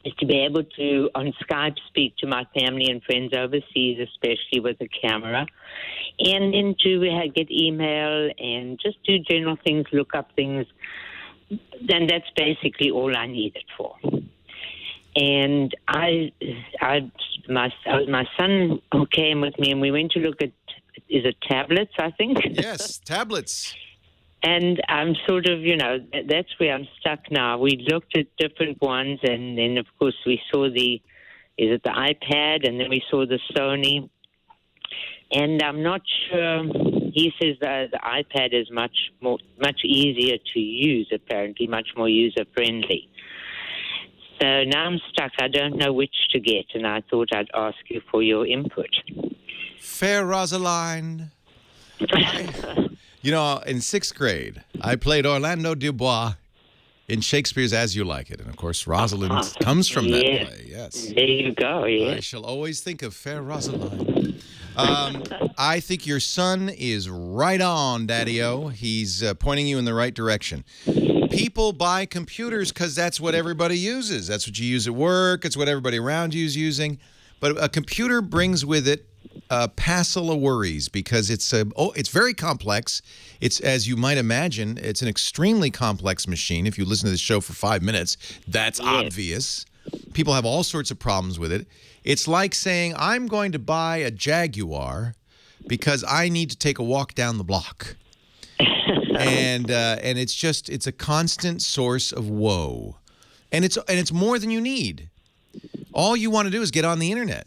Speaker 14: is to be able to, on Skype, speak to my family and friends overseas, especially with a camera, and then to get email and just do general things, look up things. Then that's basically all I need it for. And my son who came with me, and we went to look at, is it tablets, I think?
Speaker 3: Yes, tablets.
Speaker 14: And I'm sort of, that's where I'm stuck now. We looked at different ones, and then, of course, we saw the iPad, and then we saw the Sony. And I'm not sure. He says the iPad is much easier to use, apparently, much more user-friendly. So now I'm stuck. I don't know which to get, and I thought I'd ask you for your input.
Speaker 3: Fair Rosalind. In 6th grade, I played Orlando Dubois in Shakespeare's As You Like It. And, of course, Rosalind comes from that play. Yes.
Speaker 14: There you go, yes.
Speaker 3: I shall always think of Fair Rosalind. I think your son is right on, Daddy-O. He's pointing you in the right direction. People buy computers because that's what everybody uses. That's what you use at work. It's what everybody around you is using. But a computer brings with it a passel of worries because it's very complex. It's, as you might imagine, it's an extremely complex machine. If you listen to this show for 5 minutes, that's obvious. People have all sorts of problems with it. It's like saying, I'm going to buy a Jaguar because I need to take a walk down the block. and it's a constant source of woe. And it's more than you need. All you want to do is get on the internet,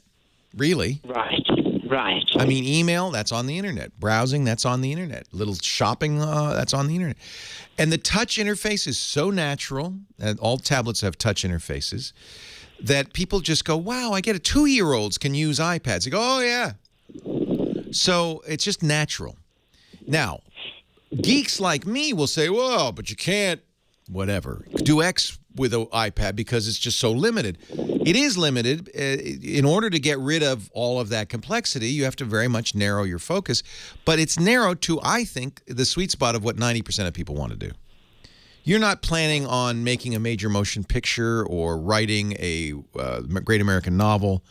Speaker 3: really.
Speaker 14: Right.
Speaker 3: I mean, email, that's on the internet. Browsing, that's on the internet. Little shopping, that's on the internet. And the touch interface is so natural, and all tablets have touch interfaces, that people just go, wow, I get it. 2-year-olds can use iPads. They go, oh, yeah. So it's just natural. Now, geeks like me will say, whoa, but you can't, whatever, do X with an iPad because it's just so limited. It is limited. In order to get rid of all of that complexity, you have to very much narrow your focus. But it's narrowed to, I think, the sweet spot of what 90% of people want to do. You're not planning on making a major motion picture or writing a great American novel,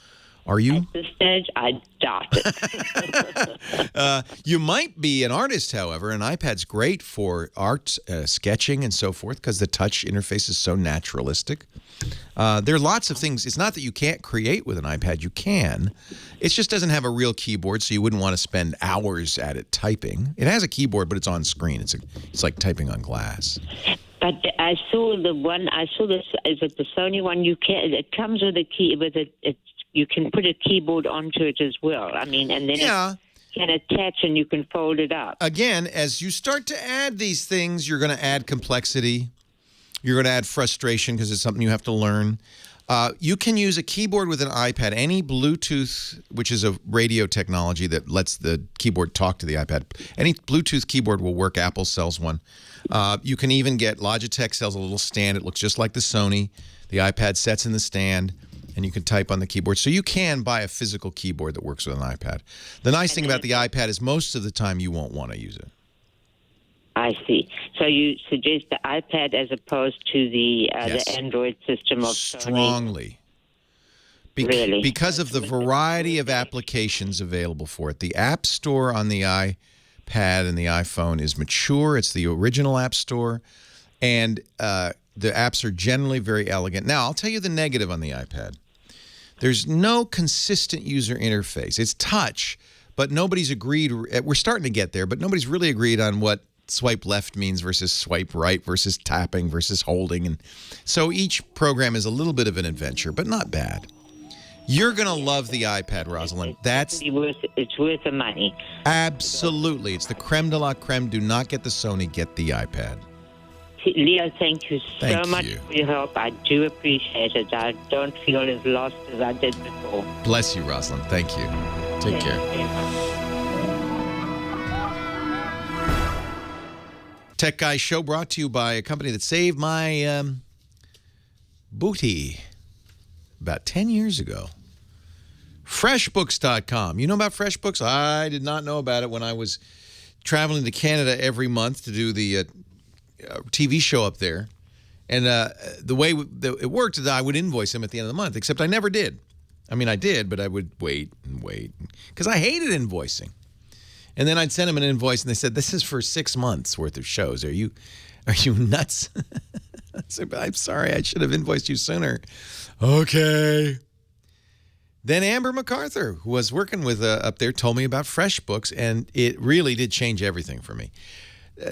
Speaker 3: are you?
Speaker 14: At this stage, I doubt it.
Speaker 3: You might be an artist, however. An iPad's great for art, sketching, and so forth because the touch interface is so naturalistic. There are lots of things. It's not that you can't create with an iPad. You can. It just doesn't have a real keyboard, so you wouldn't want to spend hours at it typing. It has a keyboard, but it's on screen. It's like typing on glass.
Speaker 14: But I saw the one. I saw this. Is it the Sony one? It comes with a key. You can put a keyboard onto it as well. I mean, and then it can attach and you can fold it up.
Speaker 3: Again, as you start to add these things, you're going to add complexity. You're going to add frustration because it's something you have to learn. You can use a keyboard with an iPad. Any Bluetooth, which is a radio technology that lets the keyboard talk to the iPad. Any Bluetooth keyboard will work. Apple sells one. You can even get, Logitech sells a little stand. It looks just like the Sony. The iPad sets in the stand, and you can type on the keyboard. So you can buy a physical keyboard that works with an iPad. The nice thing about the iPad is most of the time you won't want to use it.
Speaker 14: I see. So you suggest the iPad as opposed to the Android system of Sony?
Speaker 3: Strongly.
Speaker 14: Really?
Speaker 3: Because of the variety of applications available for it. The App Store on the iPad and the iPhone is mature. It's the original App Store. And the apps are generally very elegant. Now, I'll tell you the negative on the iPad. There's no consistent user interface. It's touch, but nobody's agreed. We're starting to get there, but nobody's really agreed on what swipe left means versus swipe right versus tapping versus holding. And so each program is a little bit of an adventure, but not bad. You're going to love the iPad, Rosalind.
Speaker 14: It's worth the money.
Speaker 3: Absolutely. It's the creme de la creme. Do not get the Sony. Get the iPad.
Speaker 14: Leo, thank you so much for your help. I do appreciate it. I don't feel as lost as I did before.
Speaker 3: Bless you, Rosalind. Thank you. Take care. Tech Guy Show brought to you by a company that saved my booty about 10 years ago FreshBooks.com. You know about FreshBooks? I did not know about it when I was traveling to Canada every month to do the TV show up there. And the way it worked is I would invoice them at the end of the month, except I never did. I mean, I did, but I would wait and wait because I hated invoicing. And then I'd send them an invoice, and they said, "This is for 6 months worth of shows. Are you nuts?" I said, "I'm sorry. I should have invoiced you sooner." Okay. Then Amber MacArthur, who was working with up there, told me about FreshBooks, and it really did change everything for me.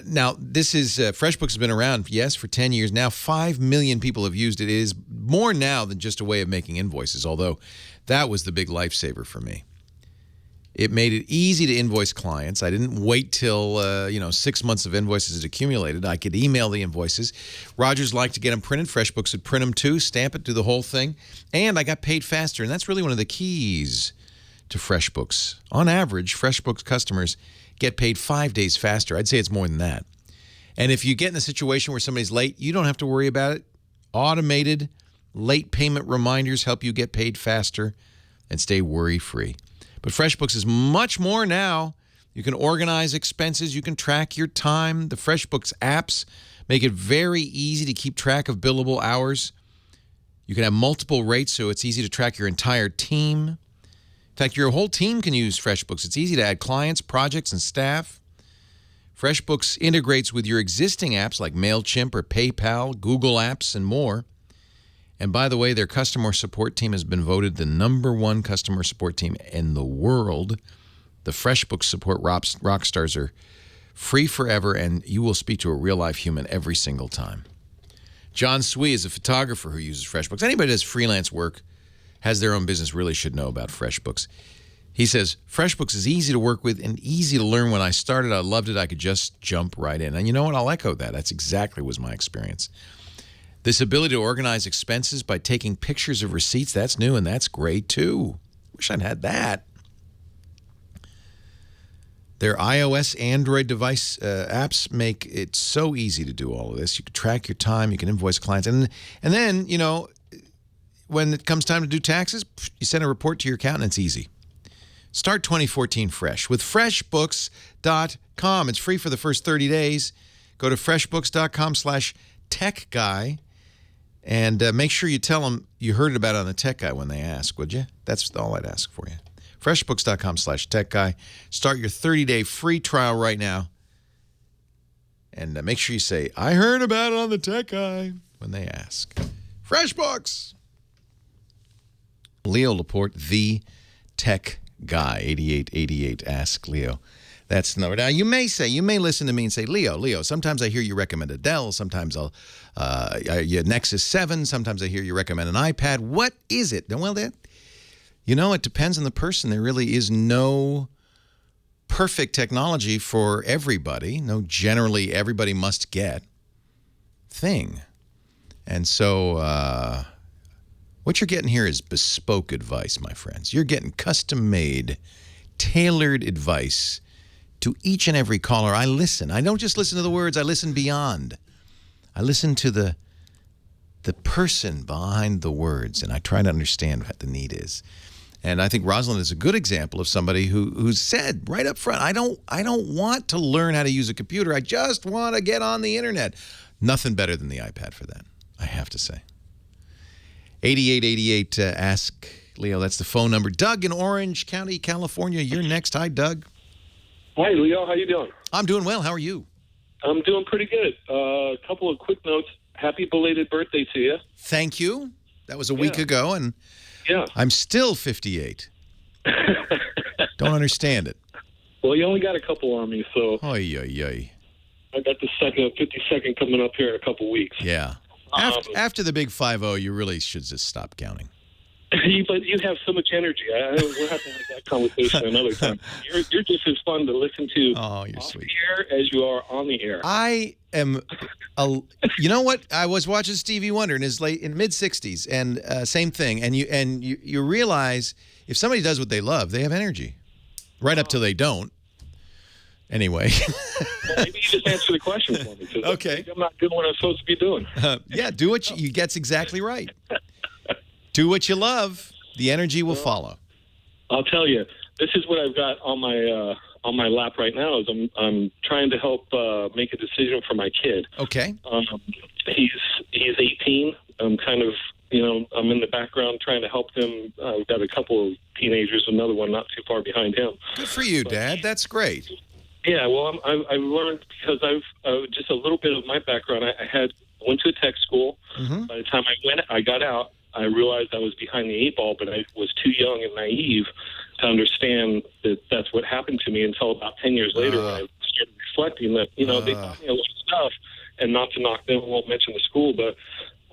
Speaker 3: Now, this is FreshBooks has been around, yes, for 10 years. Now 5 million people have used it. It is more now than just a way of making invoices, although that was the big lifesaver for me. It made it easy to invoice clients. I didn't wait till 6 months of invoices had accumulated. I could email the invoices. Rogers liked to get them printed. FreshBooks would print them too, stamp it, do the whole thing. And I got paid faster, and that's really one of the keys to FreshBooks. On average, FreshBooks customers get paid 5 days faster. I'd say it's more than that. And if you get in a situation where somebody's late, you don't have to worry about it. Automated late payment reminders help you get paid faster and stay worry-free. But FreshBooks is much more now. You can organize expenses. You can track your time. The FreshBooks apps make it very easy to keep track of billable hours. You can have multiple rates, so it's easy to track your entire team. In fact, your whole team can use FreshBooks. It's easy to add clients, projects, and staff. FreshBooks integrates with your existing apps like MailChimp or PayPal, Google Apps, and more. And by the way, their customer support team has been voted the #1 customer support team in the world. The FreshBooks support rock stars are free forever, and you will speak to a real-life human every single time. John Swee is a photographer who uses FreshBooks. Anybody who does freelance work, has their own business, really should know about FreshBooks. He says, FreshBooks is easy to work with and easy to learn. When I started, I loved it. I could just jump right in. And you know what? I'll echo that. That's exactly was my experience. This ability to organize expenses by taking pictures of receipts, that's new, and that's great, too. Wish I'd had that. Their iOS, Android device apps make it so easy to do all of this. You can track your time. You can invoice clients. And then, when it comes time to do taxes, you send a report to your accountant, and it's easy. Start 2014 fresh with FreshBooks.com. It's free for the first 30 days. Go to FreshBooks.com/TechGuy. And make sure you tell them you heard about it on the Tech Guy when they ask, would you? That's all I'd ask for you. FreshBooks.com/TechGuy. Start your 30-day free trial right now. And make sure you say, I heard about it on the Tech Guy when they ask. FreshBooks. Leo Laporte, the Tech Guy, 8888, Ask Leo. That's the number. Now, you may listen to me and say, Leo, sometimes I hear you recommend a Dell. Sometimes Nexus 7. Sometimes I hear you recommend an iPad. What is it? Well, it depends on the person. There really is no perfect technology for everybody. No, generally everybody must get thing. And so what you're getting here is bespoke advice, my friends. You're getting custom-made, tailored advice to each and every caller. I listen. I don't just listen to the words. I listen beyond. I listen to the person behind the words, and I try to understand what the need is. And I think Rosalind is a good example of somebody who said right up front, I don't want to learn how to use a computer. I just want to get on the internet. Nothing better than the iPad for that, I have to say. 8888 Ask Leo. That's the phone number. Doug in Orange County, California. You're next. Hi, Doug.
Speaker 15: Hi, Leo. How you doing?
Speaker 3: I'm doing well. How are you?
Speaker 15: I'm doing pretty good. A couple of quick notes. Happy belated birthday to you.
Speaker 3: Thank you. That was a week ago, and I'm still 58. Don't understand it.
Speaker 15: Well, you only got a couple on me, so...
Speaker 3: Oy, oy, oy.
Speaker 15: I got the 52nd coming up here in a couple weeks.
Speaker 3: Yeah. After the big 5-0, you really should just stop counting.
Speaker 15: But you have so much energy. We'll have to have that conversation another time. You're just as fun to listen to off the air as you are on the air.
Speaker 3: I am, you know what? I was watching Stevie Wonder in his mid-60s, and same thing. And you realize if somebody does what they love, they have energy, right up till they don't. Anyway.
Speaker 15: Well, maybe you just answer the question for me.
Speaker 3: Okay.
Speaker 15: I'm not doing what I'm supposed to be doing.
Speaker 3: Yeah, do what you that's exactly right. Do what you love. The energy will follow.
Speaker 15: I'll tell you, this is what I've got on my lap right now. Is I'm trying to help make a decision for my kid.
Speaker 3: Okay.
Speaker 15: He's 18. I'm kind of, I'm in the background trying to help him. I've got a couple of teenagers, another one not too far behind him.
Speaker 3: Good for you, Dad. That's great.
Speaker 15: Yeah, well, I've learned because I've just a little bit of my background. I went to a tech school.
Speaker 3: Mm-hmm.
Speaker 15: By the time I got out, I realized I was behind the 8 ball, but I was too young and naive to understand that that's what happened to me until about 10 years later when I started reflecting that, they taught me a lot of stuff, and not to knock them, I won't mention the school, but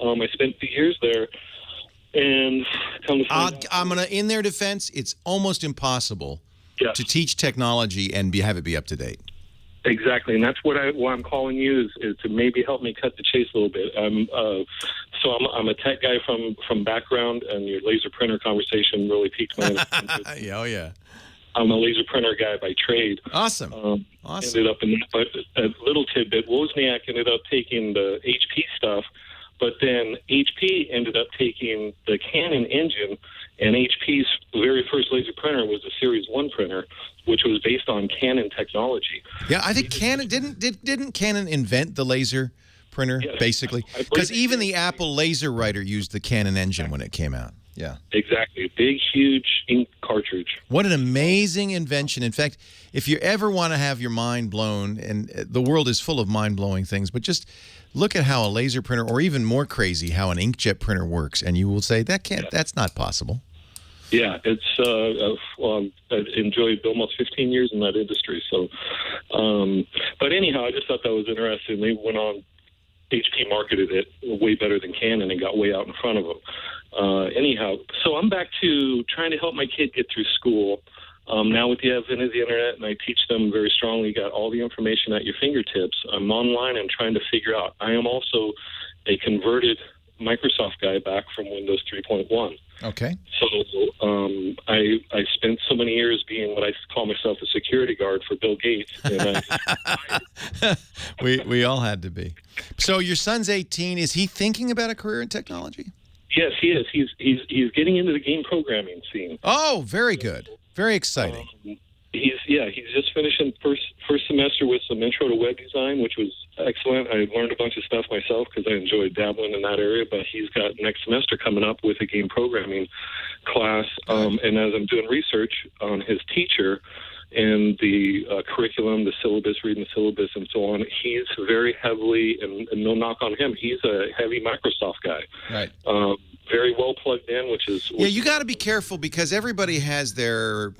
Speaker 15: I spent 2 years there, and come to find out,
Speaker 3: I'm going to, in their defense, it's almost impossible to teach technology and have it be up to date.
Speaker 15: Exactly, and that's why I'm calling you is to maybe help me cut the chase a little bit. I'm a tech guy from background, and your laser printer conversation really piqued my interest.
Speaker 3: Oh yeah.
Speaker 15: I'm a laser printer guy by trade.
Speaker 3: Awesome. Awesome.
Speaker 15: Ended up in that, but a little tidbit: Wozniak ended up taking the HP stuff, but then HP ended up taking the Canon engine, and HP's very first laser printer was a Series 1 printer, which was based on Canon technology.
Speaker 3: Yeah, I think Canon didn't Canon invent the laser printer, basically? Because even the Apple laser writer used the Canon engine when it came out. Yeah.
Speaker 15: Exactly. Big, huge ink cartridge.
Speaker 3: What an amazing invention. In fact, if you ever want to have your mind blown, and the world is full of mind-blowing things, but just look at how a laser printer, or even more crazy, how an inkjet printer works, and you will say, that's not possible.
Speaker 15: Yeah, it's I've enjoyed almost 15 years in that industry. So, but anyhow, I just thought that was interesting. They went on, HP marketed it way better than Canon and got way out in front of them. Anyhow, so I'm back to trying to help my kid get through school. Now with the advent of the internet, and I teach them very strongly, got all the information at your fingertips. I'm online and trying to figure out. I am also a converted Microsoft guy back from Windows 3.1.
Speaker 3: Okay.
Speaker 15: So I spent so many years being what I call myself a security guard for Bill Gates. And
Speaker 3: we all had to be. So your son's 18. Is he thinking about a career in technology?
Speaker 15: Yes, he is. He's getting into the game programming scene.
Speaker 3: Oh, very good. Very exciting.
Speaker 15: He's just finishing first semester with some intro to web design, which was excellent. I learned a bunch of stuff myself because I enjoyed dabbling in that area. But he's got next semester coming up with a game programming class. And as I'm doing research on his teacher and the curriculum, the syllabus, reading the syllabus, and so on, he's very heavily, and no knock on him, he's a heavy Microsoft guy.
Speaker 3: Right.
Speaker 15: Very well plugged in, which is...
Speaker 3: Yeah, you got to be careful because everybody has their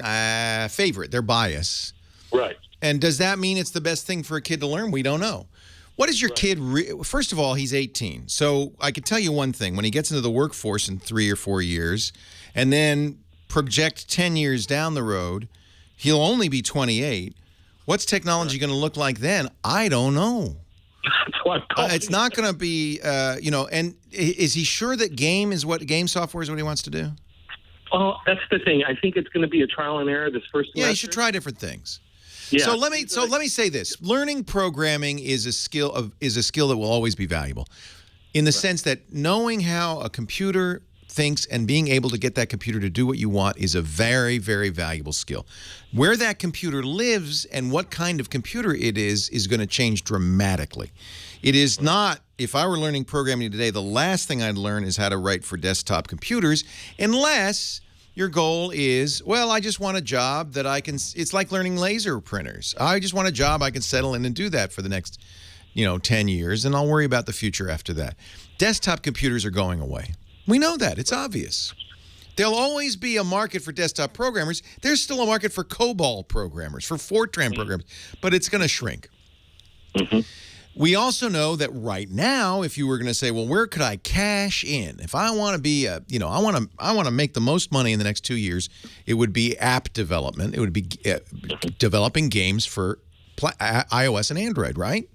Speaker 3: favorite, their bias.
Speaker 15: Right.
Speaker 3: And does that mean it's the best thing for a kid to learn? We don't know. What is your kid... First of all, he's 18. So I can tell you one thing. When he gets into the workforce in 3 or 4 years, and then project 10 years down the road, he'll only be 28. What's technology going to look like then? I don't know. It's not going to be, and is he sure that game software is what he wants to do?
Speaker 15: Oh, that's the thing. I think it's going to be a trial and error this first semester.
Speaker 3: Yeah, you should try different things.
Speaker 15: Yeah.
Speaker 3: So let me say this: learning programming is a skill that will always be valuable, in the sense that knowing how a computer thinks and being able to get that computer to do what you want is a very, very valuable skill. Where that computer lives and what kind of computer it is going to change dramatically. It is not, if I were learning programming today, the last thing I'd learn is how to write for desktop computers, unless your goal is, well, I just want a job that I can, it's like learning laser printers. I just want a job I can settle in and do that for the next, 10 years, and I'll worry about the future after that. Desktop computers are going away. We know that. It's obvious. There'll always be a market for desktop programmers. There's still a market for COBOL programmers, for Fortran programmers, but it's going to shrink.
Speaker 15: Mm-hmm.
Speaker 3: We also know that right now, if you were going to say, well, where could I cash in? If I want to be, I want to make the most money in the next 2 years, it would be app development. It would be developing games for iOS and Android, right?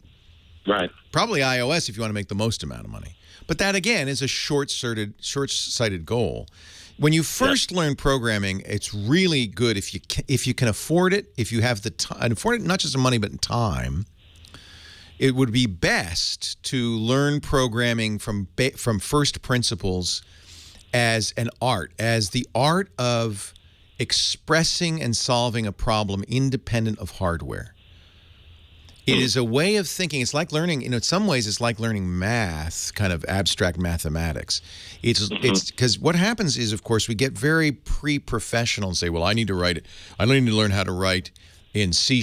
Speaker 15: Right.
Speaker 3: Probably iOS if you want to make the most amount of money. But that, again, is a short-sighted goal. When you first learn programming, it's really good if you can afford it, if you have the time, afford it not just in money but in time. It would be best to learn programming from first principles as an art, as the art of expressing and solving a problem independent of hardware. It is a way of thinking. It's like learning, in some ways, it's like learning math, kind of abstract mathematics. It's because what happens is, of course, we get very pre-professional and say, well, I need to learn how to write in C#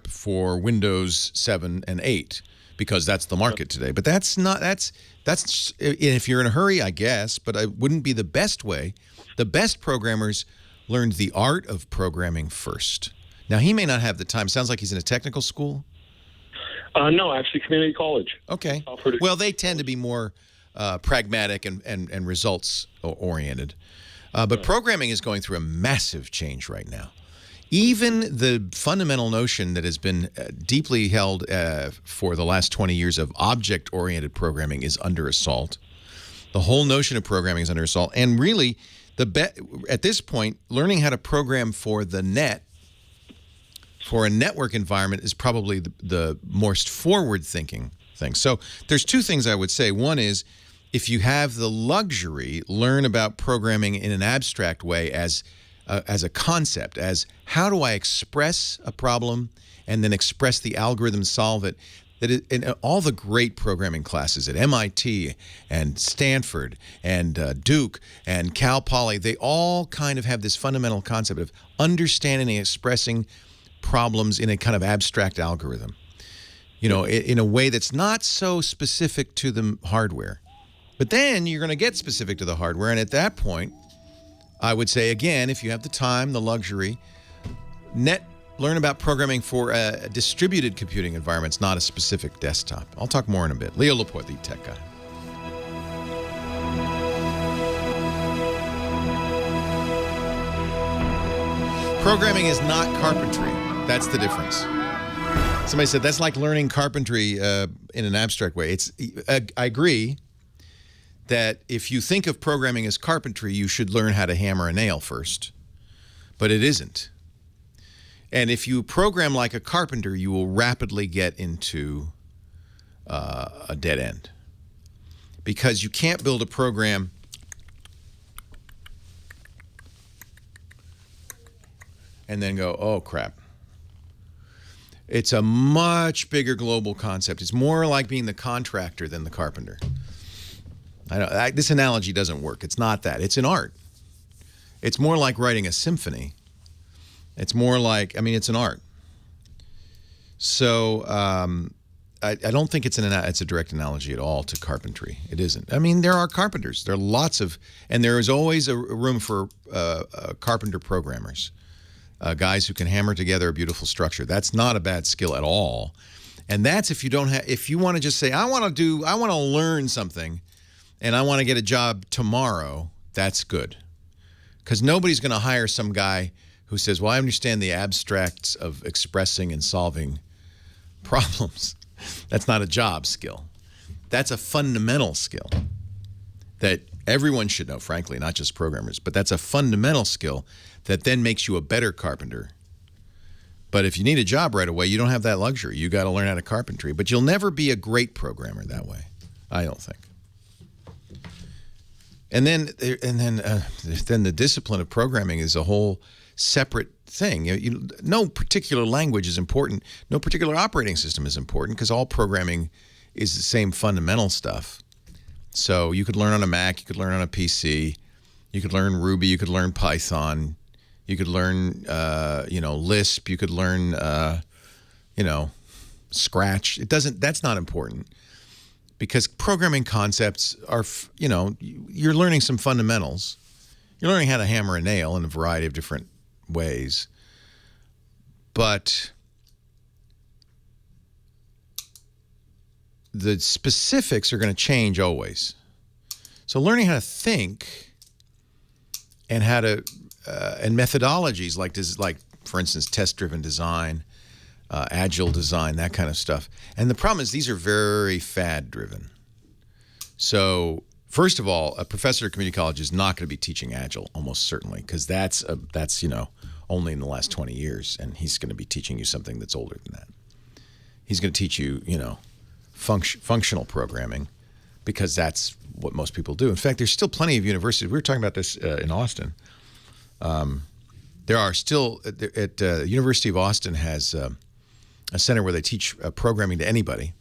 Speaker 3: for Windows 7 and 8 because that's the market today. But that's if you're in a hurry, I guess, but it wouldn't be the best way. The best programmers learned the art of programming first. Now, he may not have the time. Sounds like he's in a technical school.
Speaker 10: No, actually, community college.
Speaker 3: Okay. Well, they tend to be more pragmatic and results oriented. But programming is going through a massive change right now. Even the fundamental notion that has been deeply held for the last 20 years of object-oriented programming is under assault. The whole notion of programming is under assault. And really, at this point, learning how to program for the net, for a network environment, is probably the most forward-thinking thing. So there's two things I would say. One is, if you have the luxury, learn about programming in an abstract way as a concept, as how do I express a problem and then express the algorithm, solve it. In all the great programming classes at MIT and Stanford and Duke and Cal Poly, they all kind of have this fundamental concept of understanding and expressing problems in a kind of abstract algorithm, in a way that's not so specific to the hardware. But then you're going to get specific to the hardware, and at that point, I would say, again, if you have the time, the luxury, learn about programming for distributed computing environments, not a specific desktop. I'll talk more in a bit. Leo Laporte, the tech guy. Programming is not carpentry. That's the difference. Somebody said that's like learning carpentry in an abstract way. I agree that if you think of programming as carpentry, you should learn how to hammer a nail first. But it isn't. And if you program like a carpenter, you will rapidly get into a dead end. Because you can't build a program and then go, oh, crap. It's a much bigger global concept. It's more like being the contractor than the carpenter. This analogy doesn't work. It's not that. It's an art. It's more like writing a symphony. It's more like, it's an art. So I don't think it's a direct analogy at all to carpentry. It isn't. There are carpenters. There are lots of, and there is always a room for carpenter programmers. Guys who can hammer together a beautiful structure. That's not a bad skill at all. And that's if you want to just say, I want to learn something and I want to get a job tomorrow, that's good. Because nobody's going to hire some guy who says, well, I understand the abstracts of expressing and solving problems. That's not a job skill. That's a fundamental skill that everyone should know, frankly, not just programmers. But that's a fundamental skill that then makes you a better carpenter. But if you need a job right away, you don't have that luxury. You got to learn how to carpentry. But you'll never be a great programmer that way, I don't think. And then the discipline of programming is a whole separate thing. No particular language is important. No particular operating system is important because all programming is the same fundamental stuff. So you could learn on a Mac, you could learn on a PC, you could learn Ruby, you could learn Python, you could learn Lisp, you could learn Scratch. That's not important. Because programming concepts are, you're learning some fundamentals. You're learning how to hammer a nail in a variety of different ways. But the specifics are going to change always. So learning how to think and how to, and methodologies like, for instance, test-driven design, agile design, that kind of stuff. And the problem is these are very fad-driven. So first of all, a professor at community college is not going to be teaching agile, almost certainly, because that's only in the last 20 years, and he's going to be teaching you something that's older than that. He's going to teach you, functional programming, because that's what most people do. In fact, there's still plenty of universities. We were talking about this in Austin. there are still at University of Austin has a center where they teach programming to anybody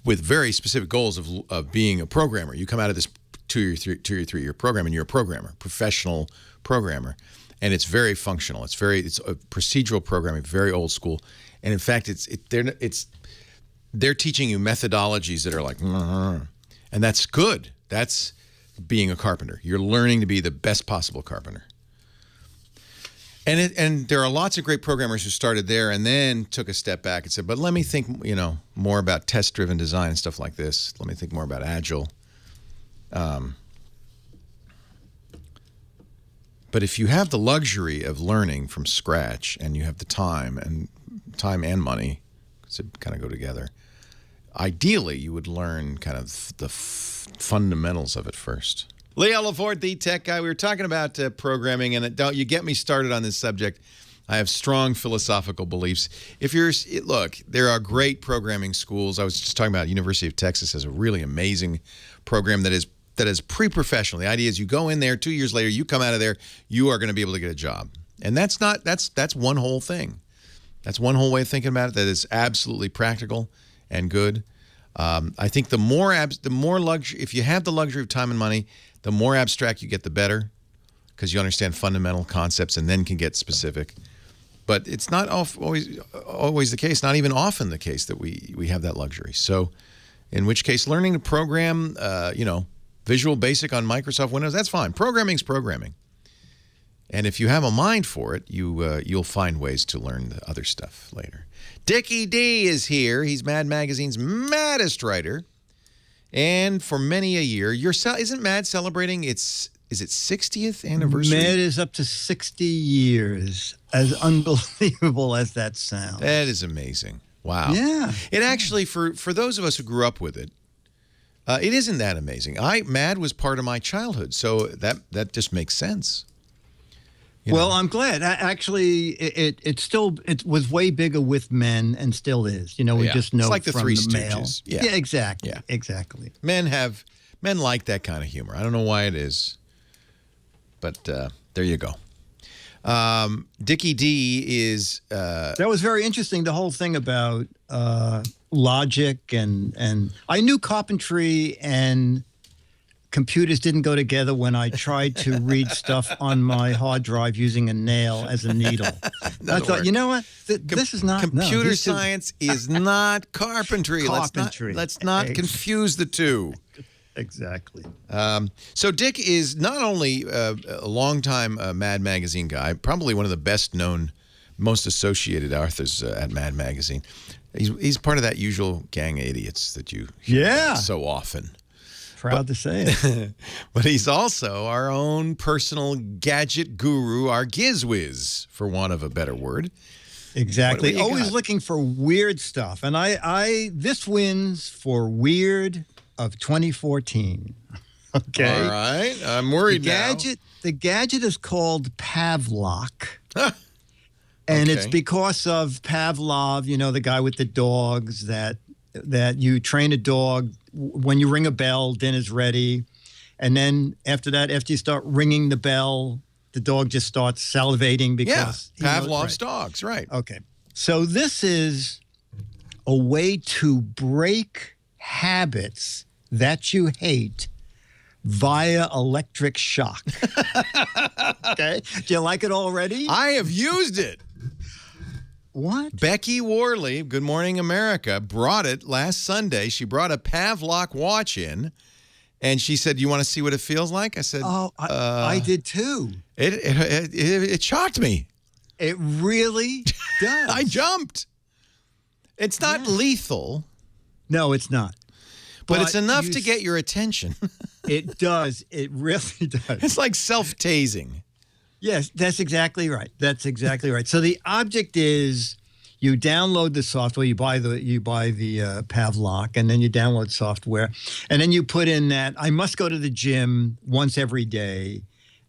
Speaker 3: with very specific goals of being a programmer. You come out of this 2 or 3 year program and you're a programmer, professional programmer, and it's very functional. It's a procedural programming, very old school, and in fact, they're teaching you methodologies that are like, and that's good. That's being a carpenter. You're learning to be the best possible carpenter. And there are lots of great programmers who started there and then took a step back and said, but let me think, more about test-driven design and stuff like this. Let me think more about Agile. But if you have the luxury of learning from scratch and you have the time and money, because it kind of go together, ideally you would learn kind of the fundamentals of it first. Leo Laporte, the tech guy. We were talking about programming, and don't you get me started on this subject. I have strong philosophical beliefs. Look, there are great programming schools. I was just talking about University of Texas has a really amazing program that is pre-professional. The idea is you go in there, 2 years later, you come out of there, you are going to be able to get a job. And that's one whole thing. That's one whole way of thinking about it that is absolutely practical and good. I think the more luxury, if you have the luxury of time and money, the more abstract you get, the better, because you understand fundamental concepts and then can get specific. But it's not always the case, not even often the case that we have that luxury. So in which case, learning to program, Visual Basic on Microsoft Windows, that's fine. Programming's programming. And if you have a mind for it, you'll find ways to learn the other stuff later. Dickie D is here. He's Mad Magazine's maddest writer. And for many a year, isn't Mad celebrating is it 60th anniversary?
Speaker 16: Mad is up to 60 years. As unbelievable as that sounds.
Speaker 3: That is amazing. Wow.
Speaker 16: Yeah.
Speaker 3: It actually, for those of us who grew up with it, it isn't that amazing. Mad was part of my childhood, so that just makes sense.
Speaker 16: Well, I'm glad. Actually, it was way bigger with men and still is. We just know
Speaker 3: it's like the
Speaker 16: from
Speaker 3: Three
Speaker 16: the male.
Speaker 3: Stooges.
Speaker 16: Yeah, exactly. Yeah. Exactly.
Speaker 3: Men like that kind of humor. I don't know why it is, but there you go. Dickie D is...
Speaker 16: that was very interesting, the whole thing about logic and I knew carpentry and computers didn't go together when I tried to read stuff on my hard drive using a nail as a needle. I thought, you know what? This is not...
Speaker 3: Computer science is not carpentry.
Speaker 16: Carpentry.
Speaker 3: Let's not confuse the two.
Speaker 16: Exactly.
Speaker 3: So Dick is not only a longtime Mad Magazine guy, probably one of the best known, most associated authors at Mad Magazine. He's part of that usual gang of idiots that you hear so often.
Speaker 16: Proud to say it.
Speaker 3: But he's also our own personal gadget guru, our gizwiz, for want of a better word.
Speaker 16: Exactly. Always looking for weird stuff. And this wins for weird of 2014. Okay.
Speaker 3: All right. I'm worried now.
Speaker 16: The gadget is called Pavlock. And it's because of Pavlov, the guy with the dogs, that you train a dog. When you ring a bell, dinner's ready. And then after that, after you start ringing the bell, the dog just starts salivating because...
Speaker 3: Yeah, Pavlov's dogs, right.
Speaker 16: Okay. So this is a way to break habits that you hate via electric shock. Okay? Do you like it already?
Speaker 3: I have used it.
Speaker 16: What?
Speaker 3: Becky Worley, Good Morning America, brought it last Sunday. She brought a Pavlock watch in, and she said, "You want to see what it feels like?" I said,
Speaker 16: I did too.
Speaker 3: It shocked me.
Speaker 16: It really does.
Speaker 3: I jumped. It's not lethal.
Speaker 16: No, it's not.
Speaker 3: But it's enough to get your attention.
Speaker 16: It does. It really does.
Speaker 3: It's like self-tasing.
Speaker 16: Yes, that's exactly right. That's exactly right. So the object is you download the software, you buy the Pavlock, and then you download software, and then you put in that I must go to the gym once every day,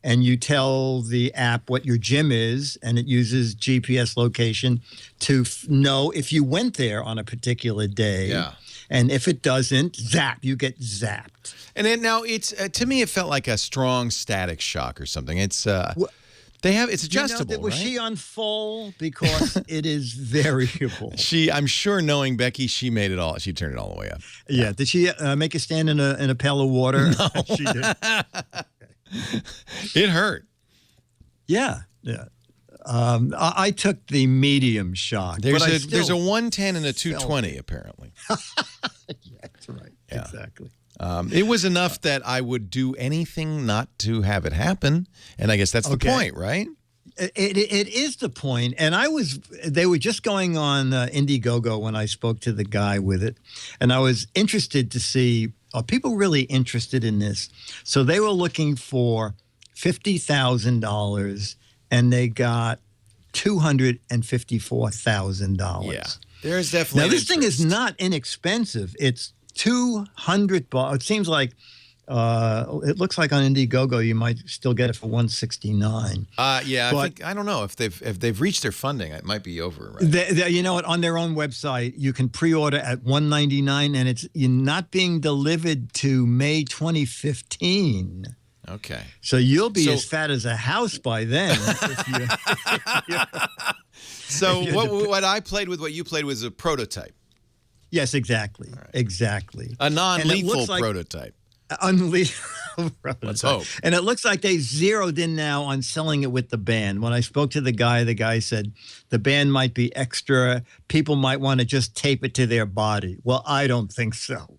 Speaker 16: and you tell the app what your gym is, and it uses GPS location to know if you went there on a particular day.
Speaker 3: Yeah.
Speaker 16: And if it doesn't, you get zapped.
Speaker 3: And then now it's to me, it felt like a strong static shock or something. It's It's adjustable,
Speaker 16: Was
Speaker 3: right?
Speaker 16: she on full? Because it is variable.
Speaker 3: I'm sure, knowing Becky, she made it all. She turned it all the way up.
Speaker 16: Yeah. Did she make you stand in a pail of water?
Speaker 3: No.
Speaker 16: She did.
Speaker 3: It hurt.
Speaker 16: Yeah. Yeah. I took the medium shock.
Speaker 3: There's a 110 and a 220 apparently.
Speaker 16: Yeah, that's right. Yeah. Exactly.
Speaker 3: It was enough that I would do anything not to have it happen, and I guess that's the point, right?
Speaker 16: It is the point, and they were just going on Indiegogo when I spoke to the guy with it, and I was interested to see, are people really interested in this? So they were looking for $50,000, and they got $254,000.
Speaker 3: Yeah, there's definitely
Speaker 16: now this thing is not inexpensive. It's $200. It seems like it looks like on Indiegogo you might still get it for $169.
Speaker 3: Yeah,
Speaker 16: but
Speaker 3: I don't know if they've reached their funding. It might be over. Right?
Speaker 16: You know what? On their own website, you can pre-order at $199, and it's not being delivered to May 2015.
Speaker 3: Okay.
Speaker 16: So you'll be as fat as a house by then.
Speaker 3: So what I played with, what you played was a prototype.
Speaker 16: Yes, exactly. Right. Exactly.
Speaker 3: A non-lethal prototype.
Speaker 16: Unlethal prototype.
Speaker 3: Let's hope.
Speaker 16: And it looks like they zeroed in now on selling it with the band. When I spoke to the guy said the band might be extra. People might want to just tape it to their body. Well, I don't think so.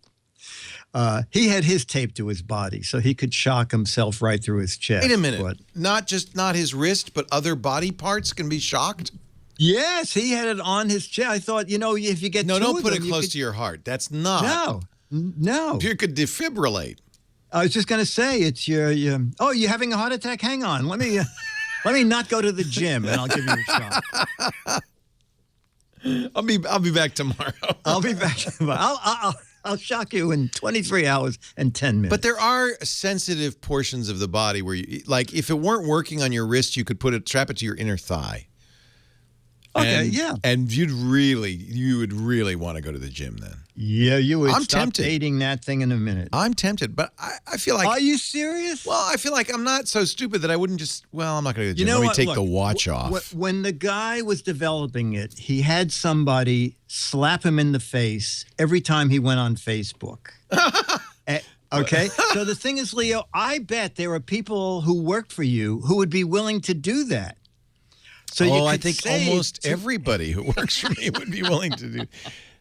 Speaker 16: He had his taped to his body, so he could shock himself right through his chest.
Speaker 3: Wait a minute. Not his wrist, but other body parts can be shocked?
Speaker 16: Yes, he had it on his chest. I thought, if you get
Speaker 3: don't put it close to your heart. That's not.
Speaker 16: No.
Speaker 3: You could defibrillate.
Speaker 16: I was just going to say, it's your. Oh, you're having a heart attack? Hang on. Let me not go to the gym, and I'll give you a shot.
Speaker 3: I'll be back tomorrow.
Speaker 16: I'll be back tomorrow. I'll shock you in 23 hours and 10 minutes.
Speaker 3: But there are sensitive portions of the body where you, like, if it weren't working on your wrist, you could strap it to your inner thigh.
Speaker 16: Okay, yeah.
Speaker 3: And you would really want to go to the gym then.
Speaker 16: Yeah, you would.
Speaker 3: I'm
Speaker 16: Stop
Speaker 3: tempted.
Speaker 16: dating that thing in a minute.
Speaker 3: I'm tempted, but I feel like.
Speaker 16: Are you serious?
Speaker 3: Well, I feel like I'm not so stupid that I wouldn't just. Well, I'm not going to go to the gym. Let me take the watch off.
Speaker 16: When the guy was developing it, he had somebody slap him in the face every time he went on Facebook. Okay, so the thing is, Leo, I bet there are people who work for you who would be willing to do that. So
Speaker 3: I think almost everybody who works for me would be willing to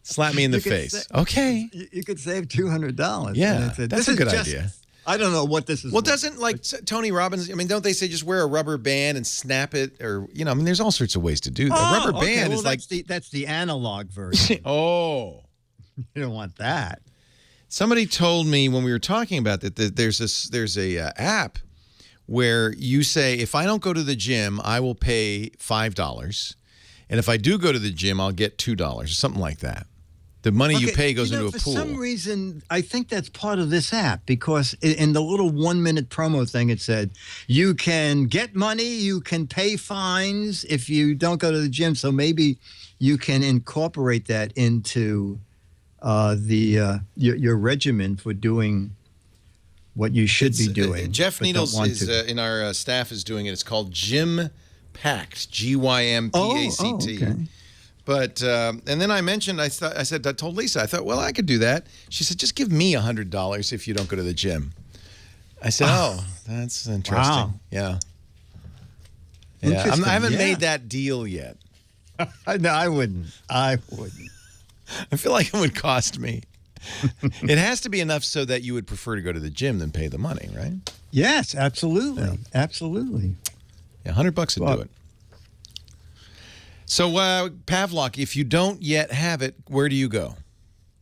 Speaker 3: slap me in the face. Okay.
Speaker 16: You could save $200.
Speaker 3: Yeah, that's a good idea.
Speaker 16: I don't know what this is.
Speaker 3: Well, doesn't Tony Robbins, don't they say just wear a rubber band and snap it? Or, there's all sorts of ways to do that. Rubber band is
Speaker 16: that's the analog version.
Speaker 3: Oh.
Speaker 16: You don't want that.
Speaker 3: Somebody told me when we were talking about that there's a app where you say, if I don't go to the gym, I will pay $5. And if I do go to the gym, I'll get $2 or something like that. The money you pay goes into a pool.
Speaker 16: For some reason, I think that's part of this app because in the little 1-minute promo thing, it said, you can get money, you can pay fines if you don't go to the gym. So maybe you can incorporate that into your regimen for doing what you should be doing.
Speaker 3: Jeff Needles is in our staff is doing it. It's called Gym Pact, GYMPACT.
Speaker 16: Oh, okay.
Speaker 3: But and then I told Lisa, I thought, well, I could do that. She said, just give me $100 if you don't go to the gym. I said, that's interesting.
Speaker 16: Wow.
Speaker 3: Yeah. I haven't made that deal yet.
Speaker 16: No, I wouldn't.
Speaker 3: I feel like it would cost me. It has to be enough so that you would prefer to go to the gym than pay the money, right?
Speaker 16: Yes, absolutely. Yeah. Absolutely.
Speaker 3: Yeah, $100 would do it. So, Pavlock, if you don't yet have it, where do you go?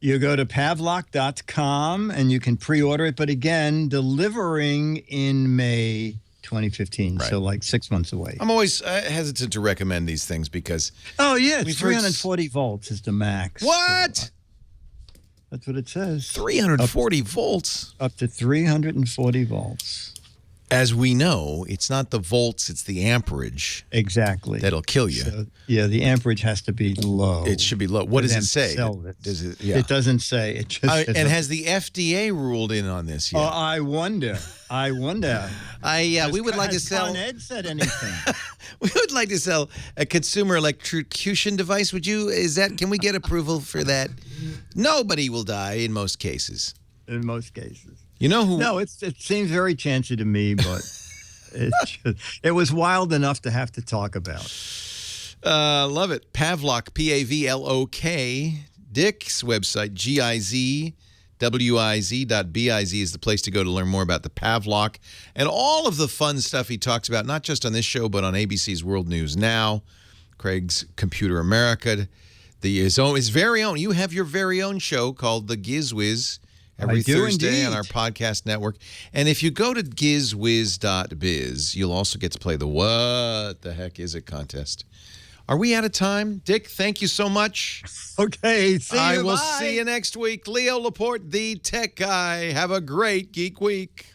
Speaker 16: You go to pavlock.com and you can pre-order it. But again, delivering in May 2015, so like 6 months away.
Speaker 3: I'm always hesitant to recommend these things because...
Speaker 16: Oh, yeah, it's 340 volts is the max.
Speaker 3: What?
Speaker 16: So, that's what it says.
Speaker 3: 340 volts?
Speaker 16: Up to 340 volts.
Speaker 3: as we know, it's not the volts, it's the amperage.
Speaker 16: Exactly.
Speaker 3: That'll kill you.
Speaker 16: So, yeah, the amperage has to be low.
Speaker 3: It should be low. What does it say? Does it? Yeah.
Speaker 16: It doesn't say. It just says
Speaker 3: and has the FDA ruled in on this yet?
Speaker 16: Oh, I wonder. We
Speaker 3: would like to sell.
Speaker 16: Con Ed said anything?
Speaker 3: We would like to sell a consumer electrocution device. Can we get approval for that? Nobody will die in most cases.
Speaker 16: In most cases.
Speaker 3: You know who?
Speaker 16: No, it seems very chancy to me, but it was wild enough to have to talk about.
Speaker 3: Love it. Pavlock, Pavlok. Dick's website, gizwiz.biz is the place to go to learn more about the Pavlock and all of the fun stuff he talks about, not just on this show, but on ABC's World News Now, Craig's Computer America, his very own. You have your very own show called The GizWiz every Thursday on our podcast network. And if you go to gizwiz.biz, you'll also get to play the What the Heck Is It contest. Are we out of time? Dick, thank you so much.
Speaker 16: Okay, see you.
Speaker 3: I will see you next week. Leo Laporte, the tech guy. Have a great Geek Week.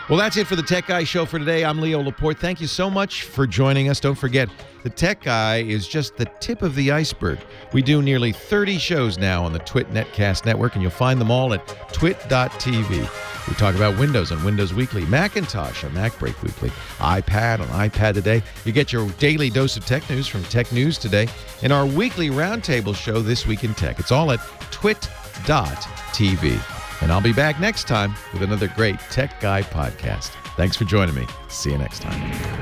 Speaker 3: Well, that's it for the Tech Guy Show for today. I'm Leo Laporte. Thank you so much for joining us. Don't forget, the Tech Guy is just the tip of the iceberg. We do nearly 30 shows now on the Twit Netcast Network, and you'll find them all at twit.tv. We talk about Windows on Windows Weekly, Macintosh on Mac Break Weekly, iPad on iPad Today. You get your daily dose of tech news from Tech News Today, and our weekly roundtable show, This Week in Tech. It's all at twit.tv. And I'll be back next time with another great Tech Guy podcast. Thanks for joining me. See you next time.